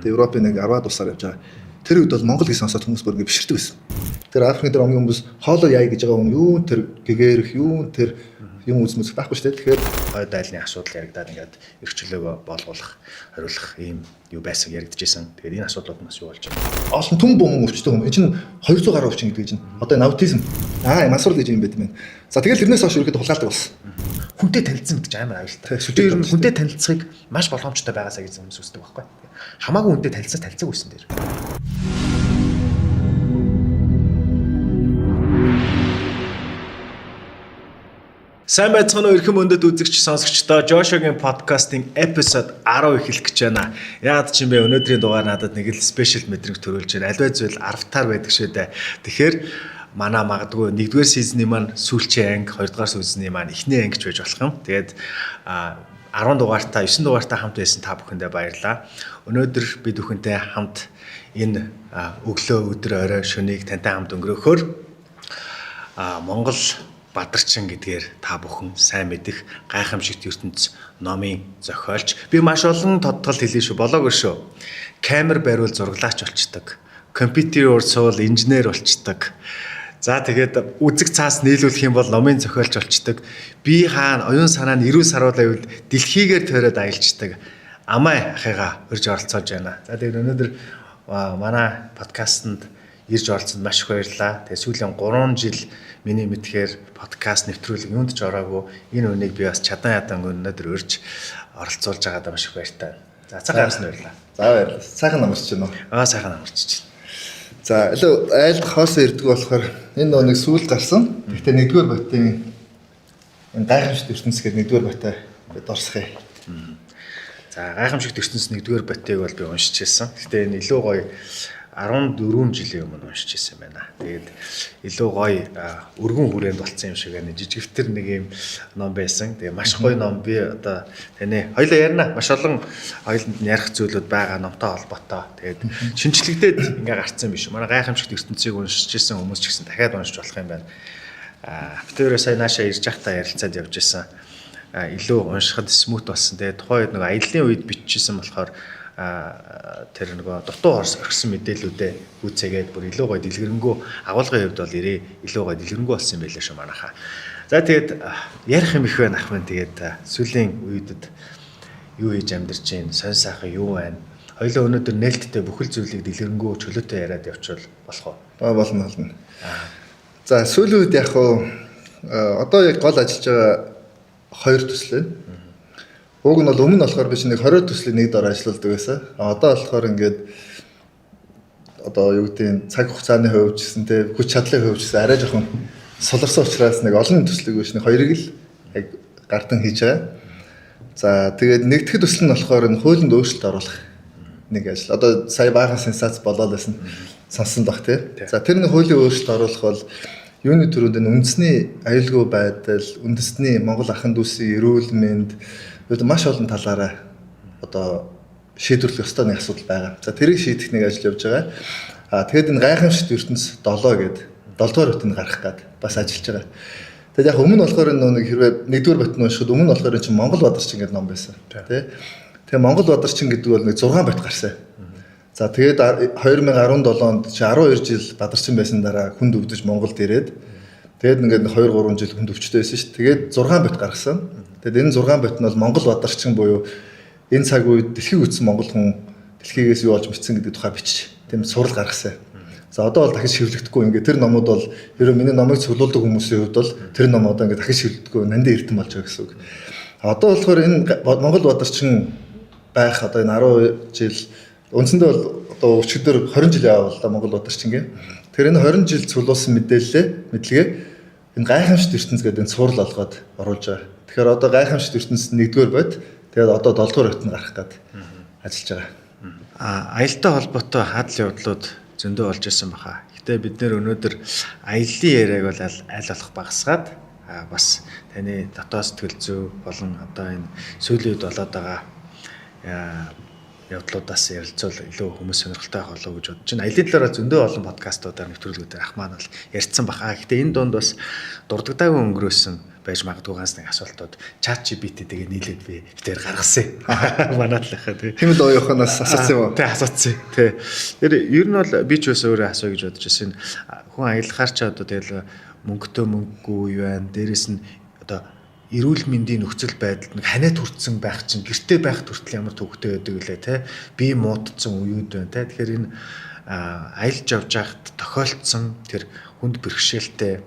Тэгээ Европын нэг 10-аад улсаар явж байгаа. Тэр үед бол Монгол гэж сонсоод хүмүүс бүр ингэ биширдэг байсан. Тэр Африкийн тэр хамгийн хүмүүс хоолоо яа гэж байгаа юм юу тэр гэгэрх юу тэр юм үзмэс байхгүй шүү дээ. Тэгэхээр хойд айлны асуудал яригадаад ингээд эрхчлөөгөө болгуулах, хариулах ийм юу байсан яригдчихсэн. Тэгээд энэ асуудлууд нас юу болж байна? олон түн бомон өвчтэй хүмүүс. Энэ чинь 200 гаруй өвчин гэдэг чинь. Одоо наутизм. Масур гэж юм байт юм байна. За тэгэл тэрнээс хойш ерөөд хулгайлдаг болсон. Хүнтэй танилцсан гэдэг чинь амар аюултай. Тэр хүнтэй танилцахыг маш боломжтой байгаасаа гэж хүмүүс үздэг байхгүй. Хамаагүй хүнтэй танилцаг байсан дээр. Сайн байцгаана уу эрхэм өндөд үзэгч сонсогчдоо Жошогийн подкастын эпизод 10 эхлэх гэж байна. Яагаад ч юм бэ өнөөдрийн дугаар надад нэг л спешиал мэдрэмж төрүүлж байна. Альваа зүйл 10-таар байдаг шүү дээ. Тэгэхээр манай магадгүй 1-р сизны маань сүүлчийн анги, 2-р сизны маань эхний анги гэж байж болох юм. Тэгээд 10 дугаартаа 9 дугаартаа хамт байсан та бүхэндээ баярлалаа. Өнөөдөр бид бүхэнтэй хамт энэ өглөө өдөр орой шөнийг тантай хамт өнгөрөөхөөр Монгол Бадарчин гэдгээр та бүхэн сайн мэдих гайхамшигт ертөнц номын зохиолч. Би маш олон тодтол хэлээ шүү, болоогүй шүү. Камер бариул зураглаач болчдөг. Компьютероор суул инженер болчдөг. За тэгээд үзэг цаас нийлүүлэх юм бол номын зохиолч болчдөг. Би хаана оюун санаа нь эрүүл саруулаа үл дэлхийгээр тойроод аялждаг. Амаа ахыгаа урьж оролцоож байна. За тэгээд өнөөдөр манай подкастт ирж оролцсонд маш их баярлалаа. Тэгээд сүүлийн 3 жил миний мэдхээр подкаст нэвтрүүлэг юунд ч ороогүй. Энэ үнийг би бас чадан өнөөдөр урьж оролцуулж байгаадаа маш их баяртай. За цаг гаргасны баярлалаа. За баярлалаа. Сайхан намарч байна уу? Сайхан намарч байна. За илүү айлд хоос ирдэг болохоор энэ нэг сүүл гарсан. Гэхдээ 1-р ботын энэ гайхамшигт ертөнц гэдэг 1-р ботой бид орсох юм. За гайхамшигт ертөнц 1-р ботыг бол би уншиж байсан. Гэхдээ энэ илүү гоё 14 жилийн өмнө уншиж байсан байна. Тэгээд илүү гоё өргөн хүрээнд болцсон юм шиг байна. Жижигвтер нэг юм ном байсан. Тэгээд маш гоё ном. Би одоо таны хоёлаа ярина. Маш олон хоёуланд нь ярих зүйлүүд байгаа номтой холбоотой. Тэгээд шинжлэгдээд ингээ гарцсан биш. Манай гайхамшигт ертөнцийг уншиж байсан хүмүүс ч гэсэн дахиад уншиж болох юм байна. Битүүрээ сая наашаа ирж байхдаа ярилцаад явж байсан. Илүү уншихад смут болсон. Тэгээд тухайн үед нэг аяллаа үед биччихсэн болохоор тэр нөгөө дутуу орсон мэдээлүүдээ үүсгээд бүр илүү гоё дэлгэрэнгүй агуулгын хувьд бол илүү гоё дэлгэрэнгүй болсон юм байлаа шүү манайхаа. За тэгээд ярих юм их байна ах маань тэгээд сүүлийн үедэд юу хийж амьдарч байна, сонь сайхан юу байна. Хоёлоо өнөөдөр нээлттэй бүхэл зүйлийг дэлгэрэнгүй чөлөөтэй яриад явуул болох уу? Болно. За сүүлийн үед яг одоо яг гол ажиллаж байгаа 2 төсөл байна. Уг нь бол өмнө болохоор биш нэг 20 төслийн нэг дор ажилладаг байсан. Одоо болохоор ингээд одоо юу гэдэг цаг хугацааны хувьд гэсэн те хүч чадлын хувьд гэсэн арай жоохон суларсан учраас нэг олон төслийг биш нэг 2-ыг л яг гардан хийж байгаа. За тэгээд нэгтгэх төсөл нь болохоор энэ хуулинд өөрчлөлт оруулах нэг ажил. Одоо сая баахан сенсац болоод байсан сонсон баг те. За тэр нэг хуулийн өөрчлөлт оруулах бол юуны төрөнд энэ үндэсний аюулгүй байдал, үндэсний Монгол ахын дүүсийн эрүүл мэнд маш олон талаараа одоо шийдвэрлэх ёстой нэг асуудал байгаа. За тэрийг шийдэх нэг ажил явж байгаа. Тэгэхэд энэ гайхамшигт ертөнц 7 гэдэг 7-р ботыг гаргах гээд бас ажиллаж байгаа. Тэгэд яг өмнө болохоор нэг хэрвээ 1-р ботыг уншихад өмнө болохоор чинь Монгол Бадарчин гэдэг ном байсан. Тэ. Тэгээ Монгол Бадарчин гэдэг бол нэг 6 бот гарсан. За тэгээд 2017 онд чи 12 жил Бадарчин байсан дараа хүнд өвдөж Монголд ирээд тэгээд ингээд 2-3 жил хүнд өвчтэй байсан шүү. Тэгээд 6 бот гаргасан. Тэгэд энэ 6 бот нь бол Монгол Бадарчин буюу энэ цаг үед дэлхийг үтсэн монгол хүн дэлхийгээс юу олж мэдсэн гэдэг тухай бичиж тийм сурал гаргасан. За одоо бол дахиж шивлэгдэхгүй ингээд тэр номууд бол ерөө миний номыг цуглуулдаг хүмүүсийн хувьд бол тэр ном одоо ингээд дахиж шивлэгдэхгүй нандин эрдэм болж байгаа гэсэн үг. Одоо болохоор энэ Монгол Бадарчин байх одоо энэ 10 жил үндсэндээ бол одоо өчигдөр 20 жил яваа л да Монгол Бадарчингийн. Тэр энэ 20 жил цуглуулсан мэдлэгээ энэ гайхамшигт ертөнц гэдэг энэ сурал олгоод оруулж байгаа. Тэгэхээр одоо гайхамшигт ертөнц 1-р бод. Тэгээд одоо 7-р бот нь гарах гээд ажиллаж байгаа. Аялалтай холбоотой хадл явдлууд зөндөө болж ирсэн баха. Гэтэ бид нэр өнөөдөр аяллаа яриаг бол аль болох багасгаад бас таны дотоод сэтгэл зүй болон одоо энэ сүүлийн үед болоод байгаа явдлуудаас ярилцвал илүү хүмүүс сонирхолтой байх болов уу гэж бодож байна. Аялын талаараа зөндөө олон подкастуудаар нэвтрүүлгүүдээр ах маань бол ярьсан баха. Гэтэ энэ донд бас дурддагдаагүй өнгөрөөсөн байж магадгүй ганц нэг асуултууд ChatGPT-тэйгээ нийлээд би тэр гаргасан. Манайдлахаа тий. Тийм л оюуханаас асуусан юм уу? Тий асуусан. Тий. Тэр ер нь бол би ч бас өөрөө асууя гэж бодож байсан. Хүн аялахаар ч одоо тэгэл мөнгөтэй мөнгөгүй юу байна. Дээрэс нь одоо эрүүл мэндийн нөхцөл байдал нэг ханиад хүрсэн байх чинь гэртээ байхад хүртэл ямар төвөгтэй байдаг лээ тий. Би муудсан үеуд байна тий. Тэгэхээр энэ аялж явж байхад тохиолдсон тэр хүнд бэрхшээлтэй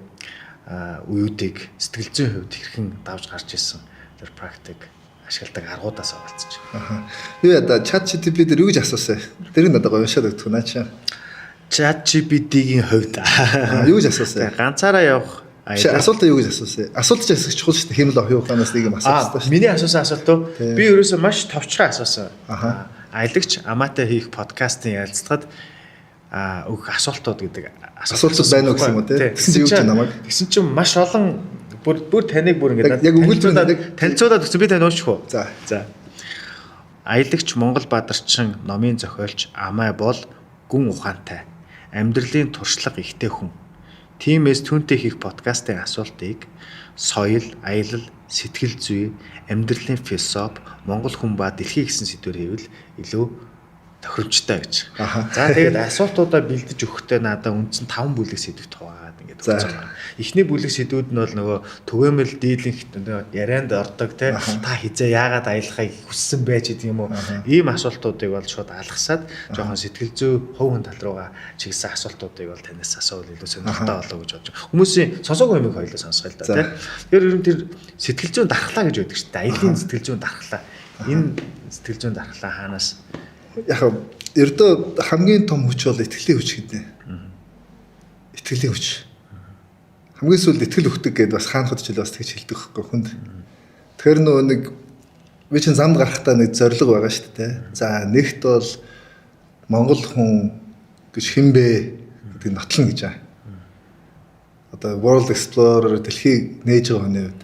үеүүдийг сэтгэл зүйн хувьд хэрхэн давж гарч ирсэн тэр практик ашигладаг аргуудаас олцож байна. Юу яда ChatGPT дээр юу гэж асуусан? Тэр нь одоо уншаад өгөх наа чи. ChatGPT-ийн хувьд юу гэж асуусан? Ганцаараа явах асуултаа юу гэж асуусан? Асуулт ч асуух чухал шүү дээ. Хэмэл оюуханаас нэг юм асуусан шүү дээ. Миний асуусан асуулт уу? Би ерөөсөө маш товчхон асуусан. Аялагч Амаатай хийх подкастын ярилцлагад өгөх асуултууд гэдэг асуултууд байна уу гэсэн юм уу те? Тэгсэн чинь юу гэж намайг? Тэгсэн чинь маш олон бүр таныг бүр ингээд яг өгүүлбэрээр танилцуулаад өгсөн би тань уушчих уу? За. Аялагч Монгол Бадарчин номын зохиолч Амай бол гүн ухаантай, амьдралын туршлага ихтэй хүн. Тиймээс түүнтэй хийх подкастын асуултыг соёл, аялал, сэтгэл зүй, амьдралын философи, монгол хүн ба дэлхий гэсэн сэдвээр хийвэл илүү тохиромжтой гэж. За тэгээд асуултуудаа бэлдэж өгөхдөө надад үндсэн 5 бүлэг сэдвт хуваагаад ингээд өгсөн байна. Эхний бүлэг сэдвүүд нь бол нөгөө түгээмэл дийлэнх ярианд ордог те та хизээ яагаад аялахыг хүссэн байж гэдэг юм уу? Ийм асуултуудыг бол шууд алгасаад жоохон сэтгэл зүй хувь хүн тал руугаа чиглэсэн асуултуудыг бол танаас асуувал илүү сонирхолтой болоо гэж бодож байна. Хүмүүсийн сонсоогүй юмыг хоёулаа сонсгоо л да те. Тэгэхээр ер нь тэр сэтгэл зүйн дархлаа гэж байдаг шүү дээ. Аялын сэтгэл зүйн дархлаа. Энэ сэтгэл зүйн дархлаа хаанаас яг ердөө хамгийн том хүч бол итгэлийн хүч гэдэг. Итгэлийн хүч. Хамгийн сүүлд итгэл өгдөг гэдээ бас хаанхад ч бас тэгж хэлдэг байхгүй хүнд. Тэгэхээр нөгөө нэг би чинь замд гарахтаа нэг зориг байгаа шүү дээ. За нэгт бол Монгол хүн гэж хинбэ гэдэг нотлон гэж байгаа. Одоо World Explorer дэлхийг нээж байгаа хүний үед.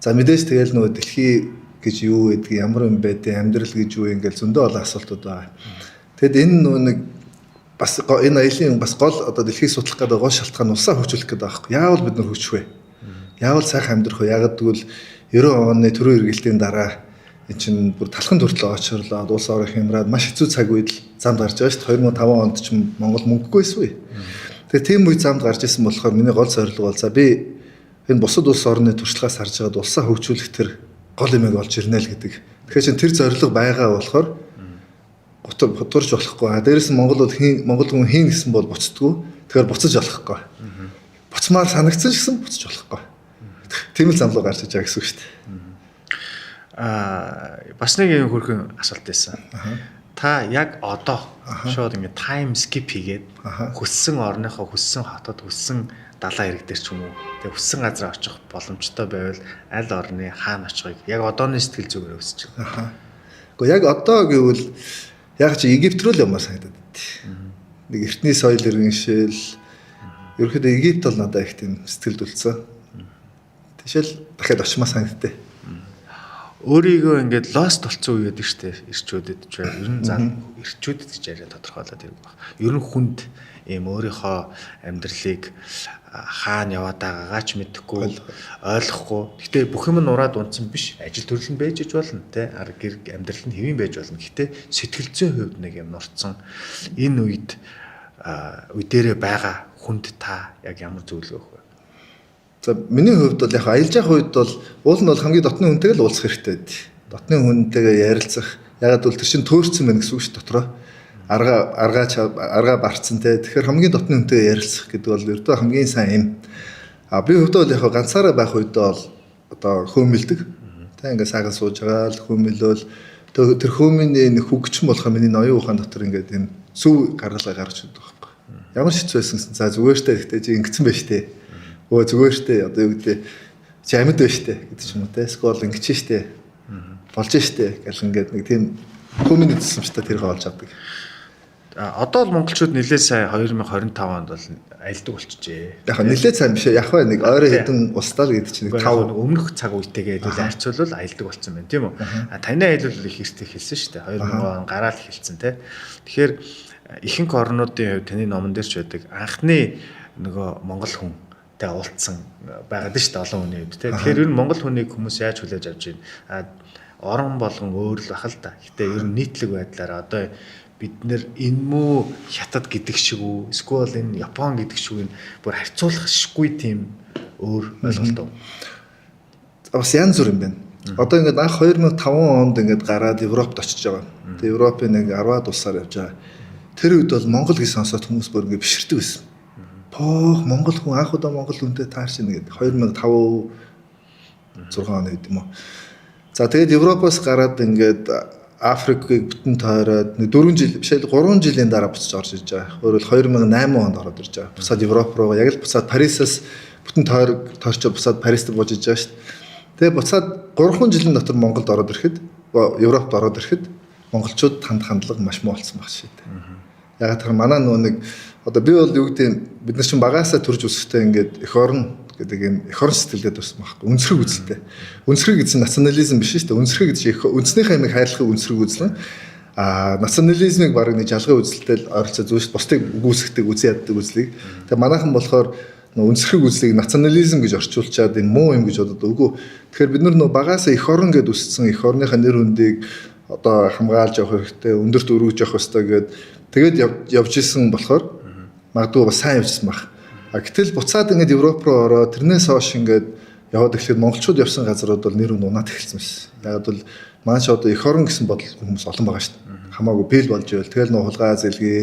За мэдээж тэгэл нөгөө дэлхий гэж юу гэдэг ямар юм бэ те амьдрал гэж юу ингээл зөндөө олон асуултууд байгаа. Тэгэд энэ нэг бас энэ аялын бас гол одоо дэлхийг судлах гэдэг гол шалтгаан усаа хөгжүүлэх гэдэг байхгүй. Яавал бид нар хөгжих вэ? Яавал сайхан амьдрах вэ? Ягаад гэвэл 90 оны төрийн эргэлтийн дараа энэ чинь бүр талхан төртөл очрлоод улс орон хямраад маш хэцүү цаг үед л замд гарч байгаа шүү дээ. 2005 онд ч Монгол мөнгөгүй байсан үе. Тэгээ тийм үед замд гарч исэн болохоор миний гол зорилго бол за би энэ бусад улс орны туршлагаас харж байгаад улсаа хөгжүүлэх тэр гол юмэг болж ирнэ л гэдэг. Тэгэхээр чинь тэр зорилго байгаа болохоор готурж болохгүй. Дээрээс нь Монгол хүн хийн гэсэн бол буцдаггүй. Тэгэхээр буцаж болохгүй. Буцмаар санагдсан ч гэсэн буцаж болохгүй. Тийм л зам руу гарч иж байгаа гэсэн үг шүү дээ. Бас нэг юм хөрхөн асуулт байсан. Та яг одоо шууд ингээд тайм скип хийгээд хүссэн орныхоо хүссэн хотод хүссэн далайн ирэг дээр ч юм уу тэг хүссэн газар очих боломжтой байвал аль орны хаана очихыг яг одооны сэтгэл зүгээр өсөж байна. Гэхдээ яг одоо гэвэл яг чи Египт рүү л юмар санагдаад байд. Нэг эртний соёл иргэншил ерөөхдөө Египт бол надад их тийм сэтгэлд үлдсэн. Тэшэл дахиад очимаа санагдтыг. Өөрийгөө ингээд лост болцсон үе байдаг штэ ирчүүдэд ч ер нь зан ирчүүдэд гэж яриа тодорхойлоод ирэх баг. Ер нь хүнд ийм өөрийнхөө амьдралыг хаана яваад байгаагаа ч мэдэхгүй ойлгохгүй. Гэтэ бүх юм нураад унтсан биш. Ажил төрөл нь байж болно те. Гэр амьдрал нь хэвэн байж болно. Гэтэ сэтгэл зүйн хувьд нэг юм нурцсан. Энэ үед үдээрээ байгаа хүнд та яг ямар зөвлөгөө өгөх вэ? За миний хувьд бол яг аялж явах үед бол уул нь бол хамгийн дотны хүнтэйгээ л уулзах хэрэгтэй байд. Дотны хүнтэйгээ ярилцах. Ягаад гэвэл тэр чинь төөрцсөн байх гэсэн үг ш дотроо. Аргаа барцсан те. Тэгэхээр хамгийн дотны хүнтэйгээ ярилцах гэдэг бол ердөө хамгийн сайн юм. Би хувьдаа бол яг ганцаараа байх үедээ бол одоо хөөмөлдөг. Тэ ингээд саган сууж байгаа л хөөмөлөөл тэр хөөмөний нэг хөгжим болохоор миний ноён ухаан дотор ингээд энэ сүв гаргалгаа гарч ирдэг байхгүй. Ямар ч хэцүү байсан гэсэн за зүгээр штэ гэхдээ чи ингэсэн байж тээ. Өө зүгээр штэ одоо юу гэдэг чи амьд байж тээ гэдэг ч юм уу те. Скол ингэч штэ. Болж штэ гэл ингээд нэг тийм хөөмөний төсөмжтэй тэр хоолж авдаг. Одоо л монголчууд нэлээд сайн 2025 онд бол аялдаг болчихжээ. Яг нэлээд сайн биш яг нэг ойроо хэдэн устдаа гэдэг чинь 5 өмнөх цаг үетэйгээ харьцуулбал аялдаг болсон байна тийм үү? Таны аялал их эрт эхэлсэн шүү дээ. 2000 он гараад эхэлсэн тий. Тэгэхээр ихэнх орнуудын хувьд таны номон дээр ч байдаг анхны нөгөө монгол хүн тэ уулзсан байгаад нь шүү дээ олон хүний үед. Тэгэхээр ер нь Монгол хүнийг хүмүүс яаж хүлээж авч байна? Орон болгон өөр л бахал та. Гэтэ ер нь нийтлэг байдлаар одоо бид нэр энэ мүү хятад гэдэг шиг үү, эсвэл энэ Япон гэдэг шиг бүр харьцуулах шиггүй тийм өөр ойлголт уу? Бас янз бүр юм байна. Одоо ингээд анх 2005 онд ингээд гараад Европт очиж байгаа. Тэгээ Европын нэг 10-аад улсаар явж байгаа. Тэр үед бол Монгол гэж сонсоод хүмүүс бүр ингээд биширдэг байсан. Пох Монгол хүн анх удаа Монгол хүнтэй таарч ийн гэдэг 2005 6 оны үед юм уу. За тэгээд Европоос гараад ингээд Африкийг бүтэн тойроод 4 жил биш 3 жилийн дараа буцаж орж ирж байгаа. Өөрөөр 2008 онд ороод ирж байгаа. Буцаад Европ руу яг л буцаад Парисаас бүтэн тойрчод буцаад Парист буж иж байгаа шүү дээ. Тэгээ буцаад 3 жилийн дотор Монголд ороод ирэхэд Европт ороод ирэхэд монголчууд хандлага маш муу болсон баг шүү дээ. Яг тэр манай нэг одоо би бол юу гэдэг бид нар чинь багаасаа төрж өсөхтэй ингээд эх орн гэдэг юм эх орн сэтгэлдээ төрсөн байхгүй. Үнсрэг үзэлтэй. Үнсрэг гэсэн национализм биш шүү дээ. Үнсрэг гэж үндснийхээ амиг хайрлахыг үнсрэг үзлэн. Национализмыг баг нэг жалгын үзэлтэй ойролцоо зүүн шүү дээ. Бусдыг үгүйсгдэг, үзий яддаг үзлийг. Тэгээ манайхан болохоор үнсрэг үзлийг национализм гэж орчуулчаад энэ муу юм гэж бодод үгүй. Тэгэхээр бид нар багаасаа эх орн гэдээ өссөн эх орныхаа нэр хүндийг одоо хамгаалж явах хэрэгтэй, өндөрт өргөж явах хэрэгтэй гэд тэгээд явж исэн болохоор магадгүй бас сайн явжсан баг. Гэтэл буцаад ингээд Европ руу ороод тэрнээс хойш ингээд яваад ирэхэд монголчууд явсан газрууд бол нэр нь унаад эхэлсэн байсан. Яг бол маань ч одоо эх орн гэсэн бодол хүмүүс олон байгаа шүү дээ. Хамаагүй бэл болж ивэл тэгэл хулгай зэлгээ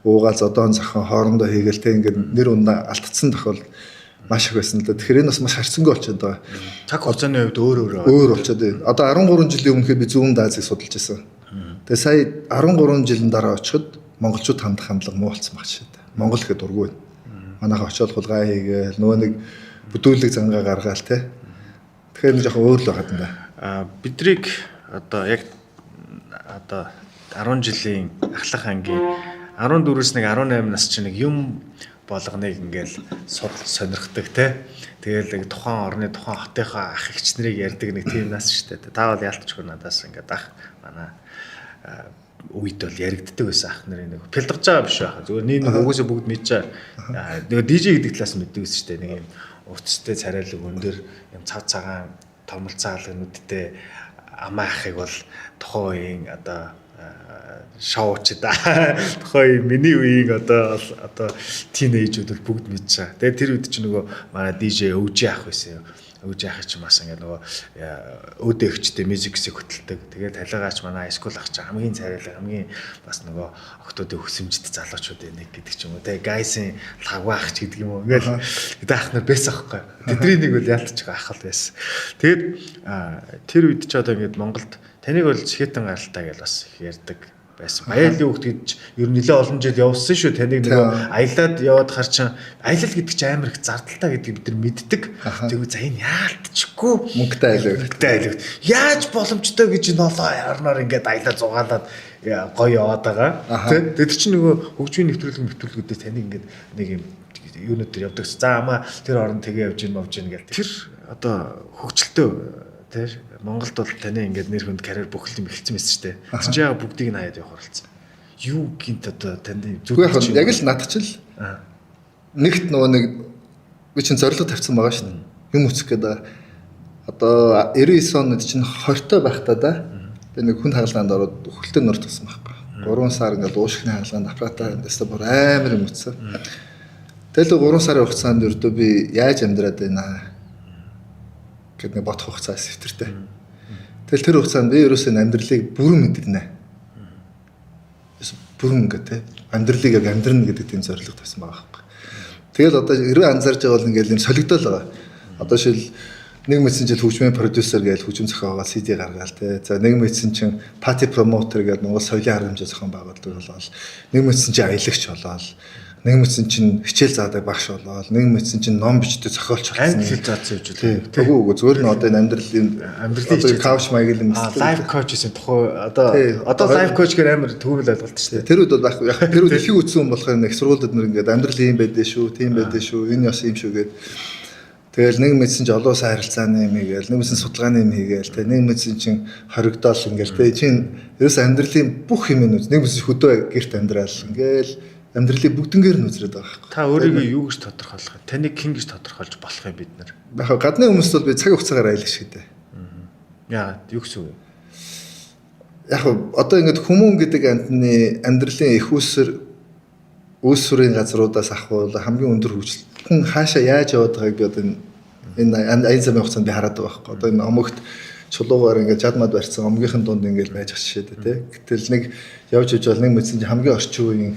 уугаал зодоон зохион хоорондоо хийгээл тэ ингээд нэр унаа алдсан тохиол маш их байсан л да. Тэгэхээр энэ бас маш харьцангуй болчиход байгаа. Цаг хугацааны хувьд өөр болчиход байна. Одоо 13 жилийн өмнөхөө би Зүүн Азийг судалж байсан. Тэгээ сая 13 жилийн дараа очиход монголчууд хандлага муу болсон баг шүү дээ. Монгол ихэд дургүй байна. Манайха очиод хулгай хийгээл нөгөө нэг бүдүүлэг зангаа гаргаал тэ. Тэгэхээр нэг жоохон өөр л байгаад юм да. Бидрийг одоо яг одоо 10 жилийн ахлах ангийн 14-өөс нэг 18 нас чинь нэг юм болгоныг ингээл судалж сонирхдаг те. Тэгэл нэг тухайн орны тухайн хотынхаа ах эгч нарыг ярьдаг нэг тийм нас шүү дээ. Та бол яалтчгүй надаас ингээд ах манай үед бол яригддаг байсан ах нарын нэг пэлдэж байгаа биш байх. Зүгээр нэг угсаа бүгд мэдж байгаа. Нэг DJ гэдэг талаас мэддэг байсан шүү дээ. Нэг юм уцтай царайлаг өндөр юм цав цагаан томолцаалгнуудтай амаа ахыг бол тухайн үеийн одоо шоуч да. Тухайн миний үеийн одоо тинейжүүд бол бүгд мэдж байгаа. Тэгээ тэр үед чинь нөгөө манай DJ өвжи ах байсан юм. Өвжи ах чинь бас ингээ нөгөө өөдөө ихчтэй мьюзиксийг хөтэлдэг. Тэгээд талигаач манай скул ах чинь хамгийн царайлаг хамгийн бас нөгөө октоодын хөсөмжид залуучуудын нэг гэдэг ч юм уу. Тэгээ гайсын лагва ах ч гэдэг юм уу. Ингээл гэдэг ах нар байсан аахгүй. Тэдний нэг бол яалтч байгаа ах л байсан. Тэгээд тэр үед ч одоо ингээд Монголд таныг бол Сэхэтэн гаралтай гэж бас ярьдаг байсан. Баялын хөвгт гэж ер нь нэлээ олон жил явсан шүү. Таныг нөгөө аялаад яваад хар чин аялал гэдэг чинь амар их зардалтай гэдгийг бид нар мэддэг. Тэгвэл за энэ яалтчгүй мөнгөтэй аялал. Яаж боломжтой гэж энэ олоо ярнаар ингээд аялаа зугаалаад гоё яваад байгаа. Тэр чинь нөгөө хөгжмийн нэвтрүүлгүүдээс таныг ингээд нэг юм юунууд төр явдаг. За амаа тэр орон тэгээ явж ийн гэл. Тэр одоо хөгжилтөө тэр Монголд бол таны ингээд нэр хүнд карьер бүхэл юм эхэлсэн байсан шүү дээ. Тэр чинь яг бүгдийг нь хаяад явах оролцсон. Юу гинт одоо таны зүрх яг л надчил нэгт нөгөө нэг би чинь зорилго тавьсан байгаа шүү дээ. Юм үсэх гэдэг. Одоо 99 онд чинь 20-той байхдаа да. Тэгээ нэг хүн хаалгаанд ороод хөлтөнд нуртсан байхгүй. 3 сар ингээд уушгины хаалгаанд аппаратаа дэстэ бүр амар юм үтсэн. Тэгэл 3 сарын хугацаанд өрдөө би яаж амьдраад байна гэдэг бодох хугацаа сэвтэртэй. Тэгэл тэр хугацаанд би ерөөсөө амьдралыг бүрэн мэдэрнэ. Бүрэн гэдэг амьдралыг яг амьдрна гэдэг тийм зорилго тавьсан байгаа байхгүй. Тэгэл одоо эргэн анзаарж байгаа бол ингээл юм солигдол байгаа. Одоо шил нэг мэдсэн жил хөгжмийн продюсер гэж хөгжим зохиогоо CD гаргаал те. За нэг мэдсэн чинь party promoter гэдэг Монгол соёлын арга хэмжээ зохион байгуулдаг болоод нэг мэдсэн чинь аялагч болоод нэг мэдсэн чинь хичээл заадаг багш болоод нэг мэдсэн чинь ном бичдэг зохиолч болсон. Англи заасан гэж үү. Үгүй зүгээр нь одоо энэ амьдралын одоо кауч маяг юм лайв коуч гэсэн тухай одоо лайв коуч гэр амар төвөөрөл ойлголт шүү дээ. Тэр үед бол байхгүй. Яг тэр үед их үтсэн хүн болохоор нэг сургуульд нэр ингээд амьдрал юм байдээ шүү, тийм байдээ шүү, энэ яс юм шүү гэд. Тэгэл нэг мэдсэн чинь олоос харилцааны юм хийгээл, нэг мэдсэн судалгааны юм хийгээл, тэг нэг мэдсэн чинь хоригдоол ингээл тэг чинь ерөөс амьдралын бүх юм нэг мэдсэн хөдөө гэрт амьдрал ингээл амьдралыг бүгднгээр нь үзрээд байгаа байхгүй. Та өөрийгөө юу гэж тодорхойлох вэ? Таныг хэн гэж тодорхойлж болох юм бид нар? Яг гадны хүмүүст бол би цаг хугацаагаар аялах шиг дээ. Яа, юу гэсэн үг вэ? Яг одоо ингээд хүмүүн гэдэг амьтны амьдралын их үүсвэрийн газруудаас ахвал хамгийн өндөр хөгжил хүн хаашаа яаж яваад байгааг би одоо энэ аян замын хугацаанд би хараад байгаа байхгүй. Одоо энэ омогт чулуугаар ингээд жадмад барьсан омгийнхын дунд ингээд байж ах шишээ дээ. Гэтэл нэг явж иж бол нэг мэдсэн чинь хамгийн орчин үеийн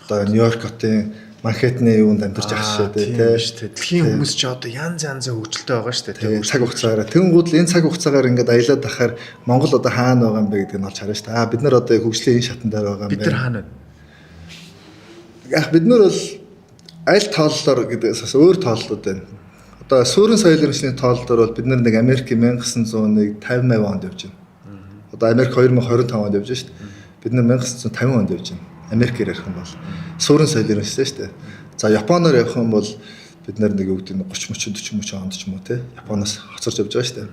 одоо Нью-Йорк хотын Манхэттны юунд амьдарч ах шишээ дээ. Дэлхийн хүмүүс ч одоо янз янзын хөгжилтэй байгаа шүү дээ. Цаг хугацаараа тэнгууд л энэ цаг хугацаагаар ингээд аялаад ахаар Монгол одоо хаана байгаа юм бэ гэдгийг нь олж харна шүү дээ. Бид нар одоо хөгжлийн энэ шатан дээр байгаа юм байна. Бид нар хаана вэ? Яг бид нар бол аль тооллоор гэдэгээс бас өөр тооллууд байна. Одоо суурин соёл иргэншлийн тооллоор бол бид нар нэг Америк 1900-ыг 50 онд явж байна. Одоо Америк 2025 онд явж байна шүү дээ. Бид нар 1950 онд явж байна. Америкээр ярих юм бол суурин соёл иргэншлээ шүү дээ. За Японоор явах юм бол бид нар нэг үг дээ 30 40 онд ч юм уу те Японоос хоцорч явж байгаа шүү дээ.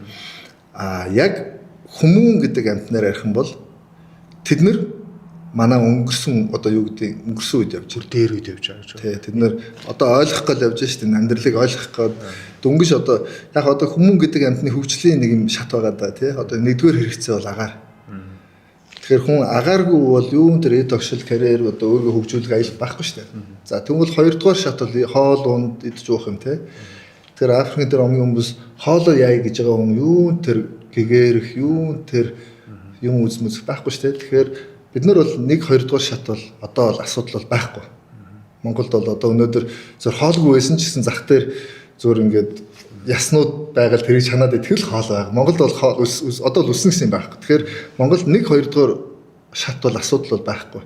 Яг хүмүүн гэдэг амьтнаар ярих юм бол тэд нар манай өнгөрсөн одоо юу гэдэг өнгөрсөн үед явж бүр дээр үед явж байгаа гэж. Тий, тэд нар одоо ойлгох гал явж шүү дээ. Амьдралыг ойлгох гал дөнгөж одоо яг одоо хүмүүн гэдэг амьтны хөгжлийн нэг юм шат байгаа да тий. Одоо нэгдүгээр хэрэгцээ бол агаар. Тэгэхээр хүн агааргүй бол юун тэр эд огшил карьер одоо өөрийгөө хөгжүүлэх аялал байхгүй шүү дээ. За тэгвэл хоёрдугаар шат бол хоол унд идж уух юм тий. Тэр Африкийн тэр омгийн хүмүүс хоолоо яая гэж байгаа хүн юун тэр гэгэрэх юун тэр юм үзмэс байхгүй шүү дээ. Тэгэхээр бид нар бол 1-2 дугаар шат бол одоо бол асуудал бол байхгүй. Монголд бол одоо өнөөдөр зөв хоолгүй байсан ч гэсэн зах дээр зөв ингээд яснууд байгаль тэрийг чанаад итгэл хоол байга. Монголд бол одоо л өссөн гэсэн юм байхгүй. Тэгэхээр Монголд 1-2 дугаар шат бол асуудал бол байхгүй.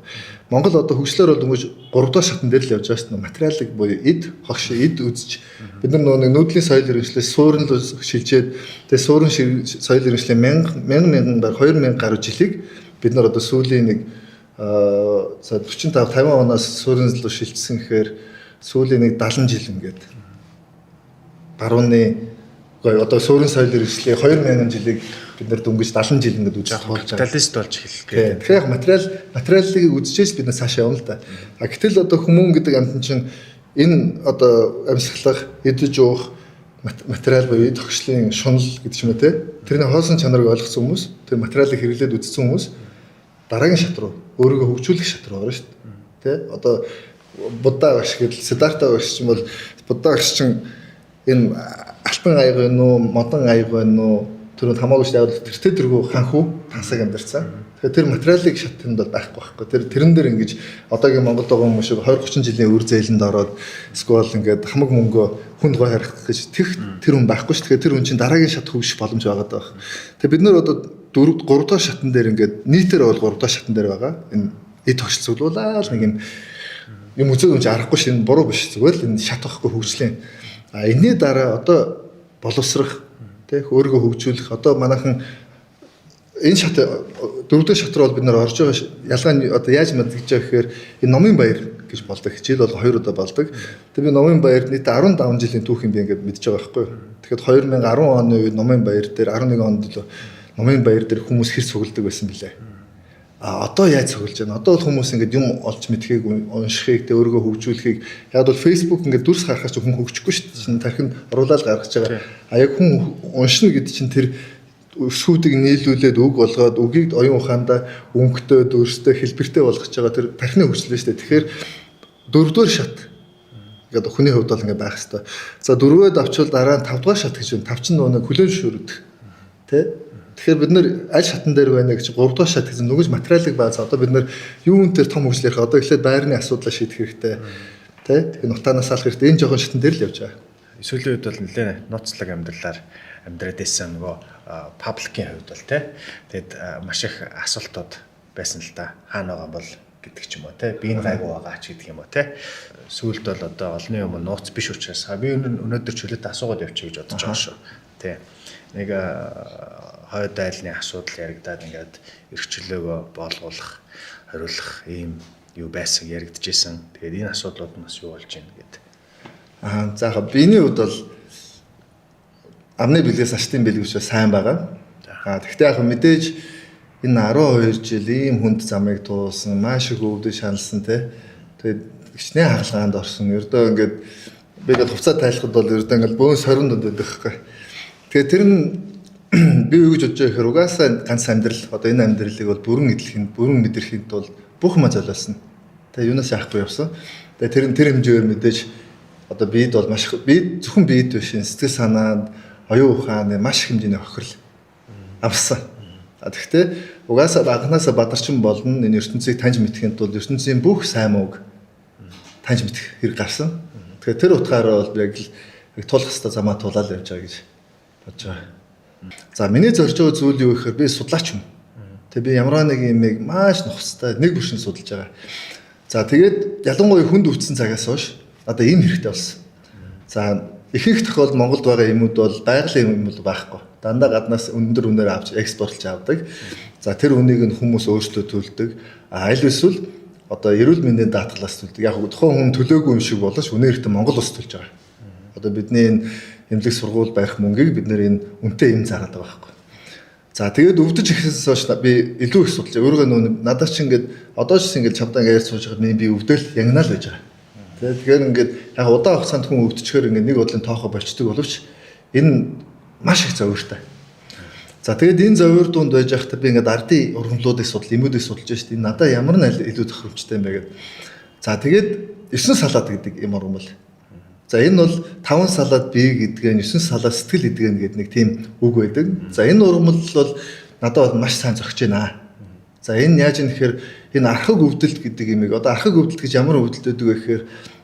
Монгол одоо хөгжлөөр бол дөнгөж 3 дугаар шатн дээр л явж байгаа шүү дээ. Материалыг буюу эд, хогш, эд үзэж бид нар нөгөө нүүдлийн соёл иргэншлээс суурин л шилжээд тэгээ суурин соёл иргэншлийн 1000 2000 гаруй жилиг бид нар одоо сүүлийн нэг 45 50 оноос суурин руу шилжсэн гэхээр сүүлийн нэг 70 жил ингээд барууны одоо суурин соёл иргэншлийн 2000 жилиг бид нар дөнгөж 70 жил ингээд үзэж болж байгаа. Капиталист болж эхэллээ. Тэгэхээр материалыг үзчихээс бид нар цаашаа явна л да. Гэтэл одоо хүмүүн гэдэг амьтан чинь энэ одоо амьсгалах, идэж уух материал буюу тогшлын шунал гэдэг юм уу те. Тэрний хоосон чанарыг ойлгосон хүмүүс, тэр материалыг хэрэглээд үзсэн хүмүүс дараагийн шат руу өөрийгөө хөгжүүлэх шат руу орно шүү дээ. Тэ? Одоо Будда багш гэдэг Сиддарта багш чинь бол Будда багш чинь энэ алтан аяг байна уу, модон аяг байна уу тэр хамаагүй шүү дээ. Тэртээ тэргүй ханху тасаг амьдарсан. Тэгэхээр тэр материалыг шатнд бол байхгүй. Тэрэн дээр ингэж одоогийн Монголд байгаа хүмүүс шиг 20 30 жилийн үр зээлэнд ороод сквал ингээд хамаг мөнгөө хүнд гой харах гэж тэр хүн байхгүй шүү. Тэгэхээр тэр хүн чинь дараагийн шат хөгжих боломж байгаа даа. Тэгээ бид нар одоо 3 дахь шатн дээр ингээд нийтээр бол 3 дахь шатн дээр байгаа. Энэ эд тогш цуглуулаад нэг юм үзег юм чи арахгүй шин буруу биш. Зүгээр л энэ шат واخгүй хөгжлийн. Энэний дараа одоо боловсрах тэг өөрийгөө хөгжүүлэх одоо манайхан энэ шат 4 дахь шат руу бид нар орж байгаа ялгаа нь одоо яаж мэдгэж байгаа гэхээр энэ номын баяр гэж болдог. Жил бол 2 удаа болдог. Тэгээ би номын баяр нийт 15 жилийн түүх юм би ингээд мэдж байгаа байхгүй. Тэгэхэд 2010 оны үед номын баяр дээр 11 онд л номын баяр дээр хүмүүс хэр цугладаг байсан бэлээ. Одоо яаж цуглаж байна? Одоо бол хүмүүс ингээд юм олж мэдхийг уншихыг тэ өөрийгөө хөгжүүлэхийг яг бол Facebook ингээд дүрс гаргах чинь хүн хөгжихгүй шүү дээ. Тархинд оруулаад гаргаж байгаа. Яг хүн уншина гэдэг чинь тэр өсгүүдийг нийлүүлээд үг болгоод үгийг оюун ухаандаа өнгөтэй, дүрстэй, хэлбэртэй болгож байгаа тэр тархины хөгжил шүү дээ. Тэгэхээр 4 дугаар шат ингээд хүний хувьд бол ингээд байх хэвээр. За 4-өөд авчвал дараа нь 5 дугаар шат гэж байна. 5 ч нэг хүлэн шүрдэг. Тэ? Тэгэхээр бид нэр аль шатн дээр байна гэж 3 дугаар шат гэсэн нүгэж материалыг бааз одоо бид нэр юун дээр том хөгжлөх одоо эхлээд байрны асуудлаа шийдэх хэрэгтэй. Тэ? Тэгэхээр нутаанаас алах хэрэгтэй. Энэ жоохон шатн дээр л явж байгаа. Сүүлийн үед бол нэлээд нууцлаг амьдралаар амьдраад байсан нөгөө пабликийн хувьд бол тэгэд маш их асуултууд байсан л да. Хаана байгаа бол гэдэг ч юм уу би энэ гайгүй байгаа ч гэдэг юм уу сүүлд бол одоо олонний юм нууц биш учраас би өнөөдөр чөлөөтэй асуугаад явчих гэж бодож байгаа шүү. Нэг хойд айлны асуудал яригадаад ингээд эрхчлөөгөө боолгуулах, хариулах ийм юу байсан яригдчихсэн. Тэгээд энэ асуудлууд нь бас юу болж байна гэдэг. За биний хувьд бол амны бэлгээс ачтын бэлгэвч сайн байгаа. Гэхдээ яг мэдээж энэ 12 жил ийм хүнд замыг туулсан, маш их өвдөж шаналсан Тэгээд хичнээн хаалгаанд орсон. Ердөө ингээд би ингээд хувцас тайлахад бол ердөө ингээд бөөн сорин дунд байдаг байхгүй. Тэгээд тэр нь би юу гэж бодож байгаа гэхээр угаасаа ганц амьдрал одоо энэ амьдралыг бол бүрэн эдлэхийн, бүрэн мэдрэхийн тулд бүх юм золиосон. Тэгээд юунаас яахгүй явсан. Тэгээд тэр хэмжээгээр мэдээж одоо бид бол маш би зөвхөн бид биш сэтгэл санаанд оюун ухааны маш их хэмжээний хохирол авсан. Тэгэхдээ угаасаа багнаасаа бадарчин болно энэ ертөнцийг таньж мэдхийн тулд ертөнцийн бүх сайн мууг таньж мэдэх хэрэг гарсан. Тэгэхээр тэр утгаараа бол яг л тулах хэвээр замаа тулаад явж байгаа гэж бодож байгаа. За миний зорж байгаа зүйл юу гэхээр би судлаач юм. Тэгээ би ямар нэг юмыг маш нухацтай нэг бүршин судалж байгаа. За тэгээд ялангуяа хүнд өвдсөн цагаас хойш одоо ийм хэрэгтэй болсон. За ихэнх тохиолдолд Монголд байгаа юмуд бол байгалийн юм бол байхгүй. Дандаа гаднаас өндөр үнээр авч экспортлж авдаг. За тэр үнийг нь хүмүүс өөрсдөө төлдөг. Аль эсвэл одоо эрүүл мэндийн даатгалаас төлдөг. Яг тухайн хүн төлөөгүй юм шиг боловч үнээр ихтэй Монгол ус төлж байгаа. Одоо бидний энэ эмнэлэг сургууль барих мөнгийг бид нэр энэ үнэтэй юм зараад байгаа байхгүй. За тэгээд өвдөж ихсээс хойш би илүү их судалж байгаа. Өөрөө надад ч ингээд одоо ч ингээд чамдаа ингээд сууж байгаа би өвдөл ягнаал байж байгаа. Тэгэхээр ингээд яг удаан хугацаанд хүн өвдчихээр ингээд нэг бодлын тоохоо болчдөг боловч энэ маш их зовиртой. За тэгээд энэ зовир дунд байж байхдаа би ингээд ардын ургамлуудыг судал, эмүүдийг судалж байна шүү дээ. Энэ надад ямар нь илүү тохиромжтой юм бэ гэдэг. За тэгээд 9 салаад гэдэг юм ургамл. За энэ бол 5 салаад бие гэдгээ 9 салаад сэтгэл гэдгээ гэдэг нэг тийм үг байдаг. За энэ ургамл бол надад маш сайн зөгч байна. За энэ яаж юм гэхээр энэ архаг өвдөлт гэдэг имийг одоо архаг өвдөлт гэж ямар өвдөлт байдаг вэ гэхээр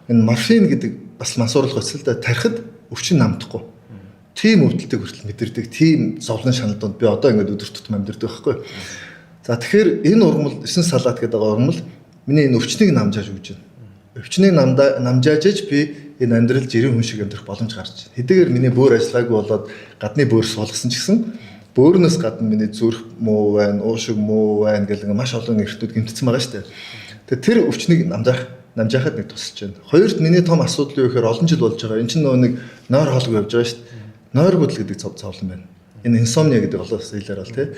энэ морфин гэдэг бас мансуурлах өсөл дэ тархид өвчин намдахгүй. Тийм өвдөлтийг хүртэл мэдэрдэг. Тийм зовлон шанал донд би одоо ингээд өдөр тутам амьдэрдэг байхгүй. За тэгэхээр энэ ургамал 9 салаад гэдэг ургамал миний энэ өвчнийг намжааж өгч байна. Өвчнийг намжаажж би энэ амьдрал жирийн хүн шиг амьдрах боломж гарч байна. Хэдийгээр миний бөөр ажиллаагүй болоод гадны бөөр суулгасан ч гэсэн бөөрнөөс гадна миний зүрх муу байна, уушиг муу байна гэх маш олон эртнүүд гэмтсэн байгаа шүү дээ. Тэгэхээр тэр өвчнийг намжаахад нэг тусалж байна. Хоёрт миний том асуудал юу гэхээр олон жил болж байгаа. Энэ чинь нэг нойр хоолгүй явж байгаа шүү дээ. Нойргуудл гэдэг зовлон байна. Энэ инсомниа гэдэг олон хэлээр бол тий.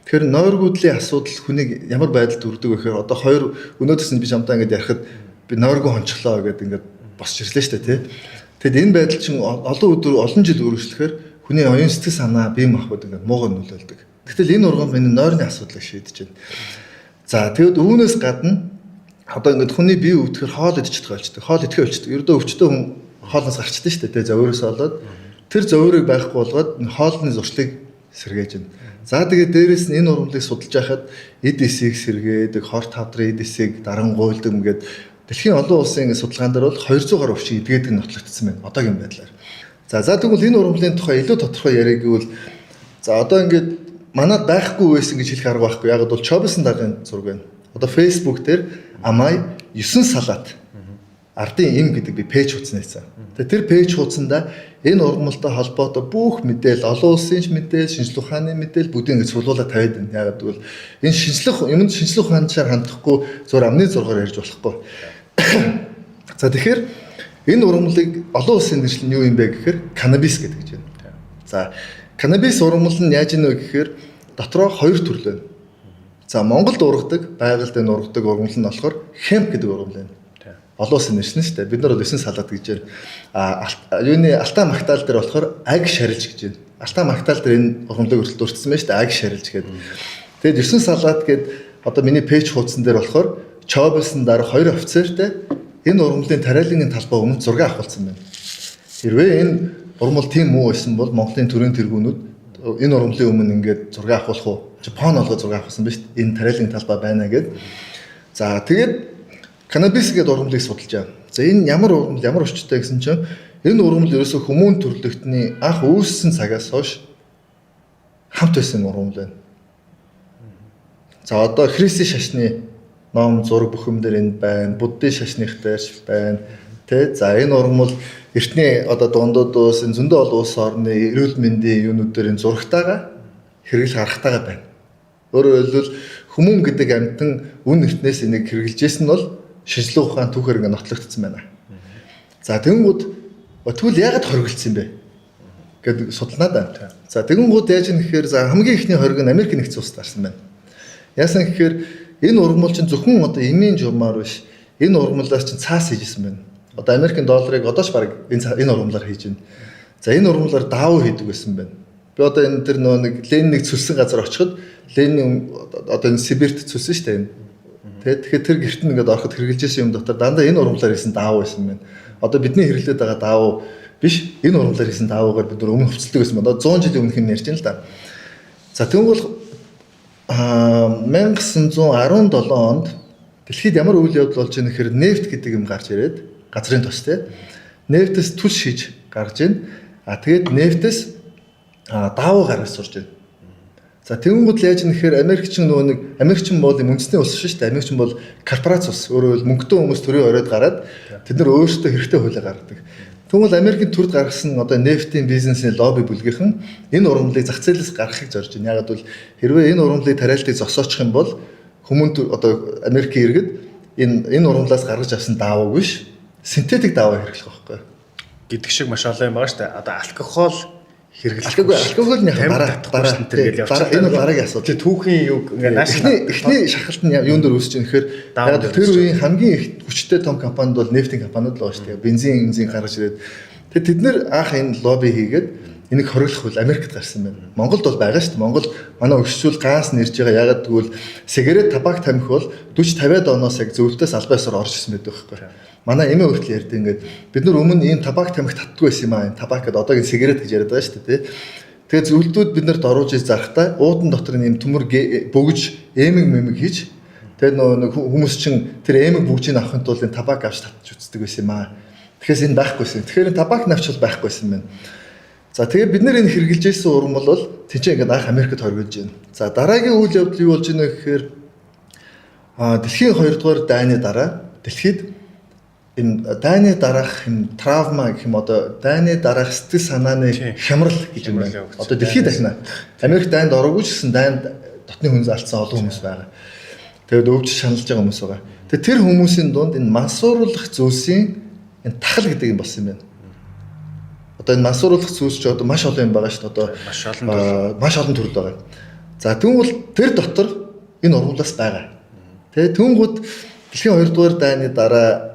Тэгэхээр нойргуудлын асуудал хүнийг ямар байдалд үрдэг вэ гэхээр одоо хоёр өнөөдөөс нь би чамтай ингээд ярихад би нойргуу хончлоо гэдэг ингээд босч ирлээ шүү дээ тий. Тэгэд энэ байдал чинь олон өдөр олон жил үргэлжлэхээр хүний оюун сэтгэл санаа бие махбод ингээд муугар нөлөөлдөг. Гэтэл энэ ургамал миний нойрны асуудлыг шийдэж байна. За тэгэд үүнээс гадна одоо ингээд хүний бие өвдөөр хоол идчихдэг болчдөг. Хоол идэхэ болчдөг. Ердөө өвчтөө хүн хоолноос гарчдаг шүү дээ тий. Зовироос болоод тэр зовирыг байхгүй болгоод хоолны зуршлыг сэргээж байна. За тэгээд дээрэс нь энэ ургамлыг судалж байхад эд эсийг сэргээдэг, хорт хавдрын эд эсийг дарангуйлдаг ингээд дэлхийн олон улсын судалгаан дээр бол 200 гаруй өвчин эдгээдэг нотлогдсон байна. Одоогийн байдлаар. За тэгвэл энэ ургамлын тухай илүү тодорхой яриаг гэвэл за одоо ингээд манад байхгүй байсан гэж хэлэх арга байхгүй. Яг бол Чобсон даргын зураг байна. Одоо Facebook дээр Амай 9 салаад ардын эм гэдэг би пэйж хуудсан байсан. Тэгээ тэр пэйж хуудсанда энэ ургамалтай холбоотой бүх мэдээлэл, олон улсын мэдээлэл, шинжлэх ухааны мэдээлэл бүгдийг ингэ цуглуулад тавиад байна. Яагаад гэвэл энэ шинжлэх ухаанчаар хандахгүй зур амны зургаар ярьж болохгүй. За тэгэхээр энэ ургамлыг олон улсын нэршил нь юу юм бэ гэхээр канабис гэдэг гэж байна. За канабис ургамал нь яаж ийнэ вэ гэхээр дотроо 2 төрөл байна. За Монголд ургадаг, байгальд энэ ургадаг ургамал нь болохоор хемп гэдэг ургамал байна. Олон улсын нэршил нь шүү дээ. Бид нар бол 9 салаад гэж байна. Юуны алтаа магтаал дээр болохоор аг шарилж гэж байна. Алтаа магтаал дээр энэ ургамлыг хүртэл дурдсан байна шүү дээ. Аг шарилж гэдэг. Тэгээд 9 салаад гээд одоо миний пэйж хуудсан дээр болохоор Чобсон дараа 2 офицертэй энэ ургамлын тариалангийн талбай өмнө зураг авахулсан байна. Хэрвээ энэ ургамал тийм муу байсан бол Монголын төрийн тэргүүнүүд энэ ургамлын өмнө ингээд зураг авахулах уу? Жапон олгоо зураг авахсан байна шүү дээ. Энэ тариалангийн талбай байна гэд. За тэгээд канабис гэдэг ургамлыг судалж байгаа. За энэ ямар ургамал, ямар өчтэй гэсэн чинь энэ ургамал ерөөсөө хүмүүн төрлөختний анх үүссэн цагаас хойш хамт байсан ургамал байна. За одоо Христийн шашны ном зураг бүхэмдэр энд байна. Буддын шашных дээрч байна. Тэ за энэ ургамал эртний одоо дундууд уус энэ зөндөө олон улс орны эрүүл мэндийн юунууд дээр энэ зурагтайгаа хэрэглэх аргатайгаа байна. Өөрөөр хэлбэл хүмүүн гэдэг амьтан үн эртнээс энийг хэрэгжилжсэн нь бол шинжлэх ухааны түүхээр ингээд нотлогдсон байна. За тэгэнгүүт тэгвэл яагаад хоригдсон юм бэ гэдэг судалнаад байна. За тэгэнгүүт яаж юм гэхээр за хамгийн ихний хориг нь Америк нэгдсэн улсад гарсан байна. Яасан гэхээр энэ ургамал чинь зөвхөн одоо эмийн журмаар биш энэ ургамлаас чинь цаас хийжсэн байна. Одоо Америкийн долларыг одоо ч баг энэ ургамлаар хийж байна. За энэ ургамлаар даав хийдэг байсан байна. Би одоо энэ тэр нэг Лениныг цөлсөн газар очиход Ленин одоо энэ Сибирт цөлсөн шүү дээ энэ. Тэгэхээр тэр гэрт нь ингээд ороход хэрэгжилжсэн юм дотор дандаа энэ ургамлаар хийсэн даав байсан байна. Одоо бидний хэрэглээд байгаа даав биш энэ ургамлаар хийсэн даавгаар бид нар өмнө хувцалдаг байсан байна. Одоо 100 жилийн өмнөх юм ярьж байна л да. За тэгвэл 1917 онд дэлхийд ямар үйл явдал болж байгаа нөхөр нефт гэдэг юм гарч ирээд газрын тостой нефтээс түлш хийж гарч ийн. Тэгээд нефтээс даав гаргаж сурж байна. За тэгэнгүүт яаж нэхэр Америкчин нөгөө нэг Америкчин бол үндэсний улс шүү дээ. Америкчин бол корпорац ус. Өөрөөр мөнгөтэй хүмүүс төрийн оройд гараад тэд нар өөрсдөө хэрэгтэй хуулиа гаргадаг. Тэгвэл Америкийн төрд гаргасан одоо нефтийн бизнесийн лобби бүлгийнхэн энэ ургамлыг зах зээлээс гаргахыг зорж байна. Ягаад бол хэрвээ энэ ургамлыг тариалтыг зогсоочих юм бол хүмүүнд одоо Америкийн иргэд энэ ургамлаас гаргаж авсан даавуу биш синтетик дааваа хэрэглэх байхгүй. Гэдэг шиг маш олон юм байгаа шүү дээ. Одоо алкогол хэрэглэх. Алкогол нь дараа тэгэл явчихсан. Энэ дараагийн асуудал. Тэгээ түүхийн юг ингээ наашны эхний шахалт нь юунд дөр үүсэж байгаа нөхөр тэр үеийн хамгийн их хүчтэй том компанид бол нефтийн компаниуд л байгаа шүү дээ. Бензин гаргаж ирээд тэгээд тэд нэр анх энэ лобби хийгээд энийг хориглох бол Америкт гарсан байна. Монголд бол байгаа шүү дээ. Монгол манай өгшүүл ганс нэрж байгаа. Ягаад гэвэл сигарет табак тамхи бол 40-50 оноос яг зөвлөлтөөс албан ёсоор орж ирсэн байдаг байхгүй. Манай эмээ хүртэл ярьдаг ингээд бид нар өмнө ийм табак тамхи татдаггүй байсан юм аа. Табак гэдэг одоогийн сигарет гэж яриад байгаа шүү дээ. Тэгээд зөвлөлтүүд бид нарт оруулж иж зарахтаа уудан дотор ийм төмөр бөгж эмэг мэмэг хийж тэгээд нөгөө хүмүүс чинь тэр эмэг бөгжийг авахын тулд энэ табак авч татж үздэг байсан юм аа. Тэгэхээр энэ байхгүйсэн. Тэгэхээр табак навч бол байхгүйсэн байна. За тэгээд бид нар энэ хэрэгжилж ирсэн ургамал бол тийч ингээд анх Америкт хоригдж байна. За дараагийн үйл явдал юу болж байна гэхээр дэлхийн 2 дугаар дайны дараа дэлхийд энэ дайны дараах юм травма гэх юм одоо дайны дараах сэтгэл санааны хямрал гэж юм байна. Одоо дэлхийд дахина Америк дайнд ороогүй ч гэсэн дайнд дотны хүнс алдсан олон хүмүүс байгаа. Тэгээд өвч шаналж байгаа хүмүүс байгаа. Тэгээд тэр хүмүүсийн дунд энэ мансууруулах зүйлсийн энэ тахал гэдэг юм болсон юм байна. Одоо энэ мансууруулах зүйлс ч одоо маш олон юм байгаа шүү дээ. Одоо маш олон төрөл байгаа. За тэгвэл тэр дотор энэ ургамлаас байгаа. Тэгээд түүнгүүд дэлхийн 2 дугаар дайны дараа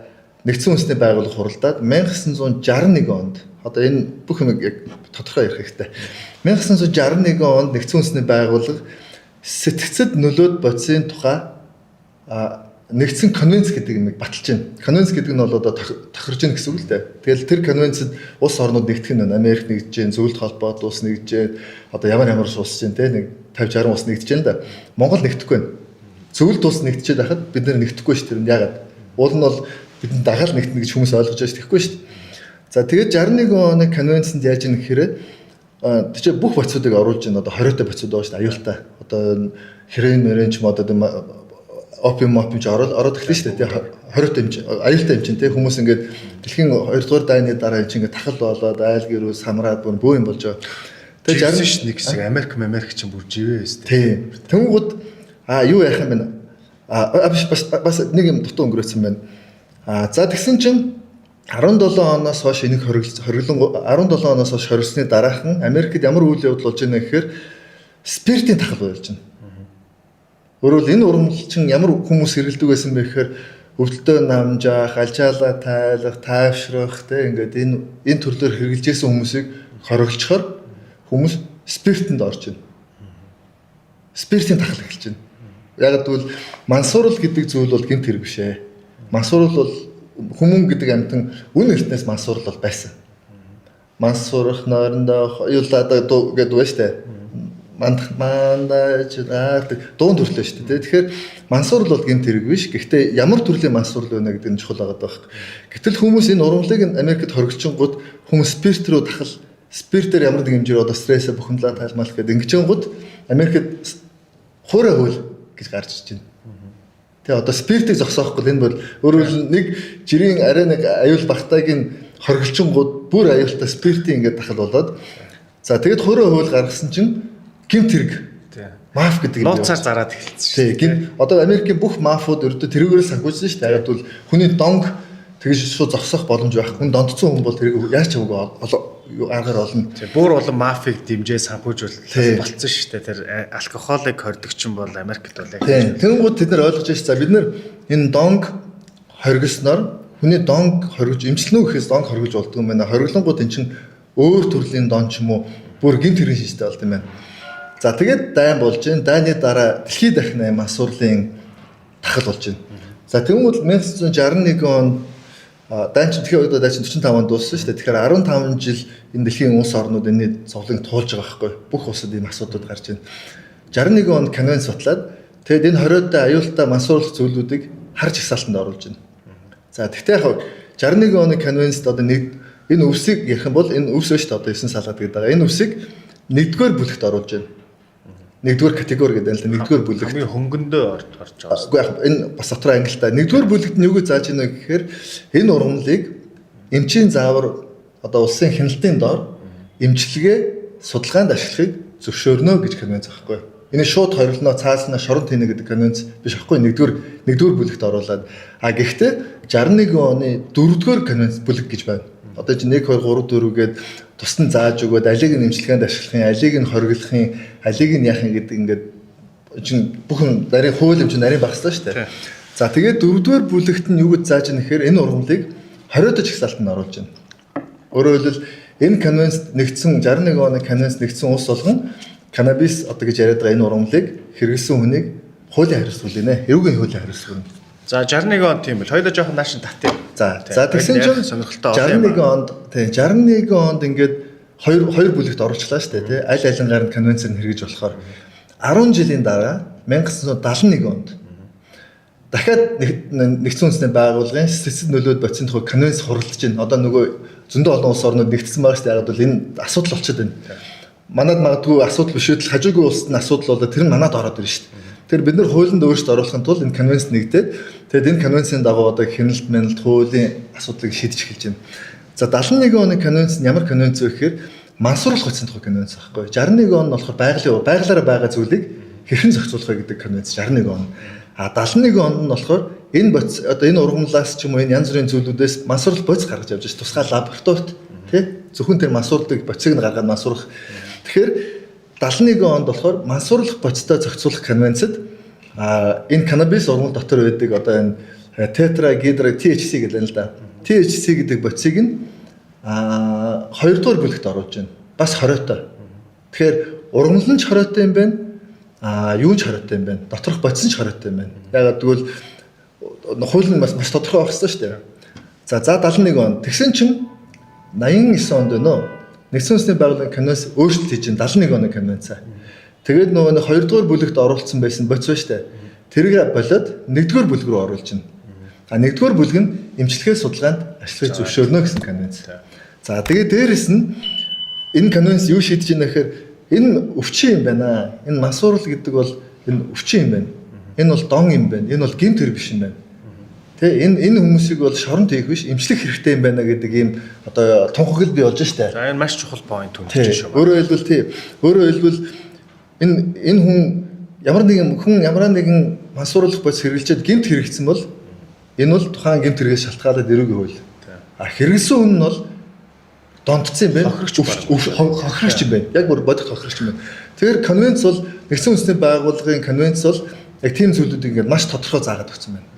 Нэгдсэн үндэсний байгууллага хуралдаад 1961 онд одоо энэ бүх юм яг тодорхой ярих хэрэгтэй. 1961 онд Нэгдсэн үндэсний байгууллага сэтгцэд нөлөөд бодисын тухай нэгдсэн конвенц гэдэг юм баталж байна. Конвенц гэдэг нь бол одоо тохирж байна гэсэн үг л дээ. Тэгэл тэр конвенцэд улс орнууд нэгдэх нь Америк нэгдэж байна, Зөвлөлт холбоот улс нэгдэж байна. Одоо ямар улс чинь те нэг 50 60 улс нэгдэж байна да. Монгол нэгдэхгүй байна. Зөвлөлт улс нэгдэчихэд байхад бид нар нэгдэхгүй ш тэр нь ягаад? Уул нь бол бидний дагаал нэгтнэ гэж хүмүүс ойлгож байгаа ш тэгэхгүй ш. За тэгээд 61 оны конвенцэнд яаж ийм гэхээр тийч бүх боцуудыг оруулж байна. Одоо 20-тай боцууд байгаа ш аюултай. Одоо херен мэрэнч мод одоо опиум ч ороод эхлэн ш тий 20-тай юм чи аюултай юм чин тий хүмүүс ингээд дэлхийн 2 дугаар дайны дараа юм чи ингээд тахал болоод айл гэрүүс хамраад бөө юм болж байгаа. Тэгээд 61 нэг хэсэг Америк чинь бүр живээс тий. Тэнгууд юу яах юм бэ? Бас нэг юм дутуу өнгөрөөсөн байна. За тэгсэн чинь 17 оноос хойш энийг хориглон 17 оноос хойш хоригсны дараахан Америкт ямар үйл явдал болж байна гэхээр спиртийн тахал болж байна. Өөрөөр энэ ургамал чинь ямар хүмүүс хэрэглэдэг байсан бэ гэхээр өвдөлтөө намжаах, альжаалаа тайлах, тайвшрах те ингээд энэ төрлөөр хэрэгжилж байсан хүмүүсийг хориглохоор хүмүүс спиртэнд орж байна. Спиртийн тахал эхэлж байна. Яг гэвэл мансуурал гэдэг зүйл бол гэмт хэрэг биш ээ. Мансуурал бол хүмүүн гэдэг амьтан үн эртнээс мансуурал бол байсан. Мансуурах нойрондоо юулаа гэдэг байна шүү дээ. Мандаж дуун төрлөө шүү дээ. Тэгэхээр мансуурал бол гэмт хэрэг биш. Гэхдээ ямар төрлийн мансуурал байна гэдэг нь чухал байгаа байхгүй. Гэтэл хүмүүс энэ ургамлыг Америкт хоригчингууд хүмүүс спирт рүү тахал спиртээр ямар нэг хэмжээр одоо стрессээ бухимлаа тайлмалах гэдэг ингэжингууд Америкт хуурай хөл гэж гарч иж байна. Тэгээ одоо спиртийг зогсоохгүй энэ бол өөрөөр нэг жирийн арай нэг аюул багтаагийн хоригчингууд бүр аюултай спиртийн ингээд тахал болоод за тэгэд хуурай хөл гаргасан чинь гэмт хэрэг маф гэдэг юм. Нууцаар зараад эхэлсэн. Тийм. Одоо Америкийн бүх мафууд өрдөө тэрүүгээр санхүүжсэн шүү дээ. Яг бол хүний донг тэгж шууд зогсоох боломж байхгүй. Хүн дондцсон хүн бол тэрийг яаж ч үгүй аргаар олно. Бүр олон мафийг дэмжээ санхүүжүүл болцсон шүү дээ. Тэр алкоголыг хордогч юм бол Америкт бол яг. Тийм. Тэнгууд тэд нар ойлгож байна. За бид нар энэ донг хоригсноор хүний донг хоригж эмчилнэ гэхээс донг хоригж болдго юм байна. Хориглонгууд эн чинь өөр төрлийн дон ч юм уу бүр гинт хэрэг шийдтэй болд юм байна. За тэгээд дайн болж байна. Дайны дараа дэлхийд дахин 8 асуурлын тахал болж байна. За тэгвэл 1961 онд дайн ч тэгэхээр одоо дайн 45 онд дууссан шүү дээ. Тэгэхээр 15 жил энэ дэлхийн улс орнууд энэ зовлон туулж байгаа байхгүй. Бүх улсад ийм асуудууд гарч байна. 61 онд конвенц батлаад тэгээд энэ 20-д аюултай мансууруулах зүйлүүдийг харж ихсаалтанд оруулж байна. За тэгтээ яг 61 оны конвенцт одоо нэг энэ өвсийг ярих юм бол энэ өвс шүү дээ одоо 9 салаад гэдэг байгаа. Энэ өвсийг нэгдүгээр бүлэгт оруулж байна. Нэгдүгээр категори гэдэг нь л нэгдүгээр бүлэгт хамгийн хөнгөндөө орж байгаа. Үгүй яг энэ бас дотор ангилтай. Нэгдүгээр бүлэгт нь юу гэж зааж байна вэ гэхээр энэ ургамлыг эмчийн заавар одоо улсын хяналтын доор эмчилгээ судалгаанд ашиглахыг зөвшөөрнө гэж конвенц авахгүй. Энэ шууд хоригдно цааснаа шорон тийнэ гэдэг конвенц биш аахгүй. Нэгдүгээр бүлэгт оруулаад гэхдээ 61 оны 4-р конвенц бүлэг гэж байна. Одоо чи 1 2 3 4 гээд тусдан зааж өгөөд алиг нь эмчилгээнд ашиглахын, алиг нь хориглохын, алиг нь яахын гэдэг ингээд чинь бүхэн нарийн хууль хэмжээ нарийн багслаа шүү дээ. За тэгээд 4-р бүлэгт нь юу гэж зааж байгаа нэхээр энэ ургамлыг 20-д жагсаалтанд оруулж байна. Өөрөөр хэлбэл энэ конвенц нэгдсэн 61 оны конвенц нэгдсэн улс болгон канабис одоо гэж яриад байгаа энэ ургамлыг хэрэглэсэн хүнийг хуулийн хариуцлага нэ. Эрүүгийн хуулийн хариуцлага. За 61 он тийм бил. Хоёулаа жоохон наашин татъя. За тэгсэн чинь сонирхолтой 61 онд тийм 61 онд ингээд хоёр бүлэгт оруулчлаа шүү дээ тий. Аль алингаар нь конвенцээр хэрэгж болохоор 10 жилийн дараа 1971 онд дахиад нэгдсэн үндэсний байгууллагын сэцэд нөлөөд бодсон тухай конвенц хуралдаж байна. Одоо нөгөө зөндөө олон улс орнууд нэгдсэн байгаа шүү дээ. Яг бол энэ асуудал болчиход байна. Манад магадгүй асуудал биш үл хажуугийн улсад нь асуудал болоод тэр нь манад ороод ирнэ шүү дээ. Тэр бид нар хуулинд өөрчлөлт оруулахын тулд энэ конвенц нэгдээд тэгээд энэ конвенцийн дагуу одоо хяналт мэналт хуулийн асуудлыг шийдэж эхэлж байна. За 71 оны конвенц нь ямар конвенц вэ гэхээр мансууруулах утсан тухай конвенц байхгүй. 61 он нь болохоор байгалаараа байгаа зүйлийг хэрхэн зохицуулах вэ гэдэг конвенц 61 он. А 71 он нь болохоор энэ одоо энэ ургамлаас ч юм уу энэ янз бүрийн зүйлүүдээс мансууруулах бодис гаргаж явж байна. Тусгай лабораторид тий зөвхөн тэр мансуурлыг бодисыг нь гаргаад мансууруулах. Тэгэхээр 71 онд болохоор мансууруулах бодистой зохицуулах конвенцэд энэ канабис ургамал дотор байдаг одоо энэ тетрагидро THC гэдэг нь л да. THC гэдэг бодисыг нь 2-р бүлэгт оруулж байна. Бас хориотой. Тэгэхээр ургамал нь ч хориотой юм байна. Юу ч хориотой юм байна. Доторх бодис нь ч хориотой юм байна. Ягаад гэвэл хууль нь бас тодорхой байх хэрэгтэй шүү дээ. За 71 он. Тэгсэн чинь 89 онд байна уу? Нэгдсэн үндэсний байгууллагын конвенц өөрчлөлт хийж байна 71 оны конвенц. Тэгээд нөгөө 2-р бүлэгт оруулсан байсан бодис ба штэ. Тэрийг болоод 1-р бүлэг рүү оруулж байна. А 1-р бүлэг нь эмчилгээ судалгаанд ашиглахыг зөвшөөрнө гэсэн конвенц. За тэгээд дээрэс нь энэ конвенц юу шийдэж байна гэхээр энэ өвчин юм байна. Энэ мансуурал гэдэг бол энэ өвчин юм байна. Энэ бол дон юм байна. Энэ бол гэмт хэрэг биш юм байна. Тэ энэ хүмүүсийг бол шоронд хийх биш эмчлэх хэрэгтэй юм байна гэдэг ийм одоо тунхаглал бий болж штэ. За энэ маш чухал point үнэлж шүү. Өөрөөр хэлбэл тий. Өөрөөр хэлбэл энэ хүн ямар нэгэн мансууруулах бодис хэрэглэжээд гэмт хэрэгцсэн бол энэ бол тухайн гэмт хэрэгээс шалтгаалаад эрүүгийн хууль. А хэрэглэсэн хүн нь бол донтцсон юм байна. Хохирогч юм байна. Яг бүр бодит хохирогч юм байна. Тэгэхээр конвенц бол нэгдсэн үндэсний байгууллагын конвенц бол яг тийм зүйлүүдийг ингээд маш тодорхой заагаад өгсөн байна.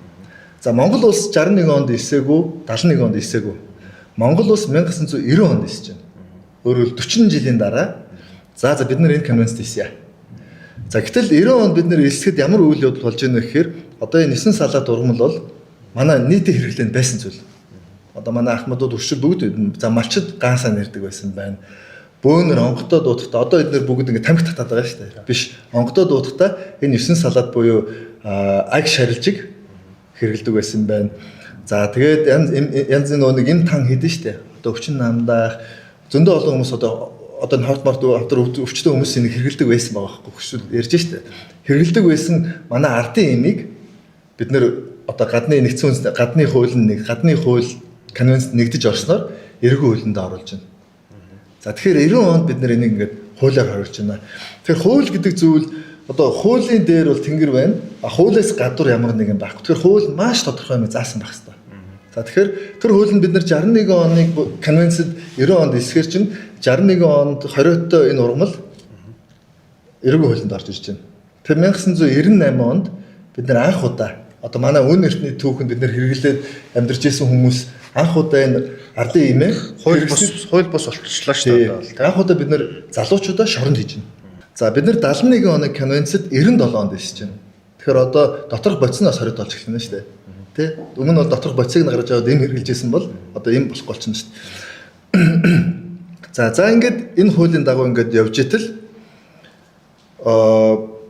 За Монгол улс 61 онд эсээгүй, 71 онд эсээгүй. Монгол улс 1990 онд эсэж байна. Өөрөөр 40 жилийн дараа за бид нар энэ конвенцт эсэе. За гэтэл 90 онд бид нар эсэхэд ямар үйл явдал болж байна вэ гэхээр одоо энэ 9 салаад ургамал бол манай нийтийн хэрэглээнд байсан зүйл. Одоо манай ахмадууд өршил бүгд за малчид гаасаа нэрдэг байсан байна. Бөөнөр онготой дуудахтаа одоо эдгээр бүгд ингэ тамхи татаад байгаа шүү дээ. Биш онготой дуудахтаа энэ 9 салаад буюу аг шарилжиг хэрэгэлдэг байсан байна. За тэгээд янз нэг юм тан хийдэн штэ. Одоо өвчин намдаах зөндөө олон хүмүүс одоо энэ хортморт өвчтөн хүмүүсийн хэрэгэлдэг байсан байгаа байхгүй хөшөл ярьж штэ. Хэрэгэлдэг байсан манай ардын эмийг бид нэр одоо гадны нэгдсэн үндэсний гадны хууль конвенцэд нэгдэж орсноор эргэн хуулинд оруулж байна. За тэгэхээр 90 онд бид нэр энийг ингээд хуулиар харуулж байна. Тэгэхээр хууль гэдэг зүйл одоо хуулийн дээр бол тэнгэр байна. Хуулиас гадуур ямар нэгэн байхгүй. Тэгэхээр хууль маш тодорхой юм заасан байх хэрэгтэй. За тэгэхээр тэр хуулинд бид нар 61 оны конвенцэд 90 онд эсгэр чинь 61 онд 20-той энэ ургамал эргэн хуулинд орж ирж байна. Тэр 1998 онд бид нар анх удаа одоо манай өн эртний түүхэнд бид нэр хэрэглээд амьдарч ирсэн хүмүүс анх удаа энэ ардын имээ хууль бус болчихлоо шүү дээ. Анх удаа бид нэр залуучуудаа шоронд хийж байна. За бид нэр 71 оны конвенцэд 97 онд ирсэж байна. Тэгэхээр одоо доторх бодисноос хоригд болж эхэлнэ шүү дээ. Тэ? Өмнө нь бол доторх бодисыг гаргаж аваад им хэрэгжилжсэн бол одоо им болох болчихно шүү дээ. За ингээд энэ хуулийн дагуу ингээд явж итэл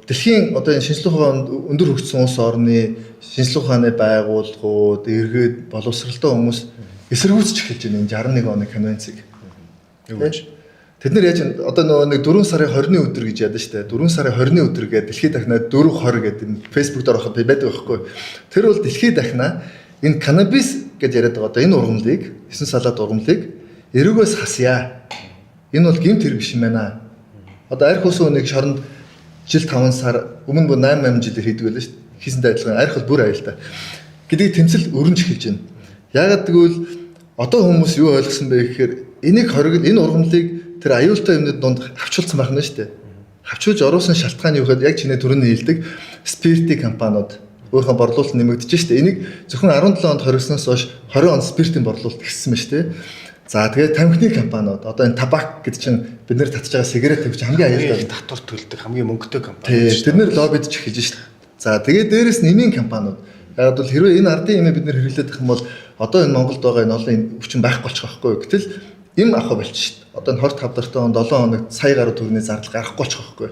дэлхийн одоо энэ шинжлэх ухаанд өндөр хөгжсөн улс орны шинжлэх ухааны байгууллагууд, иргэд, боловсралтай хүмүүс эсэргүүцэж эхэлж байна энэ 61 оны конвенцийг. Юу гэж? Тэд нар яаж одоо нэг 4 сарын 20-ны өдөр гэж яадаг шүү дээ. 4 сарын 20-ны өдөр гэдэг дэлхийд дахнаа 420 гэдэг Facebook дээр ороход байдаг байхгүй. Тэр бол дэлхийд дахнаа энэ канабис гэж яриад байгаа одоо энэ ургамлыг, 9 салаад ургамлыг эрүүгөөс хасъя. Энэ бол гэмт хэрэг биш юм байна. Одоо арх усан үнийг шоронд жил 5 сар өмнө 8 жилээр хийдэг байлаа шүү дээ. Хийсэнтэй адилхан арх бол бүр аюултай. Гэдгийг тэмцэл өрнж эхэлж байна. Яагаад гэвэл одоо хүмүүс юу ойлгосон бэ гэхээр энийг хоригд энэ ургамлыг тэр аюултай юмнууд донд хавчулсан байх нь шүү дээ. Хавчуулж оруулсан шалтгаан юу гэхээр яг чиний түрүүний хэлдэг спиртийн компаниуд өөрийнхөө борлуулалт нэмэгдэж шүү дээ. Энийг зөвхөн 17 онд хоригсноос хойш 20 онд спиртийн борлуулалт ихссэн байна шүү дээ. За тэгээд тамхины компаниуд одоо энэ табак гэдэг чинь бид нэр татж байгаа сигарет тавьж хамгийн аюултай татвар төлдөг хамгийн мөнгөтэй компани. Тэд нэр лоббидж эхэлж шүү дээ. За тэгээд дээрэс нэмийн компаниуд яг бол хэрвээ энэ ардын имээ бид нэр хэрэглээд их юм бол одоо энэ Монголд байгаа энэ олон өвчин байхгүй болчих واخгүй. Гэтэл им авах болчих шүү дээ. Одоо энэ 25 даруйтай он 7 хоног сая гаруй төгрөгийн зардал гарахгүй болчих واخгүй.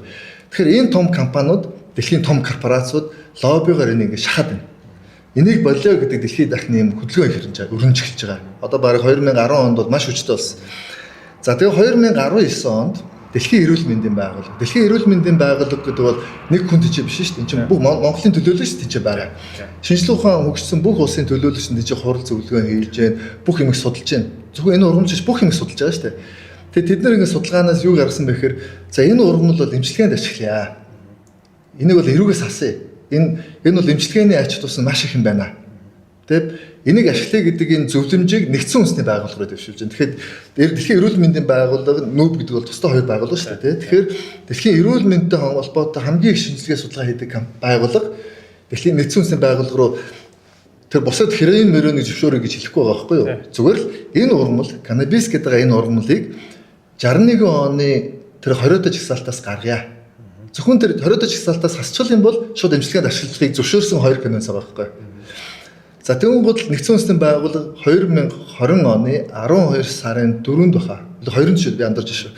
Тэгэхээр энэ том компаниуд дэлхийн том корпорациуд лоббигаар энийг шахаад байна. Энийг болио гэдэг дэлхийд дахны юм хөдөлгөөн ихэрч өрнж эхэлж байгаа. Одоо бараг 2010 онд бол маш хүчтэй болсон. За тэгээ 2019 онд Дэлхийн эрүүл мэндийн байгууллага. Дэлхийн эрүүл мэндийн байгууллага гэдэг бол нэг хүн төчөө биш шүү дээ. Энэ чинь бүх Монголын төлөөлөгч төчөө байгаа. Шинжлэх ухаан хөгжсөн бүх улсын төлөөлөгч төчөө хурал зөвлөгөө хийж гэн, бүх юмыг судалж гэн. Зөвхөн энэ ургамлч бүх юмыг судалж байгаа шүү дээ. Тэгээ тэд нар ингэ судалгаанаас юу гаргасан бэ гэхээр за энэ ургамл бол эмчилгээнд ашиглая. Энийг бол эрүүгээс хасъя. Энэ бол эмчилгээний ач тус нь маш их юм байна. Тэгээд энийг ашиглая гэдэг энэ зөвлөмжийг нэгдсэн үндэсний байгууллагаар дэвшүүлж байна. Тэгэхээр Дэлхийн эрүүл мэндийн байгууллага нүүб гэдэг бол тусдаа хоёр байгууллага шүү дээ. Тэгэхээр Дэлхийн эрүүл мэндтэй холбоотой хамгийн их шинжилгээ судалгаа хийдэг байгууллага Дэлхийн нэгдсэн үндэсний байгууллага руу тэр бусад хероин мөрөөний зөвшөөрөе гэж хэлэхгүй байгаа байхгүй юу? Зүгээр л энэ ургамал, канабис гэдэг энэ ургамлыг 61 оны тэр 20-д жагсаалтаас гаргая. Зөвхөн тэр 20-д жагсаалтаас хасчихвал юм бол шууд эмчилгээнд ашиглахыг зөвшөөрсөн хоёр конвенц байгаа байхгүй юу? За тэгвэл нэгдсэн үндэсний байгууллага 2020 оны 12 сарын 4-нд баха. 20-нд шүү би андарч шүү.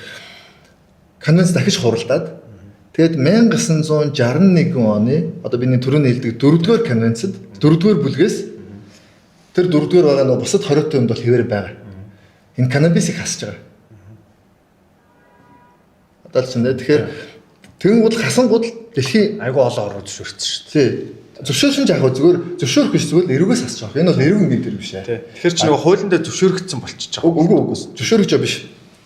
Конвенц дахиж хуралдаад тэгээд 1961 оны одоо бидний түрүүний хэлдэг 4-р конвенцэд 4-р бүлгээс тэр 4-р байгаа нь бусад 20 юмд бол хэвээр байгаа. Энэ канабисыг хасж байгаа. Одоо л чинь тэгэхээр тэгвэл хасангууд дэлхийн айгүй олон орнууд зөвшөөрсөн шүү дээ. Зөвшөөрсөн ч яг зүгээр зөвшөөрөх биш зүгээр эрүүгээс хасж байгаа. Энэ бол эрүүгийн гэмт хэрэг биш ээ. Тэгэхээр чи нөгөө хуулиндаа зөвшөөрөгдсөн болчихж байгаа. Үгүй зөвшөөрөгч биш.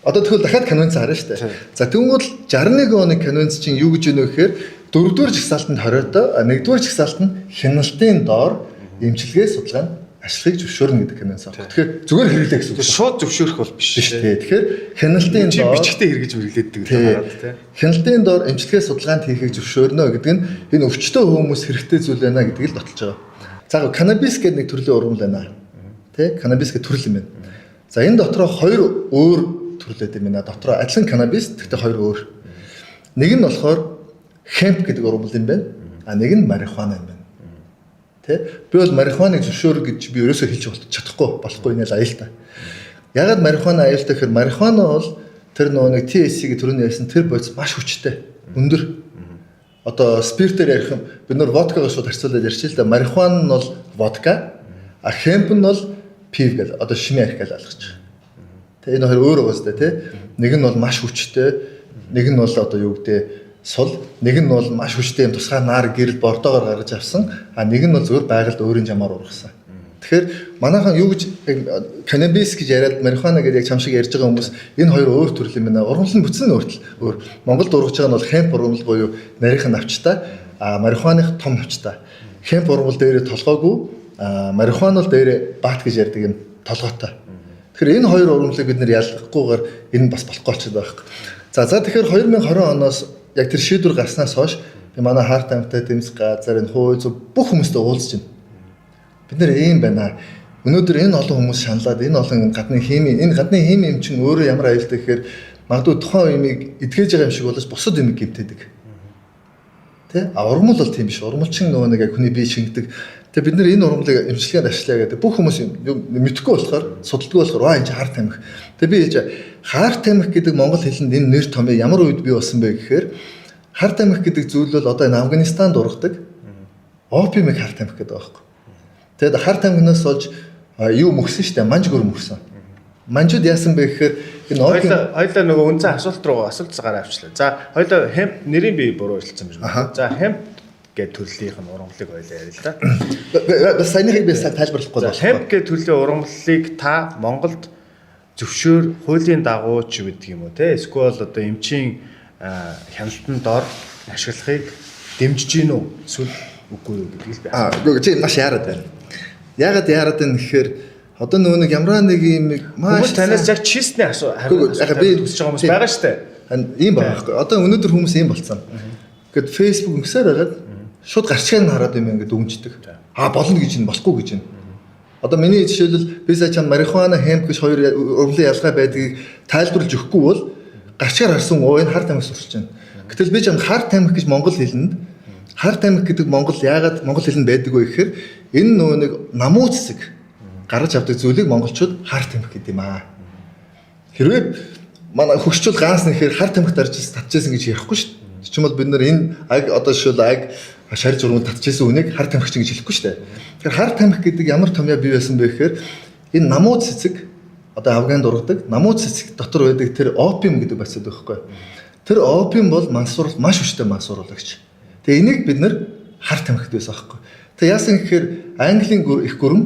Одоо тэгвэл дахиад конвенц харна шүү дээ. За тэгвэл 61 оны конвенц чинь юу гэж өгнө гэхээр 4-р жагсаалтанд 20-той, 1-р жагсаалтанд хяналтын доор эмчилгээ судалгаанд ашиглахыг зөвшөөрнө гэдэг конвенц байна. Тэгэхээр зүгээр хэрэглээ гэсэн үг. Шууд зөвшөөрөх бол биш шүү дээ. Тэгэхээр хяналтын доор бичгтээ хэрэгж хэрэглээдэг гэдэг тийм. Хяналтын доор эмчилгээ судалгаанд хийхийг зөвшөөрнө гэдэг нь энэ өвчтөе хүмүүс хэрэгтэй зүйл байна гэдгийг л баталж байгаа. За канабис гэдэг нэг төрлийн ургамал байна. Тэ? Канабис гэдэг төрөл юм байна. За энэ дотроо хоёр өөр төрлөөд юм байна. Дотроо адилхан канабис гэхдээ хоёр өөр. Нэг нь болохоор хемп гэдэг ургамал юм байна. А нэг нь марихуана юм байна. Тэ? Би бол марихуаныг зөвшөөрөх гэж би ерөөсөө хэлж болохгүй нэ л аюултай. Ягаад марихуана аюултай гэхээр марихуана бол тэр нэг THC-г төрөний ярьсан тэр бодис маш хүчтэй. Өндөр. Одоо спиртээр ярих юм бид нар водкагаа шууд харьцуулаад ярьчих л да. Марихуана нь бол водка, а хемп нь бол пив гэл одоо шимээ арих гэл ойлгож байгаа. Тэ энэ хоёр өөр угаастай тий. Нэг нь бол маш хүчтэй, нэг нь бол одоо юу гэдэг сул, нэг нь бол маш хүчтэй юм тусгай нар гэрэл бордоогоор гаргаж авсан, а нэг нь бол зөвхөн байгальд өөрийн жамаар ургасан. Тэгэхээр манайхан юу гэж канабис гэж яриад марихуана гэдэг яг чам шиг ярьж байгаа хүмүүс энэ хоёр өөр төрөл юм байна. Ургамлын бүтэн нь өөр. Монголд ургаж байгаа нь бол хемп ургамал буюу нарийнх нь навчтай, а марихуаных том навчтай. Хемп ургамал дээрээ толгойгүй, марихуана бол дээрээ бат гэж ярьдаг юм толгойтой. Тэгэхээр энэ хоёр ургамлыг бид нэр ялгахгүйгээр энэ бас болохгүй ч байх. За тэгэхээр 2020 оноос яг тэр шийдвэр гарснаас хойш Би манай Харт амтай тэмцэх газар энэ хуу зөв бүх хүмүүстэй уулзж байна. Бид нэр ийм байна. Өнөөдөр энэ олон хүмүүс шаналаад энэ олон гадны хими юм чинь өөрөө ямар аюултай гэхээр магадгүй тухайн юмыг эдгэж байгаа юм шиг болож бусад юм гэмтээдэг. Тэ? Ургамал бол тийм биш. Ургамалчин нөгөө нэг яг хүний бие шингэдэг. Тэгээ бид нэр энэ ургамлыг эмчилгээнд ашиглая гэдэг бүх хүмүүс мэдхгүй болохоор судалдаггүй болохоор энэ чинь Харт амх. Тэгээ би хэлж Харт амх гэдэг монгол хэлэнд энэ нэр томьёо ямар үед бий болсон бэ гэхээр Харт амх гэдэг зүйл бол одоо энэ Афганистанд ургадаг опиумыг Харт амх гэдэг байхгүй. Тэгээд Харт амхнаас болж юу мөксөн шүү дээ. Манж гөр мөксөн. Манжууд яасан бэ гэхээр энэ хоёлаа нөгөө үнцэн асуулт руу асуултсаар авчлаа. За хоёлаа хемп нэрийн бий буруу хэлсэн юм байна. За хемп гэдэг төрлийнх нь ургамлыг хоёлаа ярил л да. Бас саяныхыг би тайлбарлахгүй байна. Хемп гэдэг төрлийн ургамлыг та Монголд зөвшөөр хуулийн дагуу ч гэдэг юм уу те? Эсвэл одоо эмчийн хяналтанд дор ашиглахыг дэмжиж гин үү? Эсвэл үгүй юу гэдгийг л байна. Үгүй чи маш яарад байна. Яагаад яарад байна гэхээр одоо нөгөө нэг ямар нэг юм маш танаас яг чистний хариулт би хүсэж байгаа хүмүүс байгаа шүү дээ. Ийм байгаа байхгүй. Одоо өнөөдөр хүмүүс ийм болцсон. Ингээд Facebook өнгөсөр хагаад шууд гарчгаан хараад юм ингээд өгнждэг. Болно гэж юм болохгүй гэж юм. Одоо миний жишээлбэл би сая марихуана хемп гэж хоёр урлагийн ялгаа байдгийг тайлбарлаж өгөхгүй бол гарчгаар харсан энэ Харт амх сурч байна. Гэтэл би ч Харт амх гэж монгол хэлэнд Харт амх гэдэг яагаад монгол хэлэнд байдаг вэ гэхээр энэ нөгөө нэг намуу цэцэг гаргаж авдаг зүйлийг монголчууд Харт амх гэдэг юм аа. Хэрвээ манай хөгшчүүд ганц нэхээр Харт амх татчихсан гэж ярихгүй шүү дээ. Тэгчмэл бид нар энэ одоо шил шар журмууд татчихсан үнийг Харт амх гэж хэлэхгүй шүү дээ. Тэгэхээр Харт амх гэдэг ямар томьёо бий байсан бэ гэхээр энэ намуу цэцэг одоо Афганд ургадаг намуу цэцэг дотор байдаг тэр опиум гэдэг бацаад байхгүй. Тэр опиум бол мансуур маш хүчтэй мансууруулагч. Тэгээ энийг бид нар Харт амх гэдэг байсан байхгүй. Тэгээ яасан гэхээр Английн их гүрэн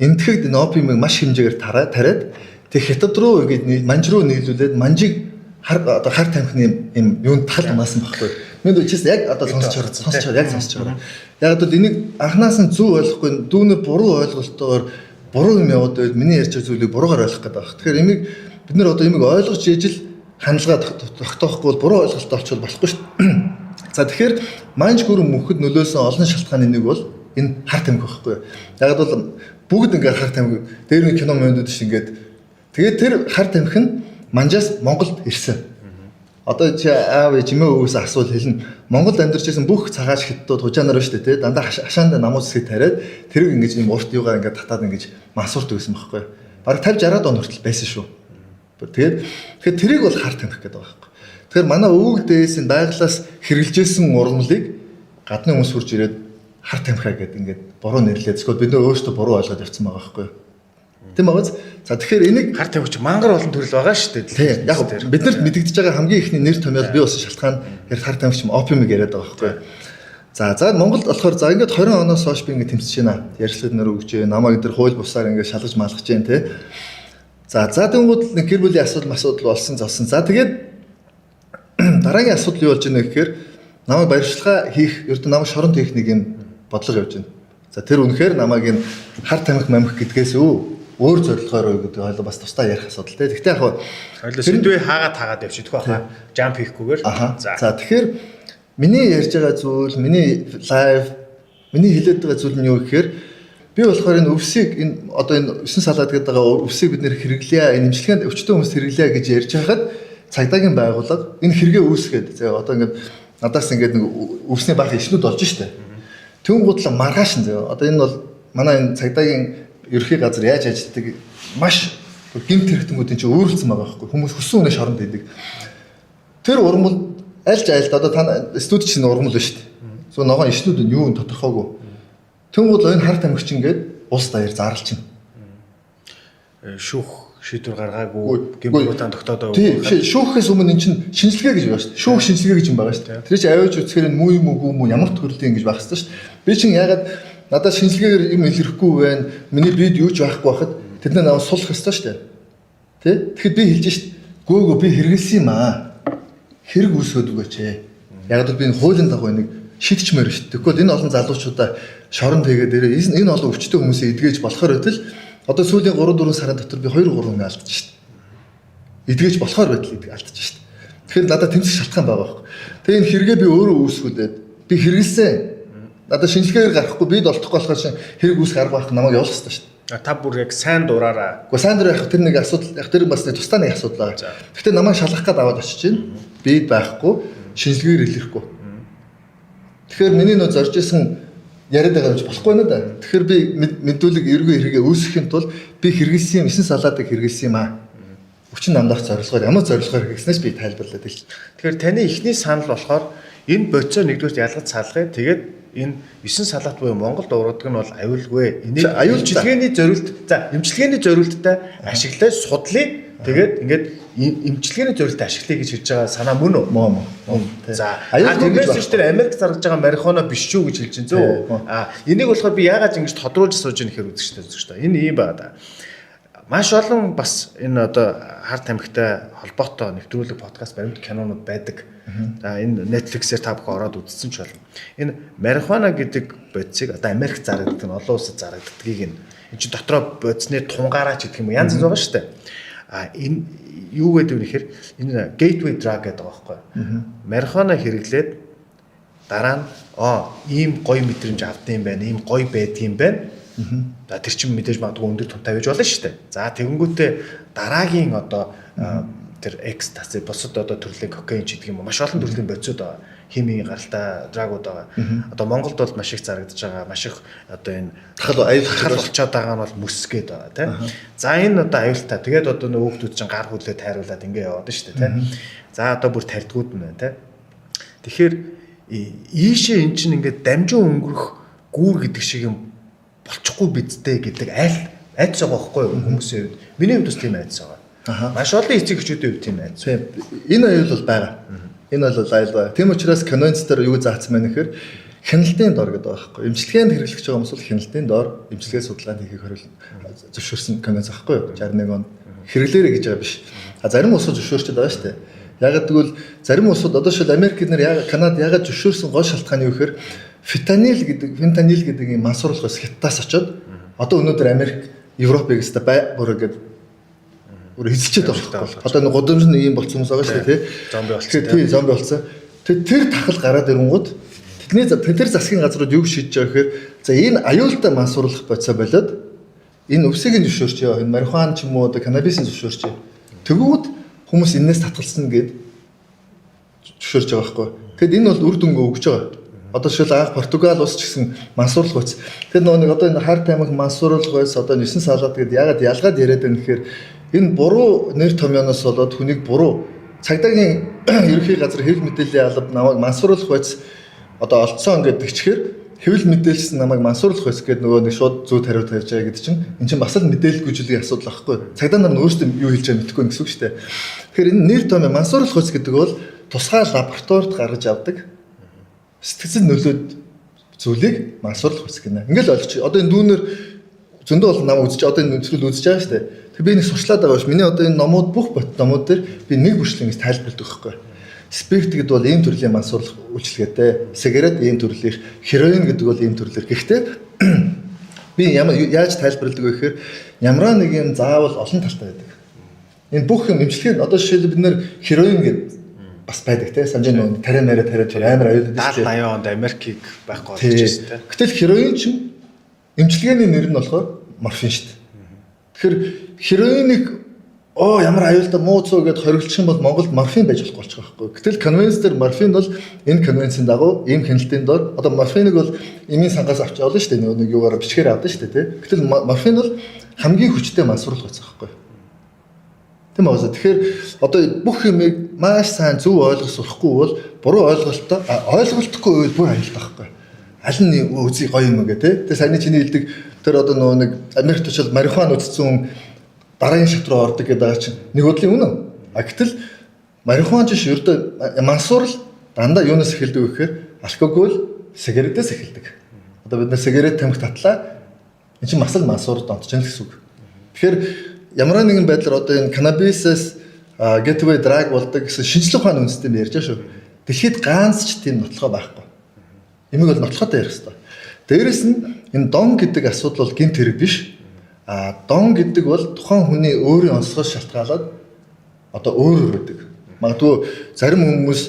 энтгэгд энэ опиумыг маш хэмжээгээр тариад тэг хятад руу ингээд манж руу нийлүүлээд манжийг одоо Харт амхны юм юунд тал унаасан байхгүй. Миний үчис яг одоо сонсож байгаа. Яг бол энийг анханаас нь зөв ойлгохгүй дүүнер буруу ойлголтоор буруу юм яваад байвал миний ярьж байгаа зүйлийг буруугаар ойлгох гэдэг байна. Тэгэхээр энийг бид нар одоо энийг ойлгож ижил хандлага тогтоохгүй бол буруу ойлголттой олчвол болохгүй шүү дээ. За тэгэхээр манж гүрэн мөнхөд нөлөөсөн олон шалтгааны нэг бол энэ Харт амх байхгүй. Яг бол бүгд ингээд Харт амх дээр нэг кино мөндүүд ш ингээд тэгээд тэр Харт амх нь манжаас Монголд ирсэн. Одоо чи аав ээжмээ өвөөс асуул хэлнэ. Монголд амьдарч байсан бүх цагааш хятадууд хужаанаар байна шүү дээ, тэ. Дандаа хашаанд намуу цэцгийг тариад тэрийг ингэж юм урт юугаар ингээд татаад ингэж мансуурт байсан байхгүй. Бараг 50-60 он хүртэл байсан шүү. Тэгэхээр тэрийг бол Харт амх гэдэг байгаа байхгүй. Тэгэхээр манай өвөг дээсийн байглаас хэрэгжилжсэн ургамлыг гадны хүмүүс хурж ирээд Харт амхаа гэдэг ингээд буруу нэрлээд эсвэл бид нөө өөрсдөө буруу ойлгоод явцсан байгаа байхгүй. Тийм байгааз. За тэгэхээр энийг Харт амхч мангар олон төрөл байгаа шүү дээ. Тийм. Яг биднэрт мэдэгдэж байгаа хамгийн ихний нэр томьёол бий болсон шалтгаан Харт амхч опиумыг яриад байгаа байхгүй. За Монголд болохоор за ингээд 20 оноос хойш би ингээд тэмцэж байна. Ярьслууд нэр өгч, намайг дээр хууль бусаар ингээд шалгаж малгаж जैन тий. За тэнгууд нэг гэр бүлийн асуудал болсон зовсон. За тэгээд дараагийн асуудал юу болж байна гэхээр намайг баримтлага хийх, ердөө намайг шоронд хийх нэг юм бодлого явж байна. За тэр үнэхээр намайг энэ Харт амх мамх гэдгээс өөр зорилгоор гэдэг ойлго бас тусдаа ярих асуудал те. Гэхдээ яг сэдвээ хаагаад явчихдаг байхаа. Жамп хийхгүйгээр. За тэгэхээр миний ярьж байгаа зүйл, миний лайв, миний хэлээд байгаа зүйл нь юу гэхээр би болохоор энэ өвсийг энэ одоо энэ 9 салаад гэдэг байгаа өвсийг бид нэр хэрэглэе, энэ имчилгээнд өвчтөн хүмүүст хэрэглэе гэж ярьж байхад цагдаагийн байгууллага энэ хэрэгээ үүсгээд зөө одоо ингээд надаас ингээд нэг өвсний баг ишнүүд болж штэ. Тэнгуудлаа маргааш нь зөө. Одоо энэ бол манай энэ цагдаагийн ерхий газар яаж ажилладаг маш гэмт хэрэгтэнүүдийн чинь өөрлөсөн байгаа байхгүй. Хүмүүс хүссэн үнэ шоронд идэг. Тэр ургамал альж айлд одоо та студид чинь ургамал байна шүү дээ. Зөв ногоон ишнүүд нь юу тодорхойгүй. Тэнгууд энэ Харт амхч ингээд улс даяар зарлчихна. Шүүх шийдвэр гаргаагүй гэмтрүүтэн тогтоод байгаа. Тийм шүүхээс өмнө эн чинь шинжилгээ гэж байгаа шүү дээ. Шүүх шинжилгээ гэж юм байгаа шүү дээ. Тэр чинь авиж үзэхээр энэ муу юм уу муу ямар төрлийн ингэж байх хэрэгтэй шүү дээ. Би чинь ягаад надад шинжилгээгээр юм илэрхгүй байна. Миний бид юу ч байхгүй байхад тэдний наваа сулах ёстой шүү дээ. Тэ? Тэгэхэд би хэлж шít. Гөөгөө би хэрэгэлсэн юм аа. Хэрэг үүсгөөд өгөөч ээ. Яг л би энэ хуулийн дагуу энийг шийдчмээр шүү дээ. Тэгэхгүй энэ олон залуучуудаа шоронд хийгээд энэ олон өвчтөе хүмүүсийг эдгэж болохоор байтал одоо сүүлийн 3-4 сарын дотор би 2-3 хүн алдчих шít. Эдгэж болохоор байтал алдчих шít. Тэгэхээр надад тэмцэх шалтгаан байгаа байхгүй. Тэгээ энэ хэрэгээ би өөрөө үүсгүүлээд Би хэрэгэлсэн. Надад шинжилгээгээр гарахгүй бид олдохгүй болохоор хэрэг үүсэх арга байх намайг явуулах хэрэгтэй шүү дээ. Та бүр яг сайн дураараа. Гэхдээ сайн дураар тэр нэг асуудал яг тэр бас нэг тусдаа нэг асуудал байгаа. Гэхдээ намайг шалгах гээд аваад очиж чинь бид байхгүй шинжилгээгээр илэрхгүй. Тэгэхээр миний нөө зорж исэн яриад байгаа юм болохгүй нэ да. Тэгэхээр би мэдүүлэг эргүү хэрэгээ үүсгэхийн тулд би хэрэгэлсэн юм 9 салаатыг хэрэгэлсэн юм аа. Өчн намдах зорилгоор ямар зорилгоор хэрэгснээс би тайлбарлаад хэлсэн. Тэгэхээр таны эхний санал болохоор энэ боцоо нэгдүгээр ялгаж салгая. Тэгээд энэ 9 салаат буюу Монголд ургадаг нь бол аюулгүй. Энийг имчилгээний зорилттой ашиглаж судлаа. Тэгээд ингээд имчилгээний зорилттой ашиглая гэж хэлж байгаа санаа мөн үү? Мөн. За тэрнээс ч тэр Америк заргаж байгаа марихуана биш шүү гэж хэлж байна зөө. Энийг болохоор би яагаад ингэж тодруулж сууж яах хэрэг үзэж шүү дээ. Энэ ийм байна да. Маш олон бас энэ одоо харт тамхитай холбоотой нэвтрүүлэг подкаст баримт кинонууд байдаг. За энэ Netflix-ээр та бүхэн ороод үзсэн ч болно. Энэ марихуана гэдэг бодисыг одоо Америк зарагддаг нь олон улсад зарагддгийг энэ чинь дотроо бодисны тунгаараа ч гэдэг юм янз бүр байгаа шүү дээ. Энэ юу гэдэг вэ гэхээр энэ gateway drug гэдэг байгаа байхгүй. Марихуана хэрэглээд дараа нь ийм гоё мэдрэмж авдсан юм байна, ийм гоё байдгийм байна. За тэр чинь мэдээж магадгүй өндөр тунтай байж болно шүү дээ. За тэгэнгүүтээ дараагийн одоо тэр экстаси босод одоо төрлийн кокаин ч гэдэг юм маш олон төрлийн бодисууд байгаа. Химийн гаралтай драгууд байгаа. Одоо Монголд бол маш их зарагдаж байгаа. Маш их одоо энэ аюултай болчиход байгаа нь бол мөс гээд байгаа тийм. За энэ одоо аюултай. Тэгээд одоо нөө хүүхдүүд чинь гар хүлээ тайруулаад ингэ яваад шүү дээ тийм. За одоо бүр тарьдгууд нь байна тийм. Тэгэхээр ийшээ эн чинь ингээд дамжин өнгөрөх гүүр гэдэг шиг юм болчихгүй бидтэй гэдэг айдс байгаа байхгүй юу хүмүүсийн хувьд. Миний хувьд бас тийм айдс байгаа. Маш олон эцэг эхчүүдийн хувьд тийм айдс. Энэ аюул бол байгаа. Энэ бол аюул байгаа. Тийм учраас конвенц дээр юу заасан байна гэхээр хяналтын дор гэдэг байгаа байхгүй юу. Эмчилгээнд хэрэглэж байгаа хүмүүс бол хяналтын дор эмчилгээ судалгаанд хийхийг зөвшөөрсөн конвенц байхгүй юу. 61 онд хэрэглээрэй гэж байгаа биш. Зарим улсууд зөвшөөрчд байгаа шүү дээ. Яг гэвэл зарим улсууд одоо шил Америк нэр Канад ягаад зөвшөөрсөн гол шалтгаан юу гэхээр фентанил гэдэг юм мансууруулах бас Хятадаас очоод одоо өнөөдөр Америк Европыг өстой бүр гэдэг бүр эзэлчихэд байгаа байхгүй. Одоо нэг гудамж нь ийм болсон хүмүүс байгаа шүү дээ тий. Зомби болсон. Тий, зомби болсон. Тэр тахал гараад ирэнгууд тэдний засгийн газрууд юу шийдэж байгаа гэхээр за энэ аюултай мансууруулах бодисоо болоод энэ өвсөгийг зөвшөөрч яа. Энэ марихуан ч юм уу одоо канабисыг зөвшөөрч. Тэгвэл хүмүүс энээс татгалсан гэд зөвшөөрч байгаа байхгүй. Тэгэд энэ бол үр дүнгээ өгч байгаа. Одоо жишээл анх Португал улс ч гэсэн мансууруулах байц. Тэр нэг одоо энэ харт аймаг мансууруулах байц одоо 9 салаад гэдэг ягаад ялгаад яриад байна гэхээр энэ буруу нэр томьёоноос болоод хүнийг буруу цагдаагийн ерөнхий газар хэвлэл мэдээллийн алба намайг мансууруулах байц одоо олцсон гэдэг ичгээр хэвлэл мэдээлсэн намайг мансууруулах байц гэдэг нөгөө нэг шууд зүйд хариуд тавьж байгаа гэдэг чинь эн чинь бас л мэдээлэл гүйцэтгэлийн асуудал байхгүй. Цагдаа нар нь өөрсдөө юу хэлж байгааг мэдэхгүй гэсэн үг шүү дээ. Тэгэхээр энэ нэр томьёо мансууруулах байц гэдэг бол тусгай лабораторид гаргаж авдаг сэтгцэн нөлөөд зүйлийг мансууруулах хэсэг гэнэ. Ингээл ойлгочих. Одоо энэ дүүнер зөндөө бол намайг үзэж одоо энэ нэвтрүүл үзэж байгаа шүү дээ. Тэг би нэг сурчлаад байгаа ш. Миний одоо энэ номууд бүх бот номууд дээр би нэг бүрчлэн гэж тайлбарладаг байхгүй. Спирт гэдэг бол ийм төрлийн мансууруулах үйлчилгээтэй. Сигарет ийм төрлийн, хероин гэдэг бол ийм төрлөөр. Гэхдээ би яаж тайлбарладаг вэ гэхээр ямар нэг юм заавал олон талтай байдаг. Энэ бүх юм эмчилгээ одоо жишээлбэл бид нэр хероин гэдэг бас байдаг те санжаа нөө тариа амар аюултай 70-80 онд Америкийг байхгүй болчихсон те. Гэтэл хероин чинь эмчилгээний нэр нь болохоор морфин шүү дээ. Тэгэхээр хероинийг ямар аюултай муу цуу гэд хориглочих юм бол Монголд морфин байж болох болчих байхгүй. Гэтэл конвенц дээр морфин бол энэ конвенцийн дагуу ийм хяналтын дор одоо морфиныг бол эмийн сангаас авч явуулна шүү дээ. Нэг юугаар бичгээр авдаг шүү дээ те. Гэтэл морфин бол хамгийн хүчтэй мансууруулах байсан байхгүй. Тийм үү. Тэгэхээр одоо бүх юмыг маш сайн зөв ойлгож сурахгүй бол буруу ойлголтгүй үйл бүр аюултай байхгүй. Аль нь үзий гоё юм гээ те. Тэгээ саяны чиний хэлдэг тэр одоо нөгөө нэг Америкт очил марихуан үзсэн дараагийн шат руу ордог гэдэг байгаа чинь нэг бодлын үнэн. Гэтэл марихуан чинь ердөө мансуурал дандаа юунаас эхэлдэг вэ гэхээр алкогол, сигаретээс эхэлдэг. Одоо бид нэр сигарет тамхи татлаа энэ чинь масал мансуурд онтож байгаа гэсэн үг. Тэгэхээр ямар нэгэн байдлаар одоо энэ канабисээс gateway drug болдог гэсэн шинжлэх ухааны үндэстэй ярьж байгаа шүү. Дэлхийд ганц ч тийм нотлохоо байхгүй. Эмийг бол нотлохотой ярих хэрэгтэй. Дээрээс нь энэ дон гэдэг асуудал бол гинт хэрэг биш. Дон гэдэг бол тухайн хүний өөрийн онцлогоос шалтгаалаад одоо өөр байдаг. Магадгүй зарим хүмүүс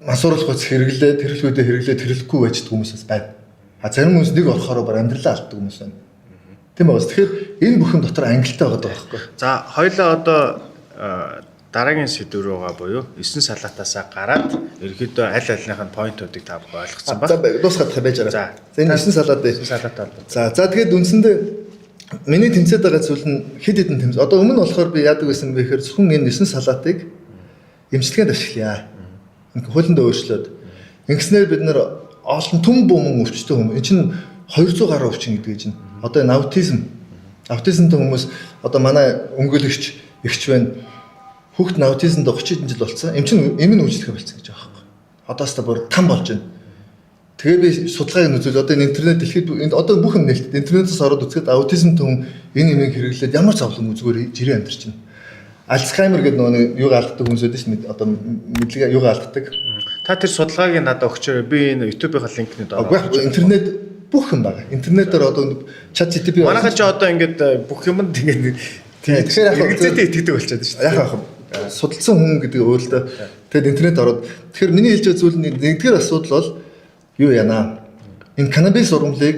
мансууруулах хүч хэрэглээ, тэрэлгүүдээ хэрэглээ, тэрэлэхгүй байждаг хүмүүс бас байна. А зарим хүмүүс нэг орохоор бар амьдралаа алддаг хүмүүс байна. Тийм байна. Тэгэхээр энэ бүхэн дотор ангилалтай байгаа байхгүй. За хоёлаа одоо дараагийн сэдв рүүгээ буюу 9 салаатаасаа гараад ерөөдөө аль альных нь поинтуудыг та бүхэн ойлгоцсон ба. За дуусгах байж байгаа. За энэ 9 салаад дээ. 9 салаатаа бол. За тэгээд үндсэндээ миний тэмцээд байгаа зүйл нь хэд хэдэн тэмцээ. Одоо өмнө нь болохоор би яадаг байсан бэ гэхээр зөвхөн энэ 9 салаатыг эмчилгээнд ашиглая. Ингээ хуулиндаа өөрчлөөд. Ингэснээр бид нэр олон түн буман өвчтөй хүмүүс. Энэ чинь 200 гаруй өвчин гэдэг чинь. Одоо энэ аутизмтай хүмүүс одоо манай өмгөөлөгч эгч байна. Хүүхэд аутизмтай 30 жил болсон. Эм чинь эмийн үйлчлэгээ болцсон гэж байгаа байхгүй. Одоос та бүр там болж байна. Тэгээ би судалгааг үзвэл одоо энэ интернет дэлхийд одоо бүх юм нээлттэй. Интернетээс ороод үзэхэд аутизмтай хүн энэ эмийг хэрэглээд ямар зовлон үзгээр жирийн амьдарч байна. Альцгеймер гэдэг нөгөө юуг алддаг хүмүүс байдаг шин одоо мэдлэгээ юуг алддаг. Та тэр судалгааг надад өгчөөрэй. Би энэ YouTube-ийн линкнүүд ороод. Интернет бүх юм байгаа. Интернетээр одоо ChatGPT манайхаа ч одоо ингээд бүх юмд ингээд тэгэхээр яг хэрэгцээтэй итгэдэг болчиход шүү дээ. Яг судалсан хүн гэдэг өөрөлдөө тэгэд интернет ороод тэгэхээр миний хэлж байгаа зүйл нэгдүгээр асуудал бол юу яана. Энэ канабис ургамлыг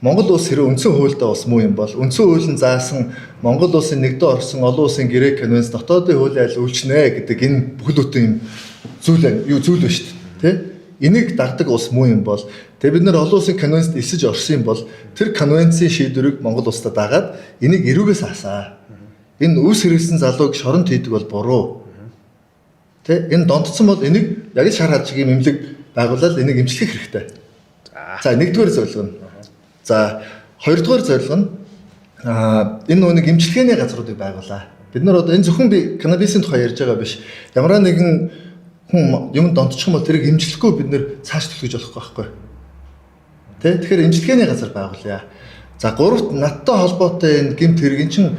Монгол улс хэрэг үндсэн хуульдаа бас муу юм бол үндсэн хууль нь заасан Монгол улсын нэгдэн орсон олон улсын гэрээ конвенц дотоодын хуулийн аль үйлчнэ гэдэг энэ бүхэлдээ юм зүйл ба шүү дээ. Тэ? Энийг дагдаг улс муу юм бол тэгээ бид нар олон улсын конвенцэд эсэж орсон юм бол тэр конвенцийн шийдвэрийг Монгол улсад дагаад энийг эрүүгээс хаасаа. Энэ үс хэрэгсэн залууг шоронд хийдэг бол буруу. Тэ? Энэ донтцсон бол энийг яг л шар хаджгийн эмнэлэг байгуулаад энийг эмчлэх хэрэгтэй. За нэгдүгээр зорилго нь. За хоёрдугаар зорилго нь энэ нэг эмчилгээний газруудыг байгуулаа. Бид нар одоо энэ зөвхөн би канабисын тухай ярьж байгаа биш. Ямар нэгэн хүн юм донтчих юм бол тэрийг эмчлэхгүй бид нэр цааш төлөж болохгүй байхгүй. Тэ? Тэгэхээр эмчилгээний газар байгуулъя. За гуравт надтай холбоотой энэ гэмт хэрэг чинь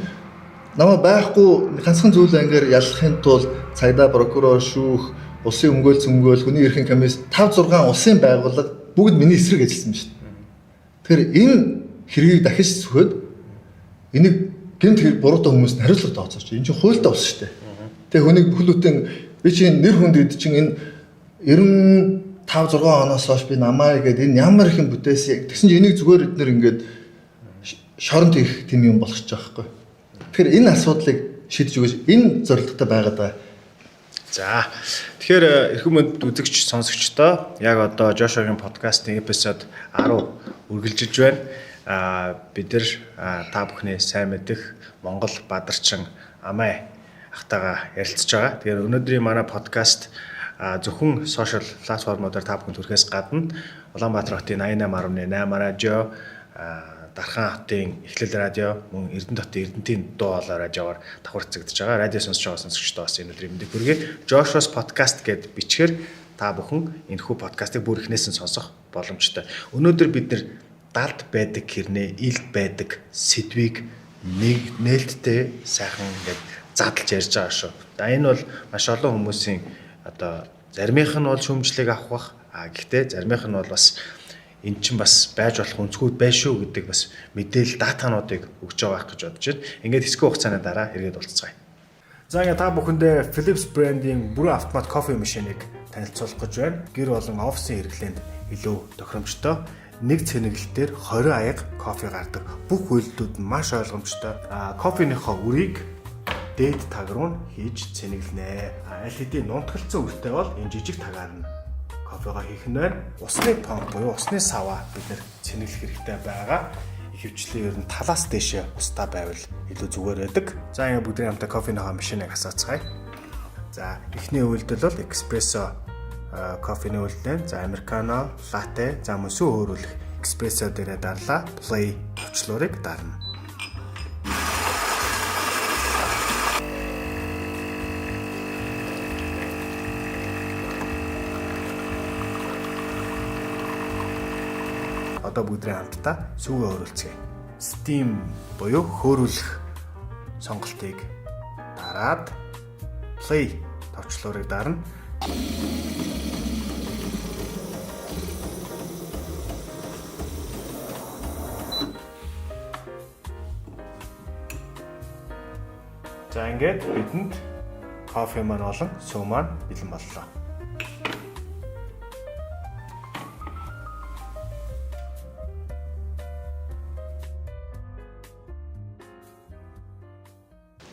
намайг байхгүй ганцхан зүйл ангаар ялахын тулд цагдаа, прокурор, шүүх, улсын өмгөөл, хүний эрхийн комисс 5 6 улсын байгууллага бүгд миний эсрэг ажилласан шүү дээ. Тэгэхээр энэ хэргийг дахиж сөхөд энийг гэмт хэрэг буруутай хүмүүст хариуцлага тооцооч. Энэ чинь хуультай ус шүү дээ. Тэгээ хүнийг бүхлүүтэн би чинь нэр хүнд ид чинь энэ 95 6 оноос хойш би намаа гэдэг энэ ямар их юм бүтээсэн. Тэгсэн чинь энийг зүгээр эднэр ингээд шоронд хийх тийм юм болгочих жоох байхгүй. Тэгэхээр энэ асуудлыг шийдэж өгөөж энэ зорилготой байгаад байгаа. За тэгэхээр эрхэм мэнд үзэгч сонсогчдоо яг одоо Жошогийн подкастын эпизод 10 үргэлжилж байна. Бид нар та бүхний сайн мэдих Монгол бадарчин Амай ахтайгаа ярилцж байгаа. Тэгэхээр өнөөдрийн манай подкаст зөвхөн сошиал платформудаар та бүхэнд хүрэхээс гадна Улаанбаатар хотын 88.8 радио, Дархан хотын Эхлэл радио, мөн Эрдэнэтийн Эрдэнэтийн дуу хоолой радиоор давхар цэгдэж байгаа. Радио сонсож байгаа сонсогчдоо бас энэ өдрийн мэндийг хүргэе. Josh's podcast гэд бичгээр та бүхэн энэхүү подкастыг бүр эхнээс нь сонсох боломжтой. Өнөөдөр бид нэр далд байдаг хэрнээ, илд байдаг сэдвийг нэг нээлттэй сайхан ингээд задлж ярьж байгаа шүү. За энэ бол маш олон хүмүүсийн одоо заримийнх нь бол шүүмжлэг авах бах. Гэхдээ заримийнх нь бол бас эн чинь бас байж болох өнцгүүд байна шүү гэдэг бас мэдээлэл датануудыг өгч байгаа гэж бодож байна. Ингээд хэсэг хугацааны дараа эргээд уулзцгаая. За ингээд та бүхэндээ Philips брендийн бүрэн автомат кофе машиныг танилцуулах гэж байна. Гэр болон офисын хэрэглээнд илүү тохиромжтой, нэг цэнэглэлтээр 20 аяга кофе гардаг. Бүх үйлдэлүүд нь маш ойлгомжтой. Кофеныхоо үрийг дээд таг руу хийж цэнэглэнэ. Аль хэдийн нунтгалцсан үртэй бол энэ жижиг тагаар нь кофега хийх нь байна. Усны помп буюу усны саваа бид нэр цэнэглэх хэрэгтэй байгаа. Ихэвчлэн ер нь талаас дэшээ устаа байвал илүү зүгээр байдаг. За ингэ бүгдийн хамтаа кофеныхоо машиныг асаацгаая. За эхний үйлдэл бол эспрессо кофений үйлдэл. За американо, латте, за мөсөө өөрүүлэх эспрессо дээрээ дарлаа. Play төвчлөрийг дарна. Одоо бүгдээ хамтдаа сүүгээ өөрүүлцгээе. Steam буюу хөөрүүлэх сонголтыг дараад play товчлуурыг дарна. За ингээд бидэнд кофе маань болон сүү маань бэлэн боллоо.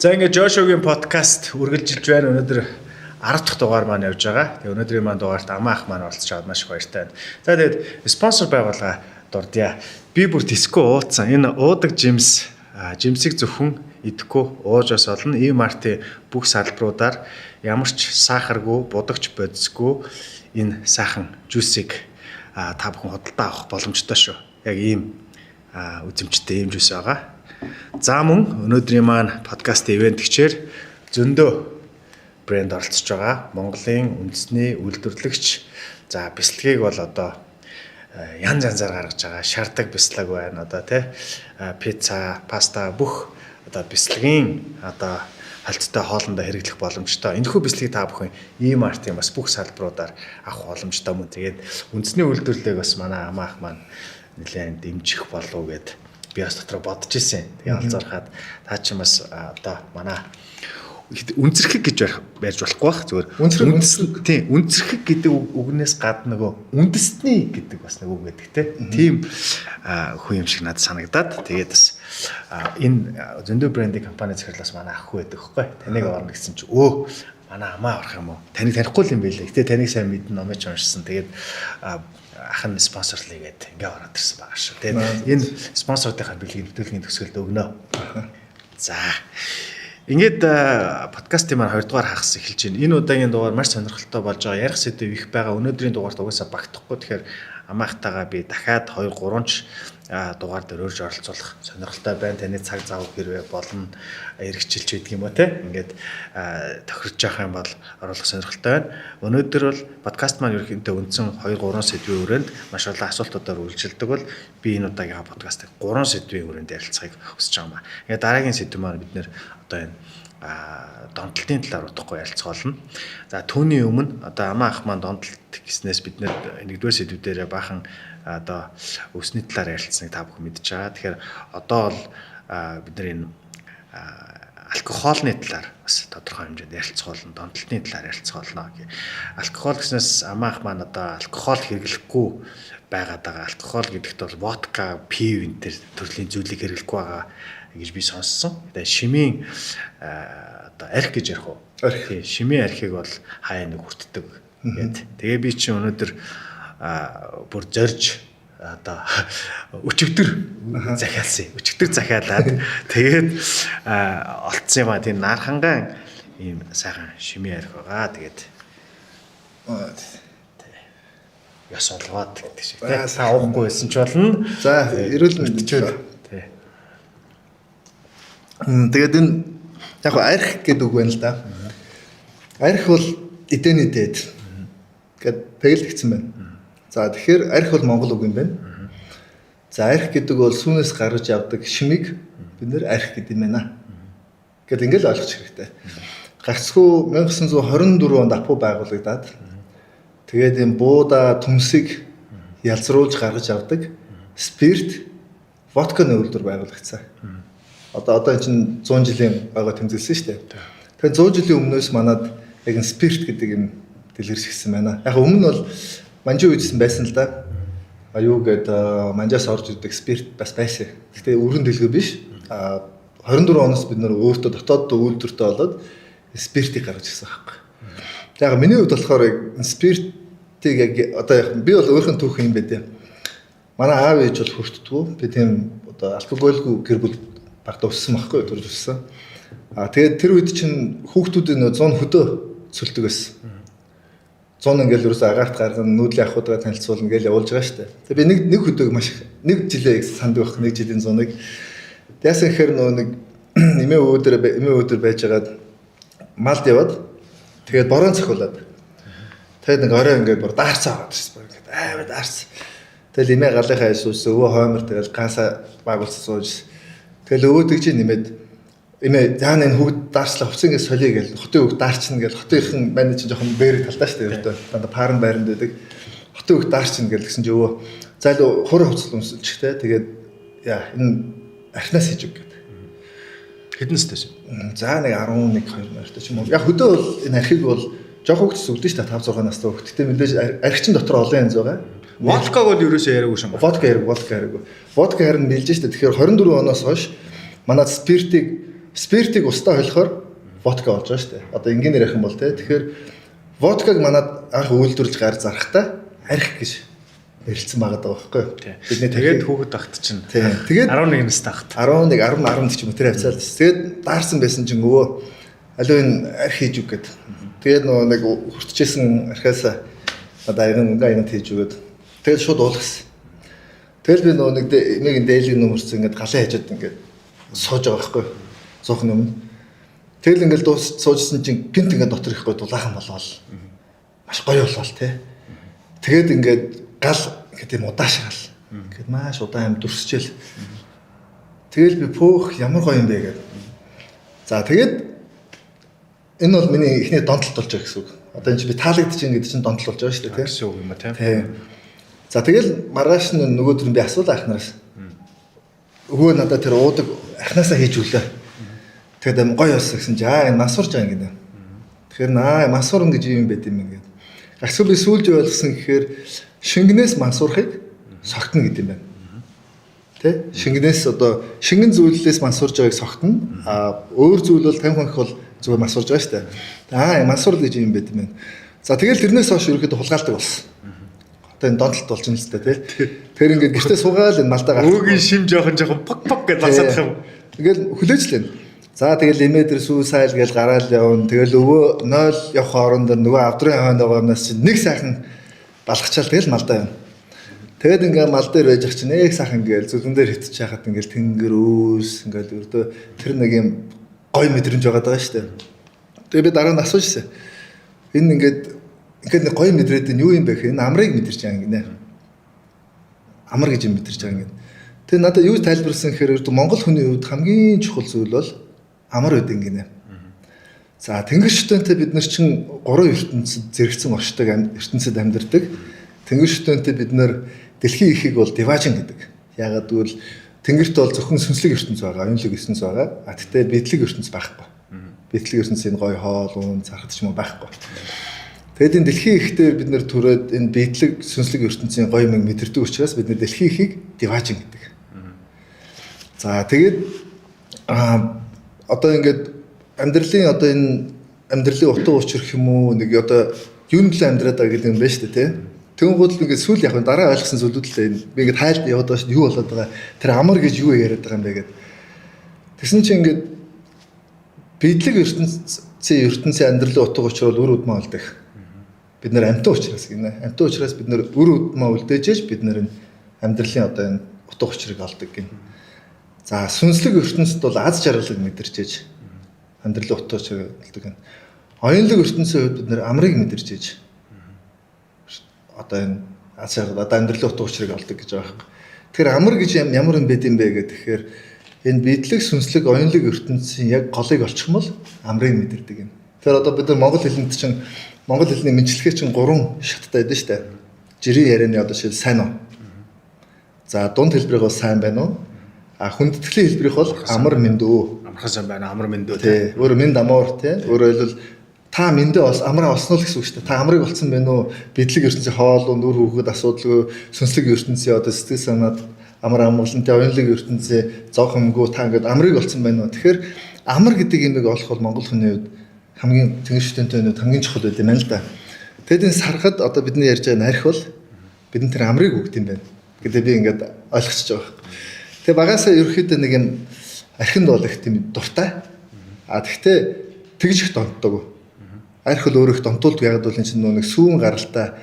За ингээд Жошогийн подкаст үргэлжилж байна. Өнөөдөр 10 дахь дугаар маань явж байгаа. Тэгээ өнөөдрийн маань дугаарт Амаа ах маань оролцож аваад маш их баяртай байна. За тэгээд спонсор байгууллага дурдъя. Би бүр тиско ууцсан. Энэ уудаг жимсийг зөвхөн идэхгүй ууж бас олно. E-Mart бүх салбаруудаар ямар ч сахаргүй, будагч бодисгүй энэ сайхан жуусыг та бүхэн худалдаа авах боломжтой шүү. Яг ийм үзэмжтэй ийм жуус байгаа. За мөн өнөөдрийн маань подкаст ивент гिचээр зөндөө брэнд оролцож байгаа. Монголын үндэсний үйлдвэрлэгч за бэлтгийг бол одоо янз янзаар гаргаж байгаа. Шардаг бэлтлэг байна одоо тий пицца, паста бүх одоо бэлтгийн одоо хальцтай хоолндоо хэрэглэх боломжтой. Энэхүү бэлтгийг та бүхэн E-Mart-ийн бас бүх салбаруудаар авах боломжтой мөн. Тэгээд үндэсний үйлдвэрлэлийг бас манай Амаа ах маань нэлээд дэмжих болов гэд би бас дотор бодож ирсэн. Тэгээ олзорхаад та чинь бас одоо манай үнцэрхэг гэж байж болохгүй бах зүгээр. Тийм үнцэрхэг гэдэг үгнээс гадна нөгөө үндэсний гэдэг бас нэг үг гэдэг тийм хүн юм шиг надад санагдаад тэгээд бас энэ зөндөө брендинг компани захирлаас манай ах байдаг хөхгүй. Таныг орно гэсэн чи манай Амаа орох юм уу? Таныг танихгүй юм байлээ. Гэтэ таныг сайн мэднэ номыг уншсан. Тэгээд ах нь спонсорлыгээд ингээ ороод ирсэн байгаа шүү. Тэгээд энэ спонсоруудынхаа бэлгийн нэвтрүүлгийн төгсгөлд өгнө. За. Ингээд подкастын маань 2 дугаар хагас эхэлж байна. Энэ удаагийн дугаар маш сонирхолтой болж байгаа. Ярих сэдв их байгаа. Өнөөдрийн дугаарт угаасаа багтахгүй. Тэгэхээр Амаахтайгаа би дахиад 2 3 дугаар дээр өрж оролцуулах сонирхолтой байна. Таны цаг зав хэрвээ болно эргэжүүлж байдаг юм уу те. Ингээд тохирч явах юм бол оруулах сонирхолтой байна. Өнөөдөр бол подкаст маань ерөнхийдөө үндсэн 2 3 сэдвийн хүрээнд маш олон асуултуудаар үргэлжилдэг бол би энэ удаагийн подкастыг 3 сэдвийн хүрээнд ярилцахыг хүсэж байгаа юм. Ингээд дараагийн сэдв маань бид нэр одоо энэ донтолтын талаар утгагүй ярилцах болно. За түүний өмнө одоо Амаа ах маань донтолт гэснээс бид нэгдүгээр сэдвүүдээр баахан одоо өсний талаар ярилцсныг та бүхэн мэдж байгаа. Тэгэхээр одоо бол бид нар энэ алкогольны талаар бас тодорхой хэмжээнд ярилцах болно. Донтолтын талаар ярилцах болно. Алкогол гэснээс Амаа ах маань одоо алкогол хэрэглэхгүй байгаад байгаа. Алкогол гэдэгт бол водка, пив энэ төрлийн зүйлийг хэрэглэхгүй байгаа гэж би сонссон. Тэгээ шимийн одоо арх гэж ярих уу? Тийм, шимийн архийг бол хаяа нэг хүртдэг гэд. Тэгээ би чинь өнөөдөр бүр зорж одоо өчигдөр захиалсан. Өчигдөр захиалаад тэгээд олцсон юм а. Тийм нархангаан ийм сайхан шимийн арх байгаа. Тэгээд яс олгоод гэдэг шиг тийм. Сайн уухгүй байсан ч болно. За, эрүүл мэндчүүд. Тэгээд энэ яг арх гэдэг үг байна л да. Арх бол эдэний дээд гэд пэгэлдэгдсэн байна. За тэгэхээр арх бол монгол үг юм байна. За арх гэдэг бол сүүнээс гаргаж явдаг шимийг бид нэр арх гэдэг юм байна. Гэт ингээл ойлгох хэрэгтэй. Гагцхүү 1924 онд апу байгуулагдаад тэгээд энэ буудаа төмсийг ялзруулж гаргаж авдаг спирт водканы үйлдвэр байгуулагдсан. Одоо чинь 100 жилийн байгаа тэмдэглэсэн шүү дээ. Тэгэхээр 100 жилийн өмнөөс манад яг спирт гэдэг юм дэлгэрсгсэн байна. Яг өмнө нь бол манжин үйдсэн байсан л да. Аюу гээд манжаас орж ирдэг спирт бас байсан. Гэхдээ өргөн дэлгэр биш. 24 оноос бид нөр өөртөө дотоод үйлдвэртэй болоод спиртийг гаргаж ирсэн байхгүй. Яг миний хувьд болохоор спиртийг яг одоо би бол өөрхөн түүх юм байдیں۔ Манай аав ээж бол хүртдэггүй. Би тийм одоо алкогольгүй гэр бүл багтаа өссөн байхгүй төрж өссөн. Тэгээд тэр үед чинь хүүхдүүдийн 100 хөдөө цөлдөг байсан. 100 ингээл ерөөсөө агаарт гаргана, нүүдлийн ахуудгаа танилцуулна гэж явуулж байгаа шүү дээ. Тэгээд би нэг хөдөөг маш нэг жилээ санд байх, нэг жилийн 100-ыг. Яасан гэхээр нэг эмээ өөдөр байжгаад малд яваад тэгээд борон цохиулаад. Тэгээд нэг орой ингээд бүр даарцаа аваад ирсэн. Ингээд амар даарц. Тэгэл эмээ галынхаа исүүс өвөө хоймор тэгэл ганцаа байгуулсан сууж. Тэгэл өвөөдөг чи нэмээд эмээ заана энэ хөвд даарчлаа хувцас ингээд солиё гэл хотын хөвд даарчна гэл хотынхан манай чинь жоохон бээр талдаа шүү дээ. Дандаа парн байранд байдаг. Хотын хөвд даарчна гэл гэсэн чи өвөө за л хурын хувцас өмсөлчих те. Тэгээд яа энэ архинаас хийж өг гэдэг. Хэдэн сте шин? За нэг 11 2 нартай ч юм уу. Яг хөдөө бол энэ архиг бол жоох хөвгтс өгдөн шүү дээ 5 6 настай хөвгт. Гэтэ мэдээж архичин дотор олон янз байгаа. Водкаг бол ерөөсөө яриаггүй юм байна. Водка харин мэлж штэ. Тэгэхээр 24 оноос хойш манай спиртийг спиртийг устдаа холихоор водка болж байгаа шүү дээ. Одоо энгийнээр ярих юм бол те. Тэгэхээр водкаг манад анх үйлдвэрлэж гар зарахтаа арх гэж ярилцсан байгаа даа байхгүй юу? Бидний тэгээд хүүхэд багт чинь тэгээд 11 настай багт 11 10 ч юм уу тэр хавцаал. Тэгээд даарсан байсан чинь өвөө алуу энэ арх хийж үг гээд. Тэгээд нөгөө нэг хүртчихсэн архаас одоо аян хийж өгөөд тэгээд шууд уулгасан. Тэгэл би нөгөө нэг эмээгийн дээлийг нөмөрсөн ингээд галын хажууд ингээд сууж байгаа байхгүй юу? Зуухны өмнө. Тэгэл ингээд суужсэн чинь гинт ингээд дотор ихгүй дулаахан болвол маш гоё болвол тий. Тэгээд ингээд гал гэдэг юм удаашрал. Ингээд маш удаан юм дүрсчээл. Тэгэл би пөөх ямар гоё юм бэ гэдэг. За тэгээд энэ бол миний ихний донтолт болж байгаа гэсэн үг. Одоо энэ чи би таалагдчих чинь гэдэг чинь донтол болж байгаа шүү дээ тий. гэсэн үг юм а тий. За тэгэл маргааш нь нөгөөдөр би асуулаа ахнараас. Өвөө надад тэр уудаг ахнаасаа хийж өглөө. Тэгээд юм гоё болсон гэсэн чи энэ масурж байгаа юм гинэ. Тэгэхээр масурн гэж юм байт юм ингээд. Асуу би сүүлж ойлгосон гэхээр шингэнээс мансуурахыг согтно гэдэг юм байна. Тэ? Шингэнээс одоо шингэн зүйлээс мансуурж байгааг согтно. Өөр зүйл бол 50 хонх бол зүгээр мансуурж байгаа шүү дээ. Мансуурл гэж юм байт юм байна. За тэгэл тэрнээс хойш ерөөхдөө хулгайлдаг болсон. Одоо энэ донтолт болж юм л та тий. Тэр ингээд гэртээ суугаал энэ малдаа гарах. Өөгийн шим жоохон пок гэж басаадах юм. Тэгэл хүлээжлээ. За тэгэл эмээ дээр сүү сайл гэж гараал явна. Тэгэл өвөө 0 явах хооронд нөгөө авдрын хойно байгаагаас чинь нэг сайхан балгачаал тэгэл малдаа юм. Тэгэд ингээд мал дээр байж ах чинь нэг сайхан ингээд зүлгэн дээр хитчих хахад ингээд тэнгэр өөс ингээд өрдөө тэр нэг юм гой мэдрэмж байгаа шүү дээ. Тэгээ би дараа нь асуужсэн. Энэ ингээд нэг гоё мэдрээд энэ юу юм бэ гэхээр энэ амрыг мэдэрч байгаа юм гинэ. Амар гэж юм мэдэрч байгаа юм. Тэгээ надад юу тайлбарласан гэхээр Монгол хүний хувьд хамгийн чухал зүйл бол амар үд гинэ. За тэнгэр шүтэнтэй бид нар чинь 3 ертөнцид зэрэгцэн оршдог ертөнцид амьдардаг. Тэнгэр шүтэнтэй бид нар дэлхийн ихийг бол диважин гэдэг. Ягаад гэвэл тэнгэрт бол зөвхөн сүнслэг ертөнц байгаа, оюунлаг ертөнц байгаа. Гэхдээ бидлэг ертөнц байхгүй. Бидлэг ертөнцийн гоё хоол, уун, цархад ч юм уу байхгүй. Тэгэд энэ дэлхийн ихтэй бид нэр түрээд энэ бидлэг сүнслэг ертөнцийн гоё юм мэдэрдэг учраас бид нэр дэлхийн ихийг диважин гэдэг. За тэгээд одоо ингээд амьдралын одоо энэ амьдралын утга учир юм уу нэг одоо юу нэлээ амьдраад байгаа гэдэг юм байна шүү дээ тий. Тэнгууд л ингээд сүүл яг дараа ойлгосон зүйлүүд л энэ би ингээд хайлт яваад байгаа шүү юу болоод байгаа тэр амар гэж юу яриад байгаа юм бэ гэдэг. Тэгсэн чинь ингээд бидлэг ертөнцийн амьдралын утга учир бол үр удмаа болдог. Бид нэр амтан учраас гинэ. Амтан учраас бид нэр үр удмаа үлдээж бид нэр амьдралын одоо энэ утга учирыг олдог гин. За сүнслэг ертөнцид бол аз жаргалыг мэдэрч ээж амьдралын утга учирыг олдог гин. Оюунлаг ертөнцийн хувьд бид нэр амрыг мэдэрч ээж одоо энэ аз жаргал одоо амьдралын утга учирыг олдог гэж байгаа юм. Тэгэхээр амар гэж ямар юм байд юм бэ гэдэг тэгэхээр энэ бидлэг сүнслэг оюунлаг ертөнцийн яг голыг олчих юм бол амрыг мэдэрдэг юм. Тэгэхээр одоо бид нар монгол хэлэнд чинь монгол хэлний мэдлэгээ чинь 3 шаттай байдаг шүү дээ. Жирийн ярианы одоо шил сайн уу? За дунд хэлбэрийг бол сайн байна уу? Хүндэтгэлийн хэлбэрийг бол амар мэндөө. Амархан сайн байна, амар мэндөө тий. Өөр мэнд амуур тий. Өөрөөр хэлбэл та мэндээ бас амраа олсон л гэсэн үг шүү дээ. Та амрыг олсон байна уу? Бидлэг ертөнцийн хоол нүүр хүүхэд асуудалгүй сүнслэг ертөнцийн одоо сэтгэл санаад амар амгалантай оюунлаг ертөнцийн зов хэмгүү та ингээд амрыг олсон байна уу? Тэгэхээр амар гэдэг юмыг олох бол монгол хүний хувьд хамгийн тэнгэр шүтэнтэй өнөд хамгийн чухал байд юм байна л да. Тэгэд энэ сархад одоо бидний ярьж байгаа нарх бол бидний тэр амрыг өгд юм байна. Гэдэг би ингээд ойлгочихж байгаа. Тэгээ багасаа ерөөхдөө нэг юм архинд бол их тийм дуртай. Тэгтээ тэгж их донтдог. Арх бол өөрөө их донтуулдаг. Яг бол энэ чинь нэг сүүн гаралтай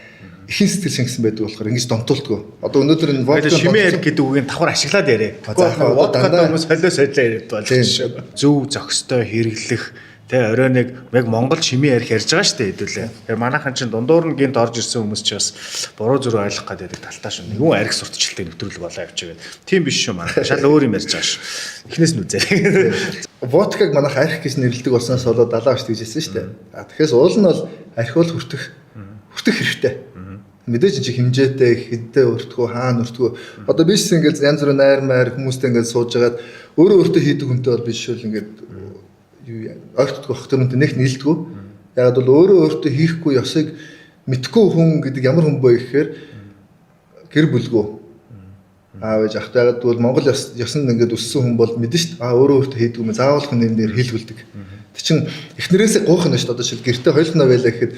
ихэн сэтгэл шингэсэн байдаг болохоор ингэж донтуулдаг. Одоо өнөөдөр энэ водка шимээ ярих гэдэг үгийг давхар ашиглаад яриа. Водкатай хүмүүс солио сольлоо яриад болж шүү. Зөв зохистой хэрэглэх тэ орой нэг яг Монгол шимээ ярих ярьж байгаа шүү дээ хэдүүлээ. Тэгэхээр манайхан чинь дундуур нь гинт орж ирсэн хүмүүс ч бас буруу зүрх ойлгох гэдэг талтаа шүү. Нэгэн арх сурталчилтыг нэвтрүүл болоо явчихгээд. Тийм биш шүү манайхан. Шал өөр юм ярьж байгаа шүү. Эхнээс нь үзээ. Водкаг манайх арх гэж нэрлэдэг болсноос болоод далаа авч тэгжсэн шүү дээ. Тэгэхээр уул нь бол арх бол хүртэх хэрэгтэй. Мэдээж чи хэмжээтэй хэдтэй өртгөө хаана өртгөө одоо биш ингээд янз бүрийн найр хүмүүстэй ингээд сууж агаад өөрөө хийдэг хүнтэй бол биш шүүл ингээд юу ойртдгоо бах төрөнтэй нэг нийлдэггүй. Яг бол өөрөө хийхгүй ёсыг мэдхгүй хүн гэдэг ямар хүн бэ гэхээр гэр бүлгөө. аав ээж ах байгаад бол Монгол ёсонд ингээд өссөн хүн бол мэдэн шүү дээ. Өөрөө өөртөө хийдэг юм заавал хүн энэ дээр хэлгүүлдэг. Тэг чин эхнэрээсээ гоохон шүү дээ. Одоо шил гэртээ хоёулнаа байлаа гэхэд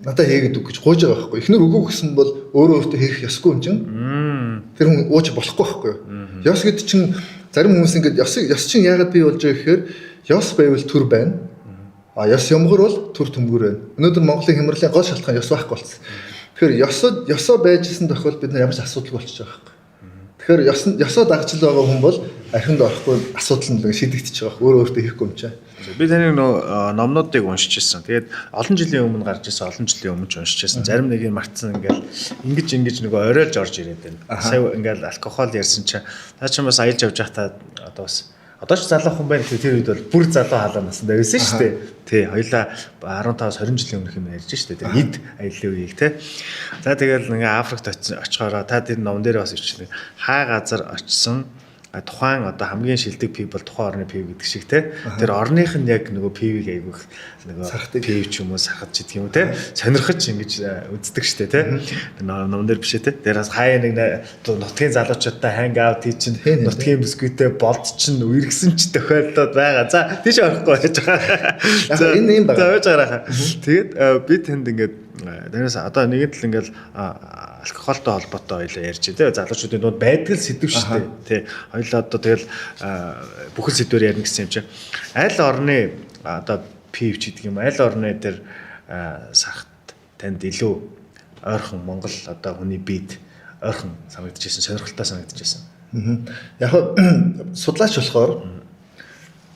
надаа хийгээд үг гэж гуйж байгаа байхгүй. Эхнэр үгүй гэсэн бол өөрөө өөртөө хийх ёсгүй юм чин. Тэр хүн ууч болохгүй байхгүй. Ёс гэдэг чин зарим хүмүүс ингээд ёс чин яагаад бий болж байгаа гэхээр ёс байвал төр байна. Ёс юмгар бол төр төмгөр байна. Өнөөдөр Монголын хямралын гол шалтгаан ёс байхгүй болсон. Тэгэхээр ёсоо байжсэн тохиолдолд бид нар ямар ч асуудалгүй болчихж байгаа байхгүй. Тэгэхээр ёсоо дагжил байгаа хүн бол архинд орохгүй асуудал нь л шийдэгдэж байгаа. Өөртөө хийхгүй юм чаа. Би таны номнуудыг уншиж ирсэн. Тэгээд олон жилийн өмнө гарч ирсэн, олон жилийн өмнө ч уншиж ирсэн. Зарим нэг юм мартсан ингээл ингэж нөгөө оройлж орж ирээд байна. Сая ингээл алкогол ярьсан чинь наа чи бас аялж явж байхдаа одоо ч залуу хүн байна гэхэл тэр үед бол бүр залуу халаа настай байсан шүү дээ. Тий, хоёлаа 15-20 жилийн өмнөх юм ярьж шүү дээ. Тэр нийт аяллаа үеийг тий. За тэгэл ингээ Африкт очихороо та тэр ном дээр бас ичсэн. Хаа газар очсон тухайн одоо хамгийн шилдэг пив бол тухайн орны пив гэдэг шиг те тэр орных нь яг нөгөө пивийг айгүйх нөгөө пив ч юм уу сахад ч гэдэг юм те сонирхож ингэж үздэг штэ те ном дээр бишээ те тэрээс хаяа нэг нутгийн залуучуудтай ханг аут тий чин нутгийн бисквитээ болд чин үергсэн ч тохиолдод байгаа за тийш орохгүй байж байгаа за энэ юм байгаа байж байгаа тэгээд би тэнд ингээд тэрээс одоо нэгэн тал ингээл алкоголтой холбоотой ойлоо ярьж тий залуучуудын дунд байдаг л сэдв шүү дээ тий хоёлаа одоо тэгэл бүхэл сэдвээр ярина гэсэн юм чинь аль орны одоо пив ч гэдэг юм аль орны тэр сахт танд илүү ойрхон Монгол одоо хүний биед ойрхон санагдчихсэн сонирхолтой санагдчихсэн яг судлаач болохоор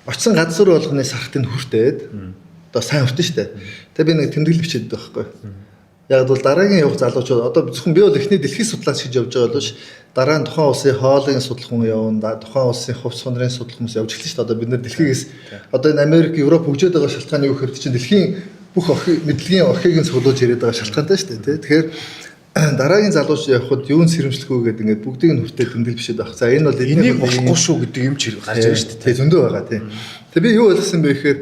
очсон газар болгоны сахтын хүртээд одоо сайн хүртэн шүү дээ тэгээ би нэг тэмдэглэл бичээд байгаа байхгүй яг бол дараагийн явах залуучууд одоо зөвхөн би бол эхний дэлхийн судлаач гэж явж байгаа боловч дараа нь тухайн улсын хоолойн судлах хүн явна тухайн улсын хувьс сонрын судлах хүмүүс явж эхэлсэн шүү дээ одоо бид нэр дэлхийгээс одоо энэ Америк Европ хөгжөөд байгаа шалтгааны юу гэхээр чинь дэлхийн бүх мэдлэгийн орхийг нь цуглуулж ирээд байгаа шалтгаантай шүү дээ тэгэхээр дараагийн залууч явахад юун сэрэмжлэх үү гэдэг ингээд бүгдийг нь хүртээ тэмдэглэл бичээд байгаа. За энэ бол энийг болохгүй шүү гэдэг юм чи гарч ирж шүү дээ. Зөндөө байгаа тийм. Тэгээ би юу ойлгосон бэ гэхээр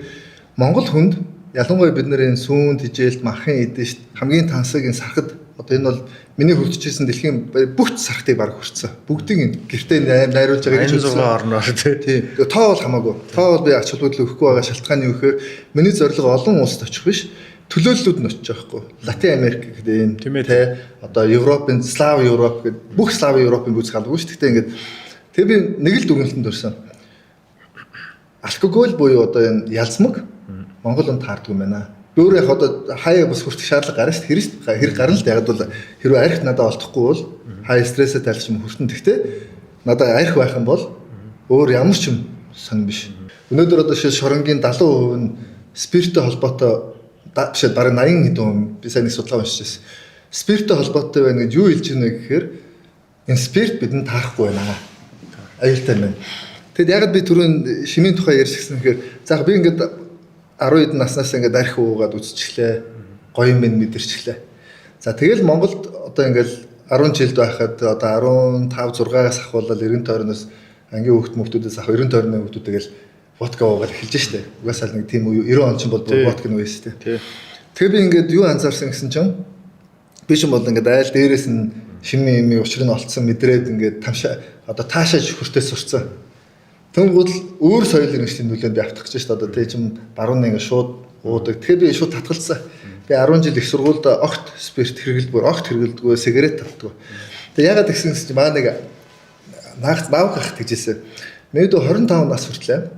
Монгол хүнд ялангуяа бид нарын сүүн тижээлт махын эдэж хамгийн тансаг энэ сархад одоо энэ бол миний хурдчихсэн дэлхийн бүх сархтыг баг хүрсэн. Бүгдийг гэртээ найруулж байгаа гэж үзсэн. 16 орноор тийм. Тоо бол хамаагүй. Тоо бол би ач холбогдол өгөхгүй байгаа шалтгааны юу гэхээр миний зорилго олон улсад очих биш. Төлөөллүүд нь очиж байгаа хгүй. Латин Америк гэдэг энэ тий одоо Европын Слав Европ гэдэг бүх Слав Европын бүс халгүй шүү. Гэхдээ ингээд тэг би нэг л дүгнэлтэнд орсон. Алкогол буюу одоо энэ ялзмаг Монгол онд таардгүй юм байна. Би өөрөө яг одоо хаяа бас хүртэх шаардлага гарна шүү дээ. Хэрэг гарна л яг бол хэрвээ арх надад олдохгүй бол хаяа стрессээ тайлж юм хүртэн. Гэхдээ надад арх байх юм бол өөр ямар ч юм сонирн биш. Өнөөдөр одоо шоронгийн 70% нь спирттэй холбоотой бишээ бараг 80 хэдэн би сайн нэг судалгаа уншиж байсан. Спирттэй холбоотой байна гэж юу хэлж байна гэхээр энэ спирт бидэнд таарахгүй байна. Аюултай байна. Тэгэд яг би түрүүн шимийн тухай ярьсан гэхээр заах би ингээд 10 хэдэн наснаас ингээд арх уугаад үсчихлээ. Гоё минь мэдэрчлээ. За тэгэл Монголд одоо ингээд 10 жилд байхад одоо 15 6-аас ахвал 90 тойрноос ангийн хүүхдүүдээс ах 90 тойрны хүүхдүүд тэгэл водка уугаад эхэлж штэ. Угаасаа нэг тийм үе 90 он ч бол водка нь байсан штэ. Тэгээ би ингээд юу анзаарсан гэсэн чинь би ч бол ингээд айл дээрээс нь шимийн юмны учрыг нь олцсон мэдрээд ингээд одоо таашааж хүртээ сурцсан. Тэнгууд өөр соёл иргэншлийн нөлөөнд би автах гэж штэ. Одоо тэг чим баруун ингээд шууд уудаг. Тэгэхээр би шууд татгалцсан. Би 10 жил их сургуульд огт спирт хэрэглэдэггүй, огт хэрэглэдэггүй, сигарет татдаггүй. Тэг ягаад гэсэн чинь маа нэг наав гах гэжсэн. Мэд 25 нас хүртлээ.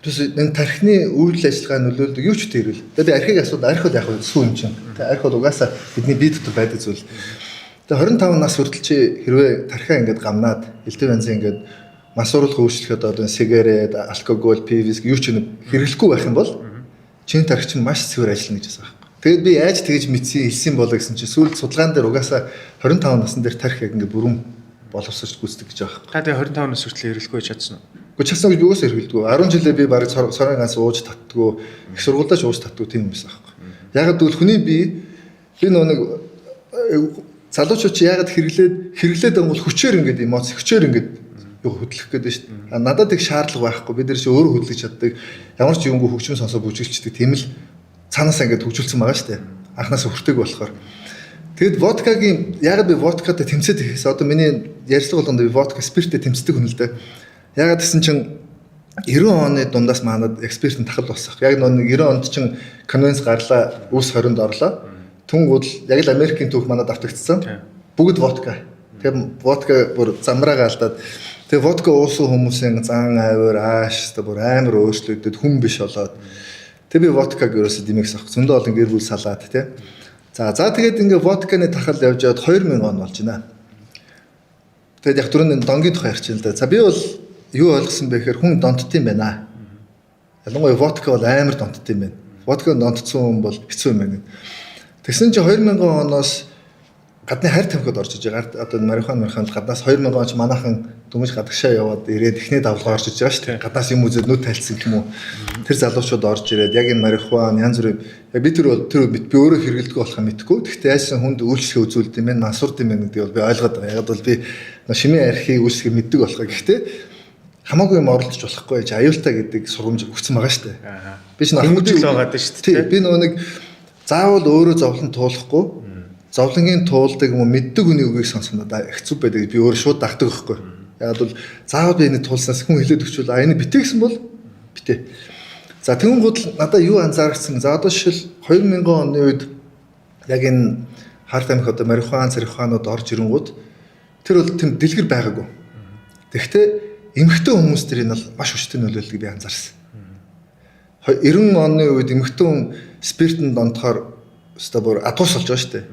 Тэрс энэ тархины үйл ажиллагаа нөлөөлдөг юу ч тэрвэл. Тэгээ би архийг асууд арх бол яг сүү юм чинь. Тэгээ арх бол угаасаа бидний бие дотор байдаг зүйл. Тэгээ 25 нас хүртэл чи хэрвээ тархиа ингээд гамнаад элдв янзын ингээд масуурлах үйлчлэхэд одоо сигарет, алкогол, пивс юу ч хэрэглэхгүй байх юм бол чиний тархи чинь маш цэвэр ажиллана гэж байна. Тэгээд би яаж тэгэж мэдсэн хэлсэн болоо гэсэн чи сүүлд судалгаан дээр угаасаа 25 насны дээр тархи яг ингээд бүрэн боловсрч гүйцэтгэж байгаа. Та тэгээ 25 нас хүртэл хэрэглэхгүй чадсан уу? Гэхдээ чадсан гэж юугаас хэрэглэдэггүй. 10 жилээ би бараг сорын ганц ууж татдаггүй, их сургуульдаач ууж татдаггүй тийм юм байсан байхгүй. Ягаад гэвэл хүний бие би нэг залуучууд чи ягаад хэрэглээд байгаа бол хүчээр ингээд эмоц хүчээр ингээд юу хөдлөх гэдэг шүү дээ. Надад их шаардлага байхгүй. Бид нар чи өөрөө хөдлөж чаддаг. Ямар ч юмгүй хөгжим сонсоо бүжгэлчдэг. Тийм л цаанаасаа ингээд хөгжүүлсэн байгаа шүү дээ. Анханасаа хүртээг болохоор. Тэгэд водкагийн ягаад би водкатай тэмцээд ихээс одоо миний ярьцлага болгонд би водка спирттэй тэмцдэг хүн л дээ. Ягаад гэсэн чинь 90 оны дундаас манад экспертийн тахал болсон. Яг нэг 90 онд чинь конвенц гарлаа, үүс 20-нд орлоо. Түнгууд яг л Америкийн түүх манад автагдсан. Бүгд водка. Тэгээ водка бүр замраагаа алдаад тэгээ водка уусан хүмүүсийн зан авир ааш та бүр амар өөрчлөгдөд хүн биш болоод тэгээ би водкаг ерөөсөө димэгс авах. Зөндөө олон гэр бүл салаад тий. За тэгээд ингээ водканы тахал явж яваад 2000 он болж байна. Тэгээд яг түрүүний донгийн тухай ярьчихсан л да. За би бол юу ойлгосон бэ гэхээр хүн донтд юм байна. Ялангуяа водка бол амар донтд юм байна. Водка донтцсон хүн бол хэцүү юм байна. Тэгсэн чинь 2000 оноос гадны хайр тамхид орж иж байгаа. Одоо марихуан гаднаас 2000 онч манайхан дүмж гадагшаа яваад ирээд эхний давлгаа орж иж байгаа шүү дээ. Гаднаас юм үзээд нүд тайлсан юм уу. Тэр залуучууд орж ирээд яг энэ марихуан янз бүрийн би тэр би өөрөө хэрэглэдэг болохоо мэдгүй. Гэхдээ яасан хүнд үйлчлэгээ үзүүлдэг юм байна, мансурд юм байна гэдгийг бол би ойлгоод байгаа. Яг бол би шимийн архийг үйлчлэгээ мэддэг болохоо. Гэхдээ хамаагүй юм оролцож болохгүй гэж аюултай гэдэг сургамж өгсөн байгаа шүү дээ. Би ч нөхөдөл байгаад шүү дээ. Би нэг заавал өөрөө зовлон туулахгүй зовлонгийн туулдаг юм мэддэг хүний үгийг сонсох надад хэцүү байдаг. Би өөрөө шууд дагдаг байхгүй. Яг бол заавал би энэ туулснаас хүн хэлээд өгчвөл энэ битээ гэсэн бол битээ. За тэгэнгүүт надад юу анзаарчихсан. За одоо жишээл 2000 оны үед яг энэ хар тамхи одоо марихуан царихуанууд орж ирэнгүүт тэр бол тэм дэлгэр байгаагүй. Тэгэхдээ эмэгтэй хүмүүс тэр энэ бол маш хүчтэй нөлөөллөгийг би анзаарсан. 90 оны үед эмэгтэй хүн спиртэнд донтохоор өстой бүр адуус болж байгаа шүү дээ.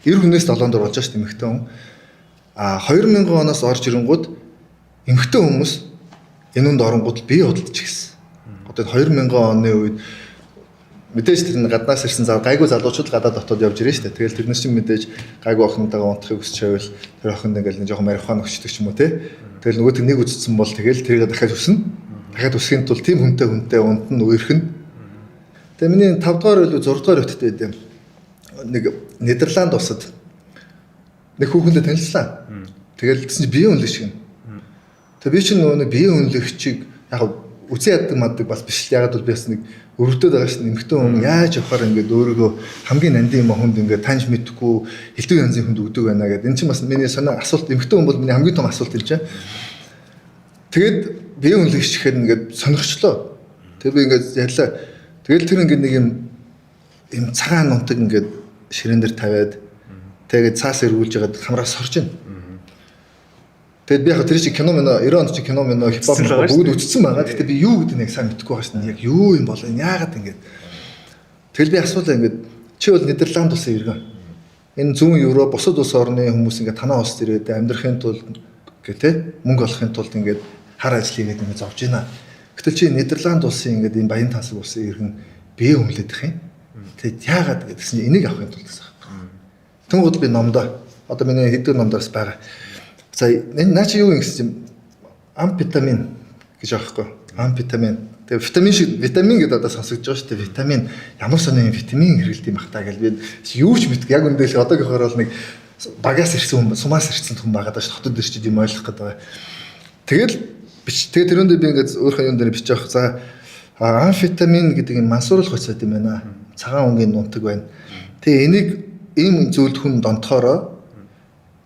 90 хүнээс 7 дор болж байгаа шүү дээ эмэгтэй хүн. 2000 оноос орж ирэнгүүт эмэгтэй хүмүүс энэнд оронгууд бие худалдаж гисэн. Одоо 2000 оны үед мэдээж тэр гаднаас ирсэн зав гайгүй залуучууд гадаад дотоод явж ирэн шүү дээ. Тэгэл тэрнээс чинь мэдээж гайгүй охинтойгоо унтахыг хүсч байвал тэр охинд ингээл нэг жоохон марихуан өгчдөг ч юм уу те. Тэгэл нөгөө нэг үсцсэн бол тэгэл тэрийг дахиад өснө. Дахиад өсөхийн тулд тийм хүнтэй унтна үерхэн. Тэгээ миний 5 дугаар илүү 6 дугаар өттэй байд юм. Нэг Нидерланд усад нэг хүүхэндээ танилцлаа. Тэгэл гэсэн чинь биеийн үнэлэг шиг. Тэгээ би чинь нөгөө биеийн үнэлэгчийг яг үзэн яддаг маддаг бас биш л ягаад бол би бас нэг өрөвдөд байгаа шин нэмэгтэй хүн яаж явахаар ингээд өөрийгөө хамгийн нандин юм хүнд ингээд таньж мэдхгүй элдв янзын хүнд өгдөг байна гэдэг. Энэ чинь бас миний сонио асуулт нэмэгтэй хүн бол миний хамгийн том асуулт юм чинь. Тэгээд биеийн үнэлэгч гэхээр ингээд сонирхчлоо. Тэгээ би ингээд ярьлаа. Тэгэл тэр ингээд нэг юм цагаан нунтаг ингээд ширээн дээр тавиад тэгээд цаас эргүүлж ягаад хамраас сорж байна. Тэгэд би яг тэр чинь кино мөн 90 онд чи кино мөн хипхоп бүгд үтцсэн байгаа. Гэхдээ би юу гэдэг нь яг сайн мэдэхгүй байгаа шин. Яг юу юм бол энэ яагаад ингэж. Тэгэл би асуулаа ингэж чи бол Нидерланд улсын иргэн. Энэ зүүн Европ бусад улс орны хүмүүс ингэ танаа улсд ирээд амьдрахын тулд гэх мөнгө олохын тулд ингэ хар ажил хийгээд ингэ зовж байна. Гэтэл чи Нидерланд улсын ингэ энэ баян тансаг улсын иргэн бие өмлөдөх юм. Тэгэд яагаад гэсэн энийг авахын тулд гэсэн. Тэнгууд би номдоо одоо миний хэдэн номдоос байгаа. За энэ наа чи юу юм гэсэн чинь амфетамин гэж аахгүй. Амфетамин. Тэгээ витамин гэдэг одоо сонсогдож байгаа шүү дээ. Витамин ямар сони витамин хэрэглэдэг юм бах таа гэж би юу ч мэдгүй. Яг үндэл одоогийнхоор бол нэг багаас ирсэн хүн, сумаас ирсэн хүн байгаа даа шүү. Хотод ирч юм ойлгох гэдэг байгаа. Тэгэл бич. Тэгээ тэрүүндээ би ингээд өөрийнхөө юм дээр бичиж авах. За амфетамин гэдэг энэ мансууруулах хоцод юм байна. Цагаан өнгийн нунтаг байна. Тэгээ энийг ийм зүйлд хүн донтохороо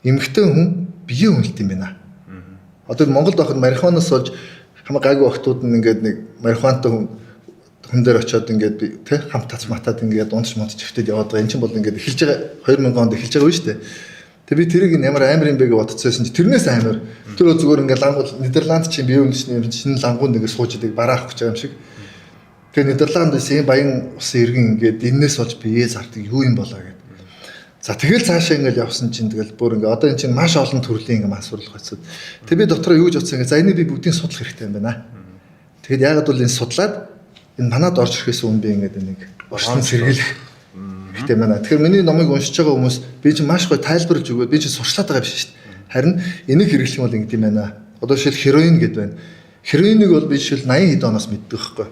эмэгтэй хүн бие үнэлт юм байна. Одоо Монголд байхад марихуанаас болж хамаа гайгүй охтууд нь ингээд нэг марихуантай хүн дээр очиод ингээд би тэ хамт тац матад ингээд унтж чивтэд яваад байгаа. Энд чинь бол ингээд эхэлж байгаа 2000 онд эхэлж байгаа юм шүү дээ. Тэг би тэрийг ямар амар юм бэ гэж бодцсон чинь тэрнээс амар. Тэр зүгээр ингээд лангуул Нидерланд чинь бие үнэлчний юм шинэ лангуун нэгэ сууж идэг бараа авах гэж байгаа юм шиг. Тэгээ Нидерландээс ийм баян усын иргэн ингээд энэс болж бие зардаг юу юм болоо гэдэг. За тэгэл цаашаа ингээл явсан чинь тэгэл бүр ингээ одоо эн чинь маш олон төрлийн ингээ мансуурлах байцууд. Тэг би дотроо юу гэж бодсон ингээ за энийг би бүгдийг судлах хэрэгтэй юм байна. Тэгэд яагаад бол энэ судлаад энэ манад орж ирэхээс өмнө би ингээ нэг орчин сэргийлэх хэрэгтэй байна. Тэгэхээр миний номыг уншиж байгаа хүмүүс би чинь маш гоё тайлбарлаж өгөөд би чинь сурчлаад байгаа биш шүү дээ. Харин энийг хэрэглэх юм бол ингэдэм байна. Одоо жишээл хероин гэдэг байна. Хероиныг бол би жишээл 80 хэд оноос мэддэг байхгүй.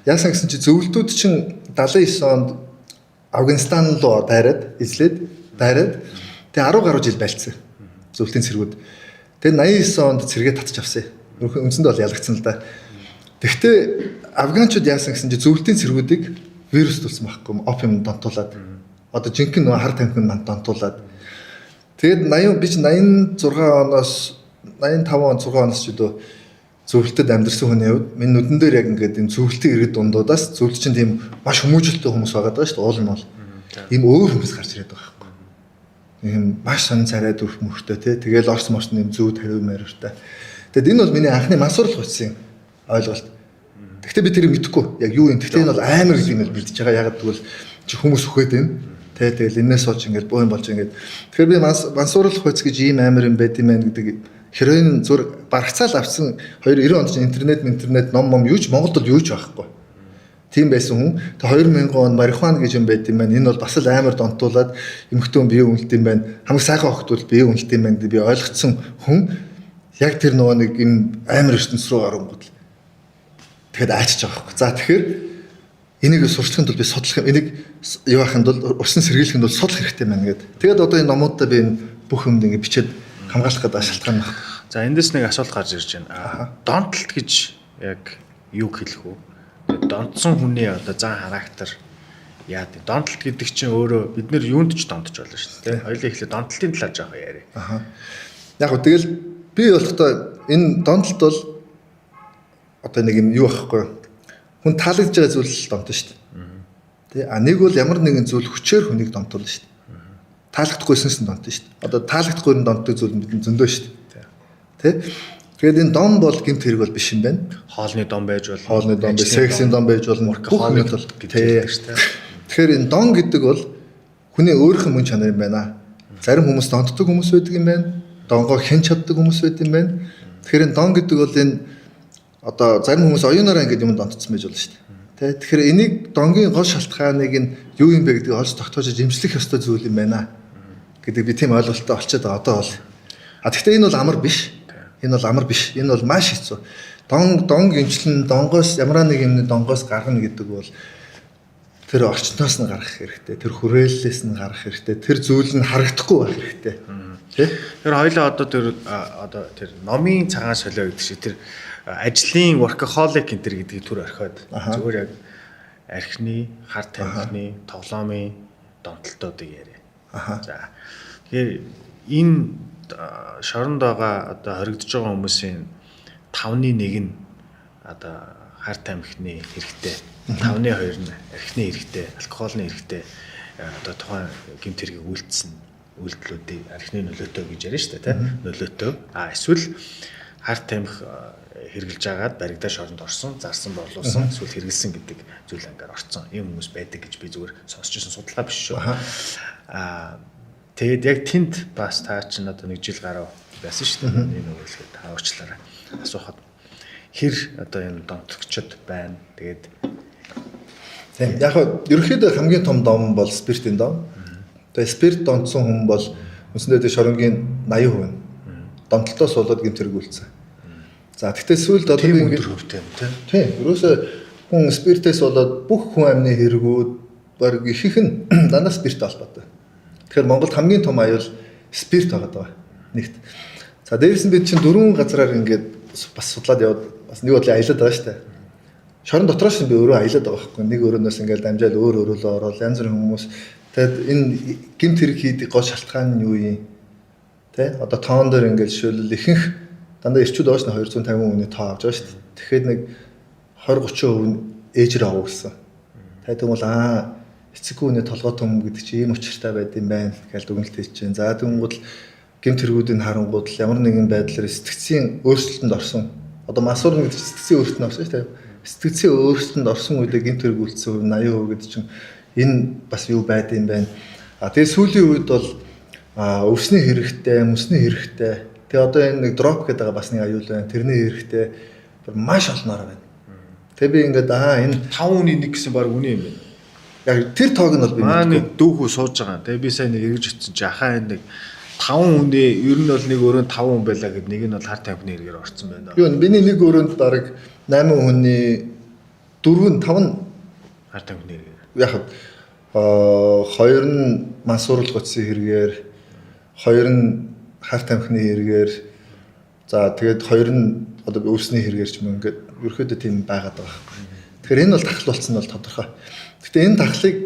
Яасан гэсэн чинь зөвлөлтүүд чинь 79 онд Афганистан руу дайраад тэгээ 10 гаруй жил байлцсан. Зөвлөлтийн цэргүүд. Тэгээ 89 онд цэргээ татчих авсан. Үндсэндээ бол ялагдсан л да. Тэгэхдээ афганчууд яасан гэсэн чинь зөвлөлтийн цэргүүдийг вирус тулсан байхгүй опиум донтуулаад одоо жинхэнэ хар тамхин манд донтуулаад Тэгээд 80 би чи 86 оноос 85 6 оноос ч өдөө зөвлөлтөд амьдэрсэн хүний хувьд миний нүдэн дээр яг ингээд энэ зөвлөлтийн иргэд дундуудаас зөвлөлт чинь тийм маш хүмүүжлэлтэй хүмүүс байгаа даа шүү дээ. Уул нь бол ийм өөр хүмүүс гарч ирээд байгаа байхгүй. Ийм маш сонин царай дүрх мөрхтэй тий. Тэгээл орс морс нэм зүү 50 морьтой. Тэгэд энэ бол миний анхны мансуурлах утсын ойлголт. Гэхдээ би тэрийг мэдэхгүй. Яг юу юм. Гэхдээ энэ бол амар гэдэг юм л мэдчихэж байгаа. Яг тэгвэл чи хүмүүс үхээд байна. Тэ тэгэл энэс болж ингээд боо юм болж ингээд. Тэгэхээр би мансуурлах хуйц гэж ийм амар юм байд юм байна гэдэг хероин зур баргацаал авсан 90 онд чинь интернет ном юуч Монголд бол юуч байхгүй. Тийм байсан хүн. Тэгээ 2000 он марихуана гэж юм байд юм байна. Энэ бол бас л амар донтуулаад эмхтэн бие үнэлт юм байна. Хамгийн сайхан охт бол бие үнэлт юм байна гэдэг би ойлгоцсон хүн яг тэр нөгөө нэг юм амар ертөнц рүү оронгууд л тэгэхэд аачиж байгаа байхгүй. За тэгэхээр энийг сурчлахын тулд би судлах юм. Энийг юу ахын тулд усан сэргийлэхэд бол судлах хэрэгтэй байна гэдэг. Тэгээд одоо энэ номуудаа би энэ бүх юмд ингэ бичээд хамгаалах гэдэг шалтгаан байна. За эндээс нэг асуулт гарч ирж байна. Донтолт гэж яг юу хэлэх вэ? Донтсон хүний одоо зан характер яа гэдэг. Донтолт гэдэг чинь өөрөө бид нэр юунд ч донтож болно шүү дээ. Хоёулаа ихлэ донтолтын талаар жоох яриа. Яг гоо тэгэл би болохоо энэ донтолт бол одоо нэг юм юу байхгүй. Хүн таалагдж байгаа зүйл донтон шүү дээ. Тэ нэг бол ямар нэгэн зүйл хүчээр хүнийг донтуулна шүү дээ. Таалагдахгүйсэнс нь донтон шүү дээ. Одоо таалагдахгүй нь донтдог зүйл бидний зөндөө шүү дээ. Тэ тэгээд энэ дон бол гэмт хэрэг бол биш юм байна. Хоолны дон байж болно. Хоолны дон, сексийн дон байж болно. Хоолны дон гэж хэлдэг шүү дээ. Тэгэхээр энэ дон гэдэг бол хүний өөрийнх нь мөн чанар юм байна. Зарим хүмүүс донтдог хүмүүс байдаг юм байна. Донгоо хэн чаддаг хүмүүс байдаг юм байна. Тэгэхээр энэ дон гэдэг бол энэ одоо зарим хүмүүс оюунаараа ингэж юм донтцсон байж болно шүү дээ. Тэ тэгэхээр энийг донгийн гол шалтгааныг нь юу юм бэ гэдгийг олж тогтоож эмчлэх ёстой зүйл юм байна гэдэг би тийм ойлголттой олцоод байгаа одоо бол. Гэхдээ энэ бол амар биш. Энэ бол амар биш. Энэ бол маш хэцүү. Дон гимчлэн донгоос ямар нэг юмны донгоос гаргана гэдэг бол тэр орчноос нь гарах хэрэгтэй. Тэр хүрээллээс нь гарах хэрэгтэй. Тэр зүйл нь харагдахгүй байх хэрэгтэй. Тэ? Тэр хоёлаа одоо тэр номын цагаан солио гэдэг шиг тэр ажлын workaholic энэ гэдгийг түр орхиод зүгээр яг архины, хар тамхины, тоглоомын донтолтуудыг яриа. За. Тэгэхээр энэ шоронд байгаа одоо хоригдож байгаа хүмүүсийн 5-1 нь одоо хар тамхины хэрэгтэй, 5-2 нь архины хэрэгтэй, алкогольны хэрэгтэй одоо тухайн гэмт хэргийг үйлдэлсэн үйлдэлүүдийн архины нөлөөтэй гэж яриа шүү дээ, тийм нөлөөтэй. Эсвэл хар тамхи хэрглэж агаад баригдаа шоронд орсон, зарсан борлуулсан, эсвэл хэрглэсэн гэдэг зүйл ангаар орцсон. Ийм хүмүүс байдаг гэж би зүгээр сонсч ирсэн судалгаа биш шүү. Тэгээд яг тэнд бас таа чинь одоо 1 жил гаруй байсан шүү дээ. Энэ үйлчлэгээ та уучлаарай. Асуухад хэр одоо энэ донтогчд байна. Тэгээд тийм яг ерөнхийдөө хамгийн том дом бол спиртийн дом. Тэгээд спирт донтсон хүн бол үндсэндээ шоронгийн 80% нь донтолтоос болоод гэмт хэрэг үйлцсэн. За тэгтээ сүүлд одоо би ингэ хөвтэй юм тийм. Ерөөсөө хүн спиртээс болоод бүх хүн амны хэрэгүүд баг ихэнх нь дандаа спирттэй холбоотой. Тэгэхээр Монголд хамгийн том аюул спирт байгаа. Нэгт. За дээрээс нь бид чинь 4 газраар ингээд бас судлаад яваад бас нэг бодлоо аялаад байгаа шүү дээ. Шорон дотроос нь би өөрөө аялаад байгаа байхгүй. Нэг өрөөнөөс ингээд дамжаал өөрөөлөө ороод янз бүрийн хүмүүс тэгэд энэ гэмт хэрэг хийдэг гол шалтгаан нь юу юм? Тэ? Одоо тоон дээр ингээд жишээлбэл ихэнх дандаа ирчүүд оош нь 250 хүний тоо авч байгаа шүү дээ. Тэгэхээр нэг 20-30% нь ээжрээ авуулсан. Тэгвэл эцэггүй хүний толгой том гэдэг чинь ийм учиртай байд юм байна гэж дүгнэлт хийж чинь. За тэгвэл гэмт хэрэгүүдийн харангууд ямар нэгэн байдлаар сэтгцийн өөрчлөлтөнд орсон. Одоо масуурна гэдэг чинь сэтгцийн өөрчлөлтөнд орсон шүү дээ. Сэтгцийн өөрчлөлтөнд орсон үедээ гэмт хэрэг үйлдсэн хувь 80% гэдэг чинь энэ бас юу байд юм байна. Тэгээ сүүлийн үед бол өвсний хэрэгтэй, мөсний хэрэгтэй. Тэгээ одоо энэ нэг дроп гэдэг байгаа бас нэг аюул байна. Тэрний хэрэгтэй маш олноор байна. Тэгээ би ингээд энэ 5-1 гэсэн баг үнэ юм байна. Яг тэр тоог нь бол би нэг дүүхүү сууж байгаа. Тэгээ би сайн нэг эргэж утсан чи ахаа энэ нэг 5 хүний ер нь бол нэг өрөөнд 5 хүн байлаа гэд нэг нь бол хар тамхины хэрэгээр орсон байна. Юу миний нэг өрөөнд дараг 8 хүний 4 5 нь хар тамхины хэрэгээр. Яг 2 нь мансуурлах утсын хэрэгээр, 2 нь хар тамхины хэрэгээр, за тэгээд 2 нь одоо өвсний хэрэгээр ч юм ингээд ерөөхдөө тийм байгаад байгаа байхгүй. Тэгэхээр энэ бол тахлуулсан нь бол тодорхой. Гэхдээ энэ тахлыг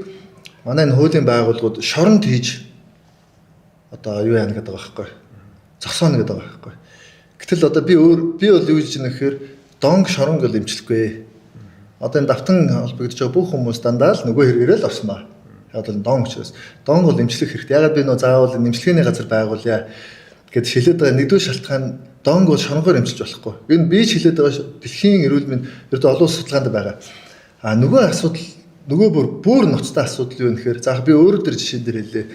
манай энэ хуулийн байгууллагууд шоронд хийж одоо юу яана гэдэг байгаа байхгүй. Зогсооно гэдэг байгаа байхгүй. Гэтэл одоо би бол юу гэж байна гэхээр донг шоронг л эмчлэхгүй. Одоо энэ давтан холбогдож байгаа бүх хүмүүс дандаа л нөгөө хэрэгээрээ л орсноо. Яг л донг учраас донг бол эмчлэх хэрэгтэй. Ягаад би нөгөө заавал эмчилгээний газар байгуулъя гэд шилээд байгаа нэгдүгээр шалтгаан донг бол шоронгоор эмчилж болохгүй. Энэ би шилээд байгаа дэлхийн эрүүл мэнд ердөө олон улс судалгаанд байгаа. А нөгөө асуудал нөгөө бүр ноцтой асуудал юу нэхэр заах би өөрөө тэр жишээн дээр хэлээ.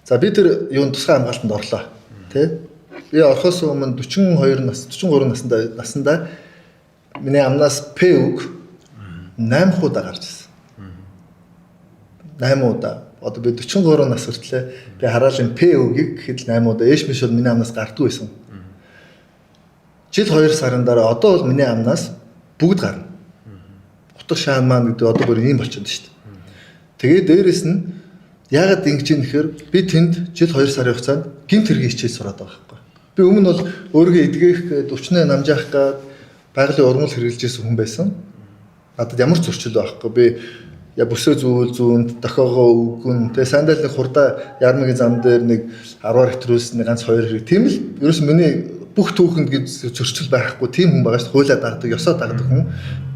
За би тэр юунд тусгай хамгаалтанд орлоо. Тэ? Би орохоос өмнө 43 наснда миний амнаас П үг 8 удаа гарч ирсэн. 8 удаа. Одоо би 43 нас хүртлээ би хараалын П үгийг гэхэд 8 удаа ээш миш бол миний амнаас гардгүй байсан. Жил 2 сарын дараа одоо бол миний амнаас бүгд гарна. Утга шаан маань гэдэг одоо бүр ийм болчиход шүү дээ. Тэгээд дээрэс нь яагаад ингэж юм нэхэр би тэнд жил 2 сарын хугацаанд гэмт хэргийн хичээл сураад байгаа байхгүй. Би өмнө нь бол өөрийгөө эдгэх гээд өвчнөө намжаах гээд байгалийн ургамал хэрэгжилж байсан хүн байсан. Надад ямар ч зөрчил байхгүй. Би бүсээ зүүнд дохоогоо үгэн тэгээ сандалны хурдаа ярмагийн зам дээр нэг 10-аар хэтрүүлсэн ганц 2 хэрэг. Тийм л ерөөс миний бүх түүхэнд гэж зөрчил байхгүй тийм хүн байгаа шүү дээ. Хуйлаа дагдаг, ёсоо дагдаг хүн.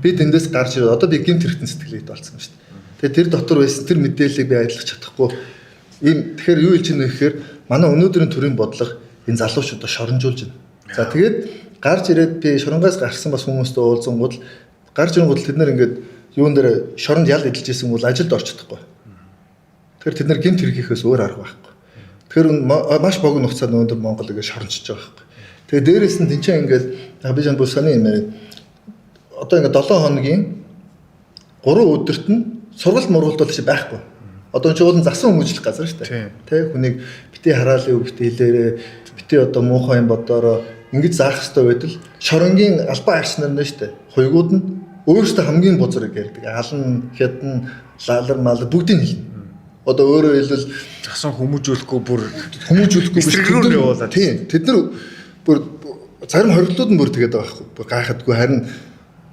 Би тэндээс гарч ирээд одоо би гэмт хэрэгтэн сэтгэлээд болсон шүү дээ. Тэгээ тэр дотор байсан тэр мэдээллийг би ажиллах чадахгүй. Тэгэхээр юу хэлж байна вэ гэхээр манай өнөөдрийн төрийн бодлого энэ залуучуудаа шоронжуулж байна. За тэгээд гарч ирээд би шоронгоос гарсан бас хүмүүстэй уулзсангууд гарч ирэнгүүт тэд нар ингээд юун дээр шоронд ял эдэлж исэн бол ажилд орч чадахгүй. Тэгэхээр тэд нар гэмт хэрэгийнхээс өөр арга байхгүй. Тэгэхээр маш богино хугацаанд өнөөдөр Монгол ингээд шорончж байгаа байхгүй. Тэгээ дээрээс нь тэнцээ ингээд би жан бүр сони юм яриад одоо ингээд 7 хоногийн 3 өдөрт нь сургалт мургалт бол чи байхгүй. Одоо энэ чинь засан хүмүүжлэх газар шүү дээ. Тэ хүнийг бити хараалын үг бити хэлээрээ бити одоо муухай юм бодороо ингэж заах хэрэгтэй байтал шоронгийн албан арчнаар нь шүү дээ. Хуйгууд нь өөрөөсөө хамгийн бузрыг ярьдаг. Алан, хятад, лалар, мал бүгдийг хэлнэ. Одоо өөрөөр хэлбэл засан хүмүүжүүлэхгүй бүр тэд явуулаад. Тийм. Тэд нар бүр зарим хоригдлууд нь бүр тэгээд байгаа байхгүй. Гайхадгүй харин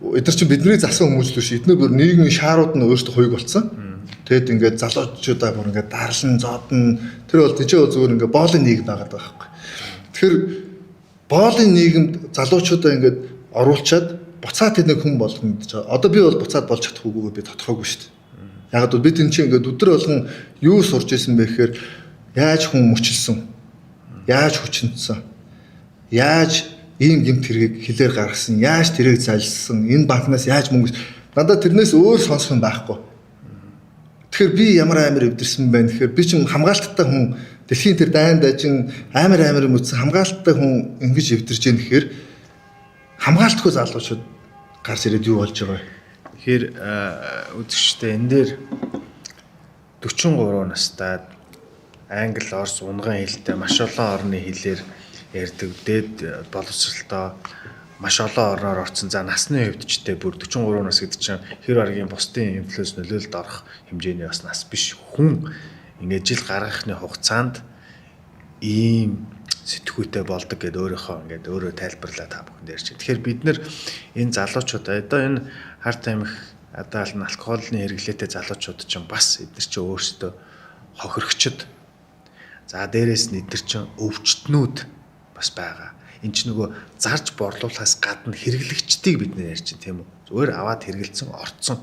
эдгээр чинь бидний засан хүмүүжлүү шээ. Эдгээр бүр нийгмийн шаарууд нь өөрөөсөө хуйг болсон. Тэгэд ингээд залуучуудаа бүр ингээд дарлан зоодно. Тэр бол тийчээ зүгээр ингээд боолын нийгэм байгаад байгаа байхгүй. Тэгэхээр боолын нийгэмд залуучуудаа ингээд оруулчаад буцаад тэдний хүн болгоно гэж байгаа. Одоо би бол буцаад болж чадахгүйгөө би тодорхойгүй шүү дээ. Яг л бид энэ чинь ингээд өдөр болгон юу сурж исэн бэ гэхээр яаж хүн мөчилсөн, яаж хүчнэсэн, яаж ийм гэмт хэргийг хилээр гаргасан, яаж тэрийг залсан, энэ банкнаас яаж мөнгө надад тэрнээс өөр сонсох юм байхгүй. Тэгэхээр би ямар амар өвдөрсөн байна. Тэгэхээр би чинь хамгаалттай хүн дэлхийн тэр дайн дажин амар мэдсэн хамгаалттай хүн ингэж өвдөрж яах гэхээр хамгаалтгүй залуучууд гарч ирээд юу болж байгаа вэ? Тэгэхээр үзэгчтэй энэ дээр 43 настай англи, орс, унган хэлтэй маш олон орны хэлээр ярьдаг. Дээд боловсролтой маш олон орноор орсон. За насны хувьд ч тэ бүр 43 нас гэдэг чинь хэр аргийн бусдын инфлюенс нөлөөлөлд орох хэмжээний бас нас биш хүн ингээд жил гаргахны хугацаанд ийм сэтгүүтэй болдог гэдээ өөрийнхөө ингээд өөрөө тайлбарлаа та бүхэнд ярьж байна. Тэгэхээр бид нэр энэ залуучууд одоо энэ харт амих адаалн алкоголны хэрэглээтэй залуучууд ч бас эдгээр чинь өөрсдөө хохирогчд. За дээрээс нь эдгээр чинь өвчтнүүд бас байгаа. Энд чинь нөгөө зарж борлуулахаас гадна хэрэглэгчдийг бид нэр ярьж байна тийм үү. Зүгээр аваад хэрэгэлцэн орцсон.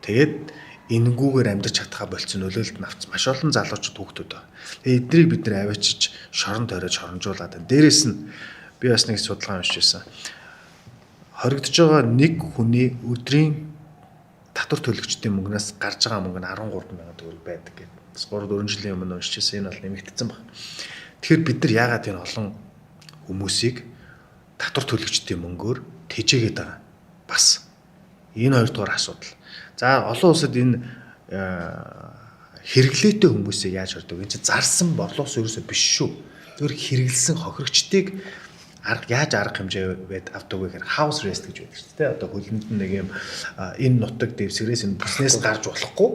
Тэгээд энэнгүүгээр амьдарч чадхаа болцсон нөлөөлөлд нь авц маш олон залуучууд хүүхдүүд байна. Тэгээд эднийг бид нэр аваачиж шорон тойрож хоромжуулаад байна. Дээрээс нь би бас нэг судалгаа уншижсэн. Хоригдож байгаа нэг хүний өдрийн татвар төлөгчдийн мөнгнөөс гарч байгаа мөнгө нь 13 сая төгрөг байдаг гэдэг. 3-4 жилийн өмнө уншижсэн. Энэ бол нэмэгдсэн баг. Тэгэхээр бид нар яагаад энэ олон хүмүүсийг татвар төлөгчдийн мөнгөөр тэжээгээд байгаа. Бас энэ хоёрдугаар асуудал. За олон улсад энэ хэрэглээтэй хүмүүсийг яаж ордог? Энэ чинь зарсан борлуулсан ерөөсөө биш шүү. Зөвхөн хэрэгэлсэн хохирогчдыг яаж арга хэмжээ авдаг вэ гэхээр house arrest гэж байдаг шүү дээ. Одоо хөлөнд нэг юм энэ нутаг дэвсгэрээс энэ бизнес гарч болохгүй.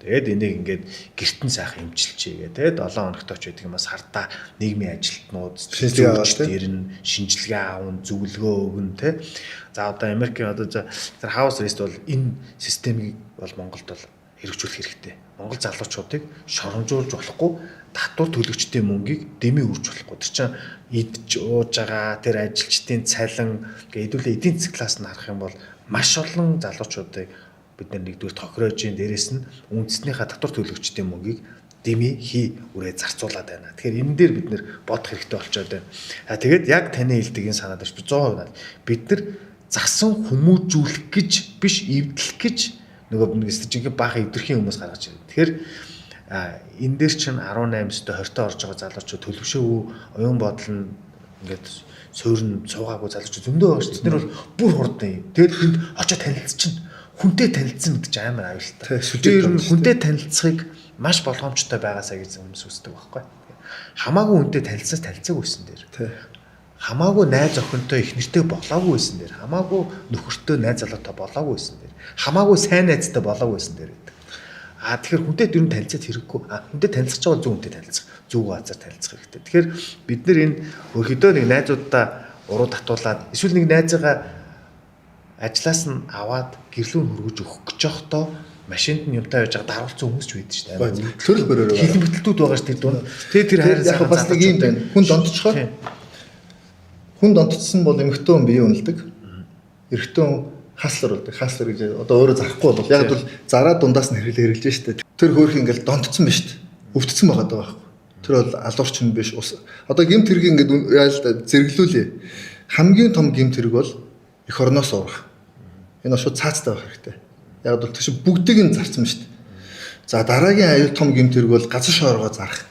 Тэгээд энийг ингээд гэртэн сайхан эмчилчихээ. Тэгээд 7 хоногт оч байдаг юм бас хартаа нийгмийн ажилтнууд ирнэ, шинжилгээ аавн, зөвлөгөө өгнө тэ. За одоо Америкийн одоо тэр house arrest бол энэ системийг бол Монголд бол хэрэгжүүлэх хэрэгтэй. Монгол залуучуудыг шоромжуулж болохгүй, татвар төлөгчдийн мөнгийг дэмий үрж болохгүй. Тэр чинь идж ууж байгаа тэр ажилчдын цалин хэдүүлээ эдийн засаг талаас нь харах юм бол маш олон залуучуудыг бид нэгдүгээр тохирож ийн, дээрэс нь үндэснийхээ татвар төлөгчдийн мөнгийг дэмий хий үрээ зарцуулаад байна. Тэгэхээр энэ дээр бид нэр бодох хэрэгтэй болчиход байна. Тэгээд яг таны хэлдэг энэ санаад байна. 100% бид нар засан хүмүүжүүлэх гэж биш, эвдлэх гэж нөгөө жинхэнэ бага эвдэрхийн хүмүүс гаргаж байна. Тэгэхээр энэ дээр чинь 18-т 20-т орж байгаа залуучууд төлөвшөөгүй оюун бодол нь ингээд суурн цуугаагүй залуучууд зөндөө байгаа шүү дээ. Тэд нар бол бүр хурдан юм. Тэгээд хүнд очиж танилцчихна. Хүнтэй танилцсан гэдэг чинь амар аюултай. Ер нь хүнтэй танилцахыг маш болгоомжтой байгаасаа гэж хүмүүс үздэг байхгүй. Хамаагүй хүнтэй танилцааг үйсэн дээр. Хамаагүй найз охинтой их нэртэй болоогүй байсан дээр, хамаагүй нөхөртэй найз залуутай болоогүй байсан дээр, хамаагүй сайн найзтай болоогүй байсан дээр гэдэг. Тэгэхээр хүнтэй дөрөв танилцаад хэрэггүй. Хүнтэй танилцах жаал зөв хүнтэй танилцах, зөв газар танилцах хэрэгтэй. Тэгэхээр бид нар энэ өөрхөдөө нэг найзуудаа уруу татуулаад эсвэл нэг найзаагаа ажлаас нь аваад гэрлүүн хөргөж өгөх гэж явахдаа машинд нь юмтай байж байгаа даруулсан хүмүүс ч байдаг шүү дээ. Төрөл бөрөөр хилэн бүтэлтүүд байгаа шүү дээ. Тэгээ тэр хайрын яг бас нэг юм байна. Хүн дондчхоо хүн донтцсон бол эмэгтэй хүн бие үнэлдэг. Эрэгтэй хүн хаслар болдог. Хаслар гэж одоо өөрөө зарахгүй бол яг бол зараа дундаас нь хэрэглэж штэ. Тэр хөөх ингээл донтцсон ба штэ. Өвдцэн байгаа байхгүй. Тэр бол алуурч нь биш. Одоо гэмт хэрэг ингээд яаж зэрэглүүлээ. Хамгийн том гэмт хэрэг бол эх орноос урах. Энэ шууд цаацтай байх хэрэгтэй. Яг бол тийш бүгдийг нь зарцсан штэ. За дараагийн аюул том гэмт хэрэг бол газар шооргоо зарах.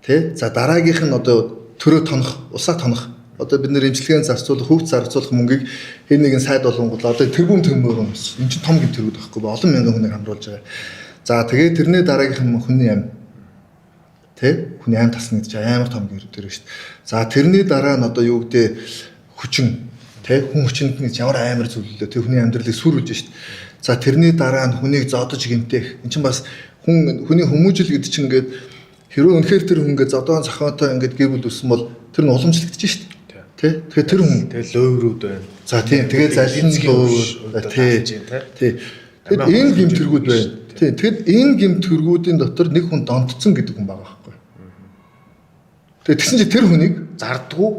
Тэ? За дараагийнх нь одоо төрөө тонох, усаа тонох. Одоо бид нэр имчилгээнд зарцуулах, хөвгт зарцуулах мөнгийг хэн нэгэн сайд болгонгол одоо тэрбум төмөөр юмс. Энэ чинь том гэмт хэрэг байхгүй ба олон мянган хүнийг хамруулж байгаа. За тэгээд тэрний дараагийнх нь хүний аим. Тэ? Хүний аим тасна гэж амар том гэмт хэрэг шүү дээ. За тэрний дараа нь одоо юу гэдэг хүчин. Тэ? Хүн хүчинд нь ямар амар зүйлээ тэр хүний амьдралыг сүрүүлж шүү дээ. За тэрний дараа нь хүнийг зодож гэмтэх. Эн чинь бас хүний хүмүүжил гэдэг чинь ингээд хэрвээ үнэхээр тэр хүн ингээд зодоон зохионтой ингээд гэр бүл өссөн бол тэр нь уламжлагдаж шүү дээ. Тэ? Тэгэхээр тэр хүн тэгээ лөөврүүд байна. За тийм тэгээ залин лөөвр тий. Тэгэд энэ гэмт хэрэгүүд байна. Тий. Тэгэд энэ гэмт хэрэгүүдийн дотор нэг хүн донтцсон гэдэг хүн байгаа байхгүй. Тэгээ тэгсэн чи тэр хүнийг зардггүй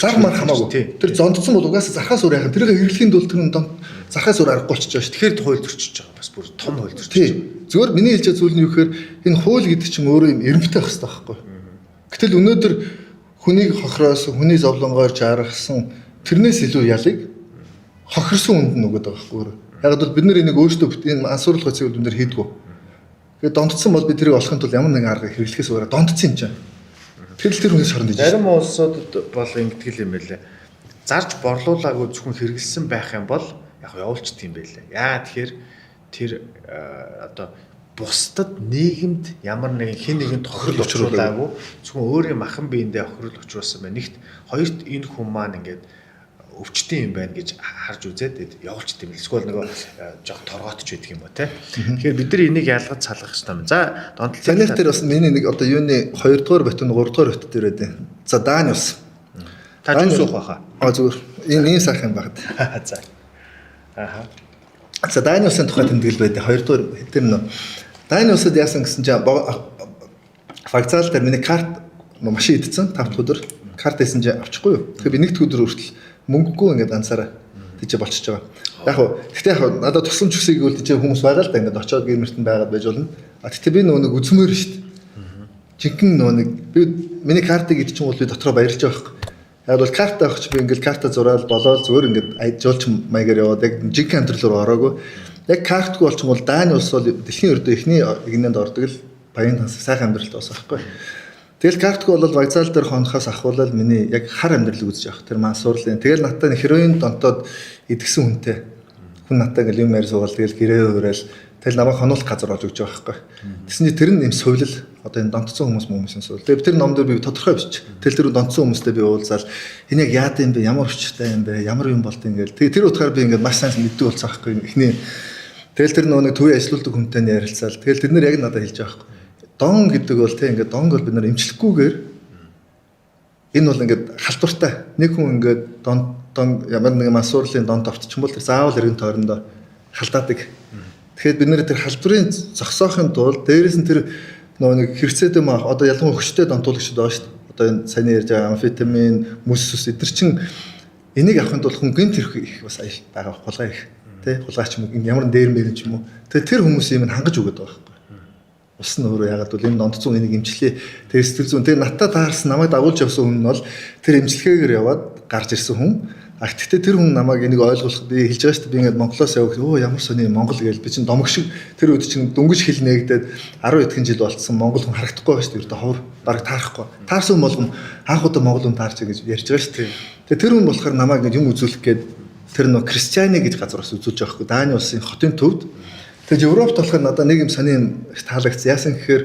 зармар хамаагүй. Тэр зондцсон бол угаасаа зархаас өөр яхан. Тэрийг хэрэглэхийн тулд тэр нь зархаас өөр аргагүй болчихж байгаа шүү. Тэгэхээр хууль зөрчиж байгаа бас бүр том хууль зөрчиж. Тий. Зөвхөн миний хэлж байгаа зүйл нь юу гэхээр энэ хууль гэдэг чинь өөрөө юм эрэмтэй байх хэрэгтэй байхгүй. Гэтэл өнөөдөр хүнийг хохроос, хүний зовлонгоор чаргасан тэрнээс илүү ялыг хохирсон хүнд нь өгöd байгаа байхгүй. Яг бол бид нар энийг өөрсдөө энэ ансуурлах хэсэг бид нар хийдгүү. Тэгээд донтцсон бол бид тэрийг олохын тулд ямар нэгэн арга хэрэглэхээс өөр донтцсон юм чинь. Тэгэл тэр хүнээс шоронд иж. Зарим улсуудад бол ингэдэг юм байлээ. Зарж борлуулаагүй зөвхөн хэрэгэлсэн байх юм бол яг явуулчт юм байлээ. Яа тэгэхээр тэр одоо бусдад нийгэмд ямар нэгэн хэн нэгэн тохирол учруулаагүй зөвхөн өөрийн махан биендээ тохирол учруулсан байна. Нэгт хоёрт энэ хүн маань ингээд өвчтөн юм байна гэж харж үзээд явуулчт юм. Эсвэл нөгөө жоох торгоотч байдаг юм ба тий. Тэгэхээр бид нар энийг ялгаж салгах хэрэгтэй юм. За донтолцоо дээр бас миний нэг одоо юуны 2 дугаар батон 3 дугаар бат дээр байдаг. За Даниус. Та юу суух байхаа? Зүгээр. Энэ сайх юм багт. За. Аха. За Даниусын тухай тэмдэглэл байдаг. 2 дугаар дээр нөө Даниусад яасан гэсэн чинь вокзал дээр миний карт машин идсэн 5 дахь өдөр карт хийсэн чинь авчихгүй юу. Тэгэхээр би нэг өдөр хүртэл мөнгөгүй ингээд ансаараа тийч болчихж байгаа. Яг хөө гэхдээ яг надад тусламж хүсэйг үл тийч хүмүүс байгаа л да ингээд очиод гэрмэртэн байгаад байж болно. Гэхдээ би нөгөө нэг үзмээр шүү дээ. Жинхэнэ нөгөө нэг би миний картыг идчихэн бол би дотроо баярлж байгаа хэрэг. Яг бол карт авахч би ингээд карта зураал болоод зүгээр ингээд жуулч маягаар яваад яг жинхэнэ амьдрал руу ороогүй. Яг картгүй болчихсон бол Дани улс бол дэлхийн өрдөө эхний игнэнд ордог л баян сайхан амьдралд бас байхгүй. Тэгэл картгүй бол вокзал дээр хонохоос ахуулаад миний яг хар амьдралыг үзэж явах. Тэр мансуурлын. Тэгэл надад хероин донтоод идгсэн хүнтэй. Хүн надад ингээл юм яар суугаал тэгэл гэрээ уурал тэгэл намайг хонуулах газар олж өгч байгаа байхгүй. Тэсний тэр нь юм сувлал одоо энэ донтцсон хүмүүсийн сувлал. Тэгээ тэр ном дээр би тодорхой бичиж. Тэгэл тэр донтцсон хүмүүстэй би уулзаал энэ яг яад юм бэ? Ямар өчтэй юм бэ? Ямар юм болд ингээл. Тэгээ тэр утгаар би ингээд маш сайн мэддэг болсон байхгүй. Эхний тэгэл тэр нөгөө төвийн ажилуулдаг хүнтэй ярилцаал. Тэгэл тэр нэр яг надад хэлж байгаа байхгүй. Дон гэдэг бол тийм ингээд донг бол бид нар эмчлэхгүйгээр энэ бол ингээд халдвартай. Нэг хүн ингээд дон ямар нэгэн мансуурлын донд автчих юм бол заавал эргэн тойрондоо халдаадаг. Тэгэхээр бид нэр тэр халдварыг зогсоохын тулд дээрээс нь тэр нөгөө нэг хэрэгцээтэй маах одоо ялангуяа хүчтэй донтуулагчид байгаа шүү дээ. Одоо энэ саний ярьж байгаа амфетамин, мөс эдгээр чин энийг авахын тулд хүн гинт хэрэг их бас аял байгаа хулгай их тий хулгайч юм ямар дээр мэрэн ч юм уу. Тэгээ тэр хүмүүс юм хангаж өгöd байгаа байхгүй. Ус нь өөрөө ягаад бол энэ донд зүүн энийг имжлээ. Тэгээ сэтгэл зүйн тэгээ натаа таарсан намайг дагуулж явсан хүн нь бол тэр имжлэгээр яваад гарч ирсэн хүн. Гэхдээ тэр хүн намайг энийг ойлгуулах би хэлж байгаа шүү дээ. Би ингээд Монголоос явах ямар сони Монгол гээл би чинь домог шиг тэр үед чинь дөнгөж хил нээгдээд 10 эдхэн жил болцсон Монгол хүн харагдахгүй байгаа шүү дээ. Ердөө ховор бараг таарахгүй. Таарсан болгом анх удаа Монгол хүн таарч гэж ярьж байгаа шүү дээ. Тэгээ тэр хүн болохоор намайг ингээд юм үзүүлэх гээд тэр нөө Кристиани гэж газар бас үзүүлж байгаа хгүй. Дааны улсын хотын төвд. Тэгээ Европт болохоор надад нэг юм сони таалагдсан. Яасан гэхээр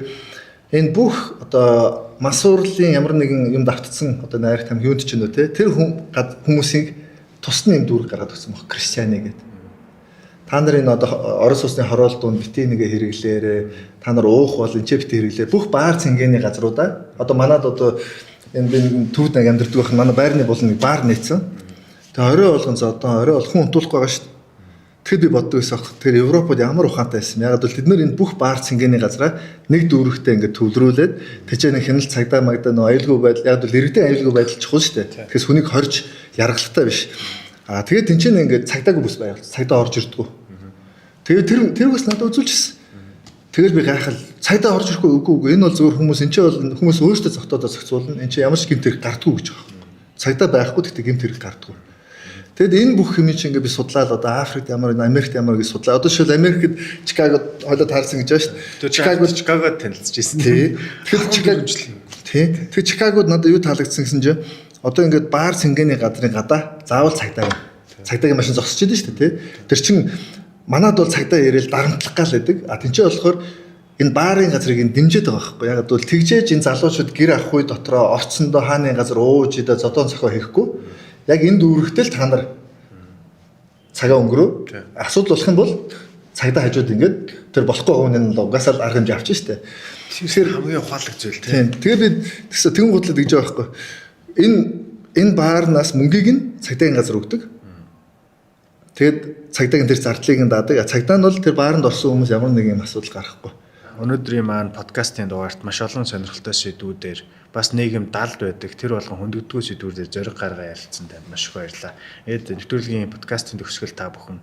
энэ бүх одоо масуурлын ямар нэгэн юм давтцсан одоо найрах там юунд ч юм уу тэр хүмүүсийг тусны юм дүүрэг гаргаад өгсөн баг Кристиани гэдэг. Та нарын одоо Орос улсны хороол дунд бити нэгэ хэрэглээрээ та нар уух бол энэ бити хэрэглээ бүх баар цэнгэний газруудаа одоо манад одоо энэ би төвд нэг амьдардаг байх манай байрны болон нэг баар нээсэн. Тэгээ орой болгон за одоо орой олон унтуулах байгаа шүү дээ. Тэгэхэд би боддог байсан. Тэр Европод ямар ухаантай байсан. Яг бол тэд нар энэ бүх баар цэнгэний газраа нэг дүүрэгтэй ингээд төвлөрүүлээд тэжээ нэг хяналт цагдаа магдаа нөө аюулгүй байдал яг бол иргэдийн аюулгүй байдал чухал шүү дээ. Тэгэхээс хүнийг хорж яргалтай биш. Тэгээд тэнцэн ингээд цагдаагүй бүс байвал цагдаа орж ирдэггүй. Тэгээд тэр бас надад үзүүлчихсэн. Тэгэл би гайхал цагдаа орж ирэхгүй үгүй энэ бол зөвхөн хүмүүс энэ ч бол хүмүүс өөрсдөө зогтоодоо зохицуулна. Энэ чинь ямар ч гэмт хэрэг гардггүй гэж байгаа. Цагдаа байхгүй гэхдээ гэмт хэрэг гардггүй. Тэгэд энэ бүх юм чинь ингээд би судлаад одоо Африкт ямар Америкт ямар гэж судлаа. Одоо шил Америкт Чикагод хойлоо таарсан гэж байна шүү дээ. Чикагод танилцж ирсэн. Тий. Тэгэхээр Чикагод тий. Тэгэхээр Чикагод надад юу таалагдсан гэсэн чинь одоо ингээд баар цэнгэний газрын гадаа заавал цагдаагийн машин зогсож идэв шүү дээ тий. Тэр чин манад бол цагдаа ирээл дарамтлах гал байдаг. Тэнцээ болохоор энэ баарын газрыг ин дэмжиж байгаа байхгүй. Яг бол тэгжээж энэ залуучууд гэр авах үе дотроо орцсондоо хааны газар ууж идэ зодон цохоо хийхгүй. Яг энэ дүүрэгтэл та нар цагаа өнгөрөө. Асуудал болох юм бол цагдаа хажууд ингээд тэр болохгүй хүн нь угаасаа арга хэмжээ авчих штэ. Тэгэхээр хамгийн ухаалаг зүйл тийм. Тэгээ би тэгэн гутлаад гэж байгаа байхгүй. Энэ баарнаас мөнгийг нь цагдаагийн газар өгдөг. Тэгэд цагдаагийн тэр зардлыг нь даадаг. Цагдаа нь бол тэр бааранд орсон хүмүүс ямар нэг юм асуудал гарахгүй. Өнөөдрийн маань подкастын дугаарт маш олон сонирхолтой сэдвүүдээр бас нийгэм далд байдаг. Тэр болгон хөндөгдгөө сэдвүүдээр зориг гаргаа ярилцсан танд маш их баярлалаа. Нэвтрүүлгийн подкастын төгсгөл та бүхэн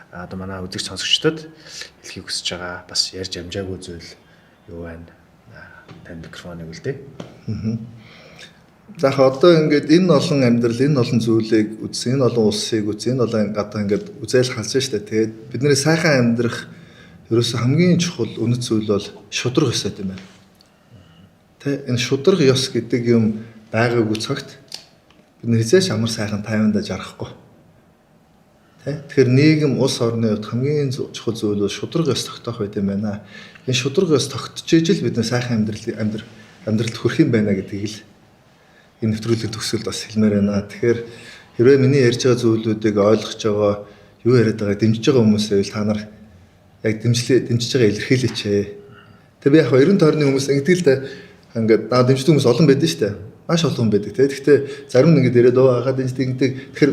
одоо манай үзэгч сонсогчдод хэлхийг хүсэж байгаа бас ярьж амжаагүй зүйл юу байна? Танд микрофоныг үлдээ. За одоо ингээд энэ олон амьдрал, энэ олон зүйлийг үзсэн, энэ олон улсыг үзсэн, энэ олон одоо ингээд үзэл халсан шүү дээ. Тэгээд бидний сайхан амьдрах ерөөсө хамгийн чухал үнэт зүйл бол шудраг ёс гэдэг юм байна. Тэ энэ шудраг ёс гэдэг юм байгаагүй цагт бид нэр хизээш амар сайхан тайванда жаргахгүй. Тэ тэгэхээр нийгэм улс орны хувьд хамгийн чухал зүйл бол шудраг ёс тогтоох байт юм байна. Энэ шудраг ёс тогтож ижил бид нэр сайхан амьдралд хүрэх юм байна гэдгийг л энэ нэвтрүүлгийн төгсгөлд бас хэлмээр байна. Тэгэхээр хэрвээ миний ярьж байгаа зүйлүүдийг ойлгож байгаа, юу яриад байгааг дэмжиж байгаа хүмүүсээ та нар яг дэмжиж байгаа илэрхийлээч. Тэг би яг 90 тойрны хүмүүс ингэдэг л да ингээд дэмждэг хүмүүс олон байдаг шүү дээ. Маш олон байдаг тийм. Гэхдээ зарим нь ингээд ирээд хаад дэмждэг. Тэгэхээр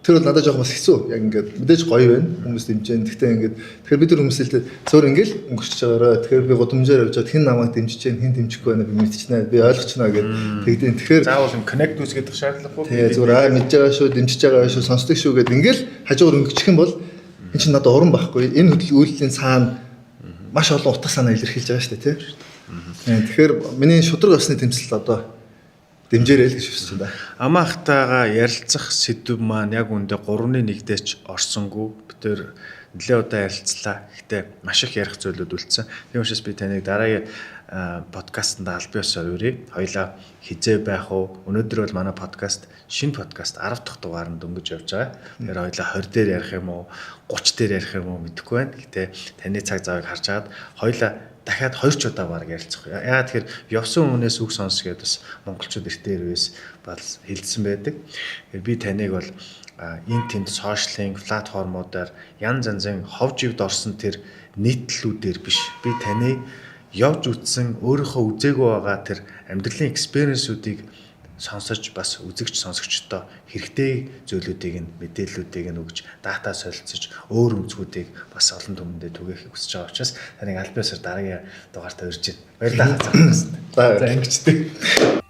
тэр бол надад жоох бас хэцүү. Яг ингээд мэдээж гоё байна. Хүмүүс дэмжиж. Гэхдээ ингээд тэгэхээр бид нар хүмүүсэлтэй зөөр ингээд өнгөрч байгаараа. Тэгэхээр би гудамжаар явж хад хэн намайг дэмжиж чинь хэн дэмжихгүй байна би мэдчихнэ. Би ойлгочноо гэд тэгдэн. Тэгэхээр заавал юм коннект үүсгэх шаардлагагүй. Тэгээ зөөр мэдж байгаа шүү, дэмжиж байгаа шүү, сонсдог шүү гэд ингээд хажуугаар өнгөчих юм бол энэ чинь надад уран байхгүй. Энэ үйлдэлийн цаана маш олон утга санаа илэрхийлж байгаа шүү дээ тийм. Тэгэхээр миний шудраг осны тэмцэл одоо дэмжээрэй л гэж хүсэж байна. Амаахтайгаа ярилцах сэдв маань яг үндэ 3-1 дээч орсонгүй. Бид тээр нэлээд удаа ярилцлаа. Гэхдээ маш их ярих зүйлүүд үлдсэн. Тийм учраас би таныг дараагийн подкастт аль биесээр өрье. Хоёлаа хизээ байх уу? Өнөөдөр бол манай подкаст шинэ подкаст 10 дахь дугааранд дөнгөж явж байгаа. Тэр хоёлаа 20 дээр ярих юм уу? 30 дээр ярих юм уу мэдэхгүй байна. Гэхдээ таны цаг завыг харж агаад хоёлаа дахиад 2 ч удаа баг ярилцах. Яагаад тэгэхээр явсан өмнөөс үг сонс гэдээ бас монголчууд эртээр үес бол хэлсэн байдаг. Тэгэхээр би таныг бол энэ тэнд сошиалын платформудаар янз янзын хов живд орсон тэр нийтлэлүүдээр биш. Би таны явж үтсэн өөрийнхөө үзээгүй байгаа тэр амьдралын экспириенсүүдийг сонсож бас үзэгч сонсогчдоо хэрэгтэй зүйлүүдийг нь мэдээллүүдийг нь өгж дата солилцож өөр үзгүүдийг бас олон түмэндээ түгээхийг хүсэж байгаа учраас таныг аль биесээр дараагийн дугаартаа урьж байна. Баярлалаа. За ингэж дээ.